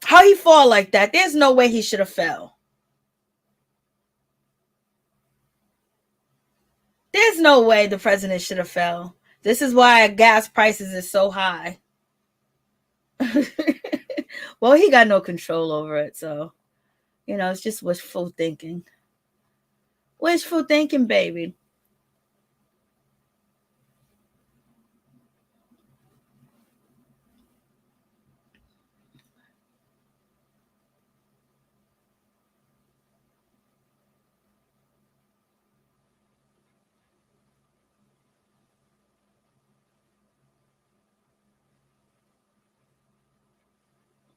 How he fall like that? There's no way he should have fell. There's no way the president should have fell. This is why gas prices is so high. Well, he got no control over it, so it's just wishful thinking. Wishful thinking, baby.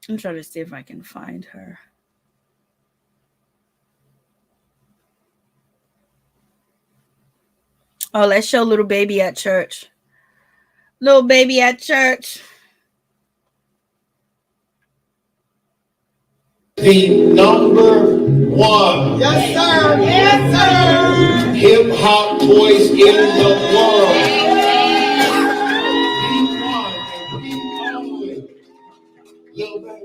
I'm trying to see if I can find her. Oh, let's show little baby at church. Little baby at church. The number one. Yes, sir. Yes, sir. Hip hop voice in the world. Little baby.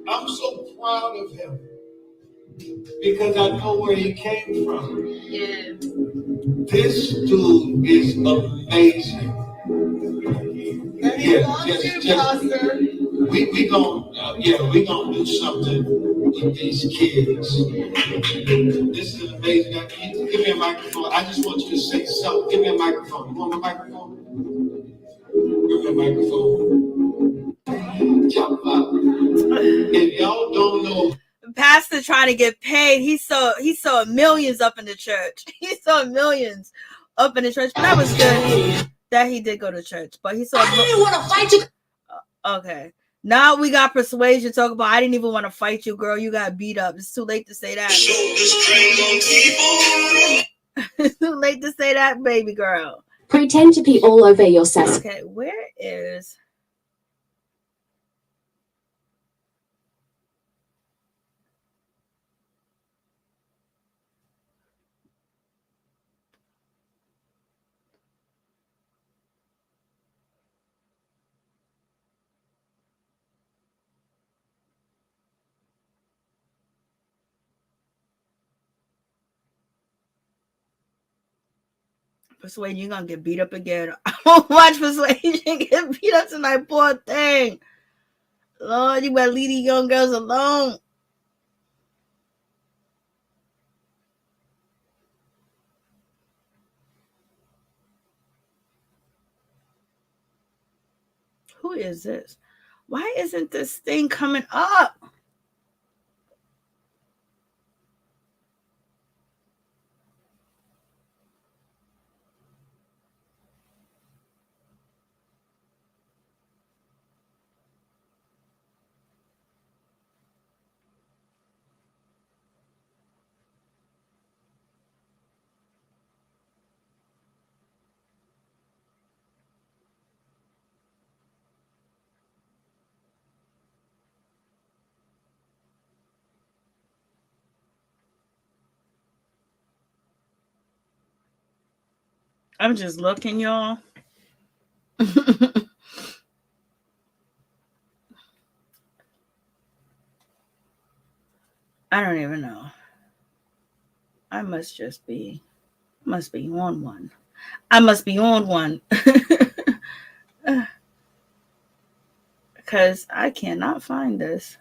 I'm so proud of him because I know where he came from. Yeah. This dude is amazing. Yeah, we gonna do something with these kids. This is amazing. Give me a microphone. I just want you to say something. Give me a microphone. You want a microphone? Give me a microphone. Jump up. If y'all don't know, Pastor trying to get paid. He saw millions up in the church. He saw millions up in the church. But that was good that he did go to church. But he saw. I didn't want to fight you. Okay. Now we got persuasion. Talk about I didn't even want to fight you, girl. You got beat up. It's too late to say that. It's too late to say that, baby girl. Pretend to be all over your sass. Okay, where is... Persuasion, you're gonna get beat up again. I won't watch Persuasion get beat up tonight, poor thing. Lord, you better leave these young girls alone. Who is this? Why isn't this thing coming up? I'm just looking, y'all. I don't even know. I must be on one. I must be on one. Because I cannot find this.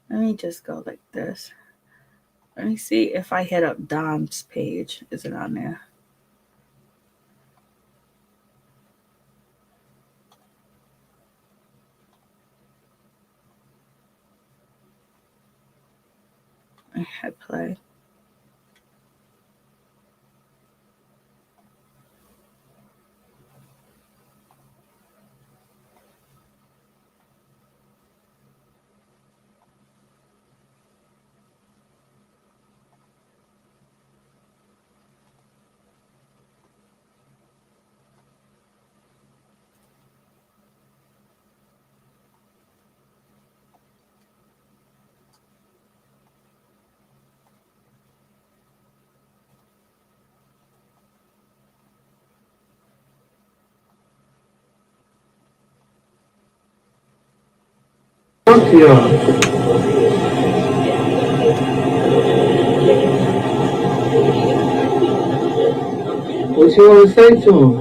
Let me just go like this. Let me see if I hit up Dom's page. Is it on there? I hit play. What you want to say to him?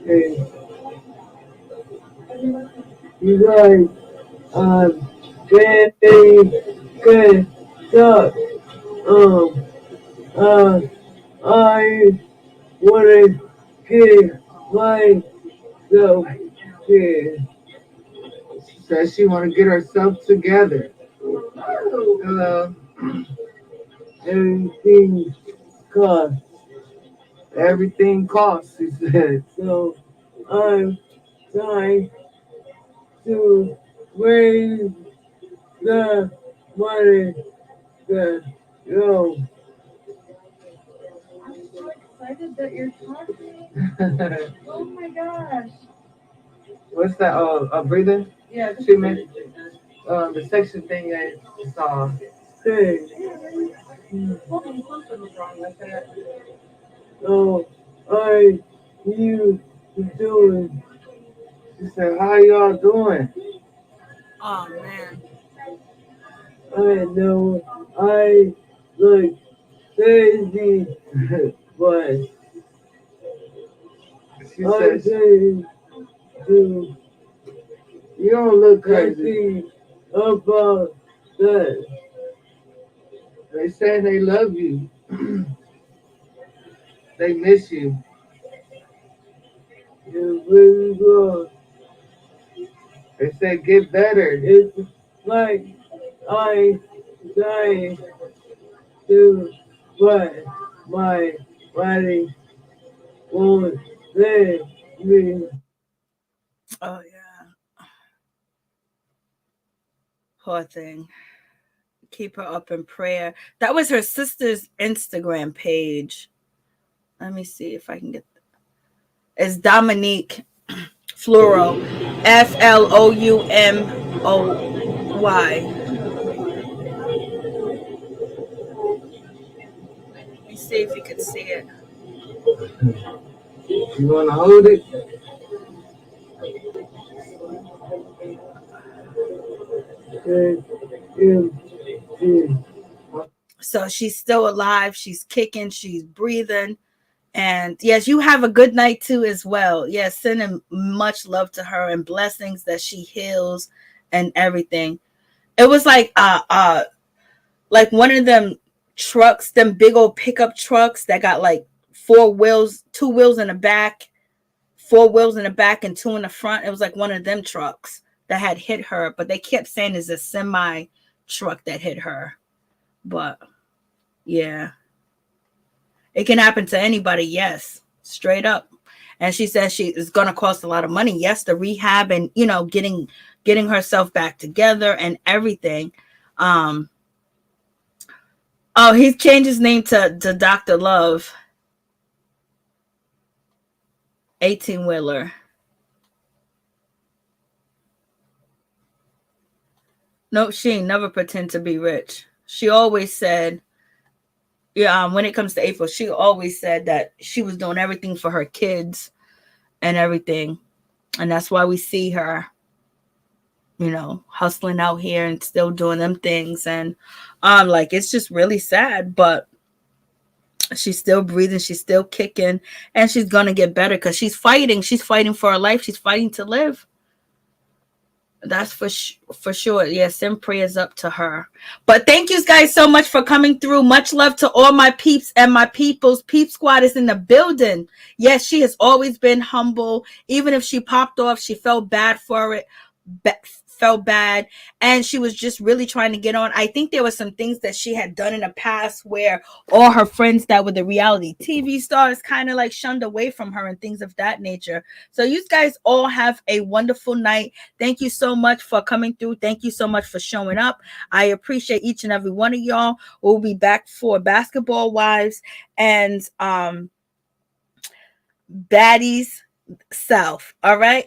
Hey, you guys, very good stuff. I want to get myself here. She says she want to get herself together. Hello. Everything costs. Everything costs, she said. So I'm trying to raise the money that yo. I'm so excited that you're talking. Oh my gosh. What's that? Breathing? Yeah. Treatment? The section thing I saw. Hey. Oh, I you doing? She said, "How y'all doing?" Oh man. I know I look crazy, but she said, "You don't look crazy about that." They say they love you. They miss you. You really good. They say get better. It's like I dying to what my body won't let me. Oh yeah. Poor thing. Keep her up in prayer. That was her sister's Instagram page. Let me see if I can get it's Dominique Floro, FLOUMOY. Let me see if you can see it. You wanna hold it? So she's still alive. She's kicking. She's breathing. And yes, you have a good night too as well. Yes, sending much love to her and blessings that she heals and everything. It was like one of them trucks, them big old pickup trucks that got like 4 wheels, 2 wheels in the back, 4 wheels in the back and 2 in the front. It was like one of them trucks that had hit her, but they kept saying it's a semi truck that hit her. But yeah, it can happen to anybody. Yes, straight up. And she says she is going to cost a lot of money. Yes, the rehab and, you know, getting herself back together and everything. Oh, he changed his name to Dr. Love. 18-wheeler. No, she ain't never pretend to be rich. She always said, when it comes to April, she always said that she was doing everything for her kids and everything. And that's why we see her, you know, hustling out here and still doing them things. And like, it's just really sad, but she's still breathing. She's still kicking, and she's going to get better because she's fighting. She's fighting for her life. She's fighting to live. That's for sure. Yeah, send prayers up to her. But thank you guys so much for coming through. Much love to all my peeps and my peoples. Peep Squad is in the building. Yes, she has always been humble. Even if she popped off, she felt bad for it. Felt bad, and she was just really trying to get on. I think there were some things that she had done in the past where all her friends that were the reality TV stars kind of like shunned away from her and things of that nature. So you guys all have a wonderful night. Thank you so much for coming through. Thank you so much for showing up. I appreciate each and every one of y'all. We'll be back for Basketball Wives and Baddies South. All right.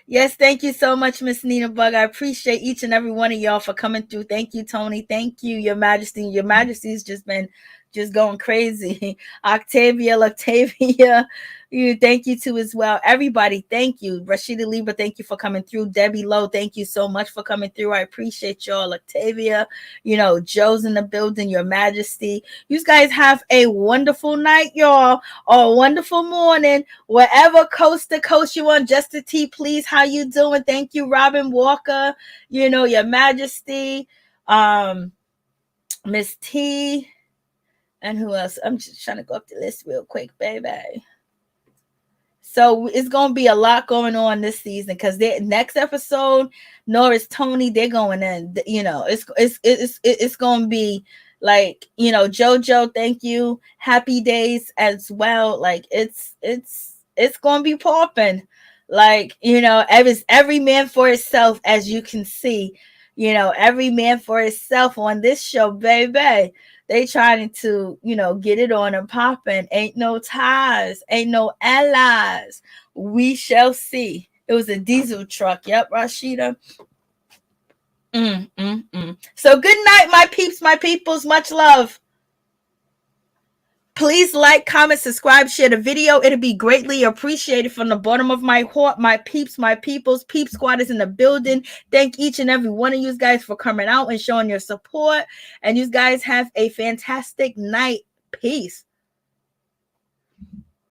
Yes, thank you so much, Miss Nina Bug. I appreciate each and every one of y'all for coming through. Thank you, Tony. Thank you, Your Majesty. Your Majesty's just been going crazy. Octavia, thank you too as well. Everybody, thank you. Rashida Libra, thank you for coming through. Debbie Lowe, thank you so much for coming through. I appreciate y'all. Octavia, Joe's in the building. Your Majesty. You guys have a wonderful night, y'all, or a wonderful morning, wherever coast to coast you on. Just a T, please. How you doing? Thank you, Robin Walker. Your Majesty. Miss T. And who else? I'm just trying to go up the list real quick, baby. So it's going to be a lot going on this season because the next episode, Norris, Tony, they're going in. It's going to be like, JoJo, thank you. Happy Days as well. Like it's going to be popping. Like, every man for himself, as you can see, every man for himself on this show, baby. They trying to, get it on and popping. Ain't no ties. Ain't no allies. We shall see. It was a diesel truck. Yep, Rashida. So good night, my peeps, my peoples. Much love. Please like, comment, subscribe, share the video. It'll be greatly appreciated from the bottom of my heart. My peeps, my peoples. Peep Squad is in the building. Thank each and every one of you guys for coming out and showing your support. And you guys have a fantastic night. Peace.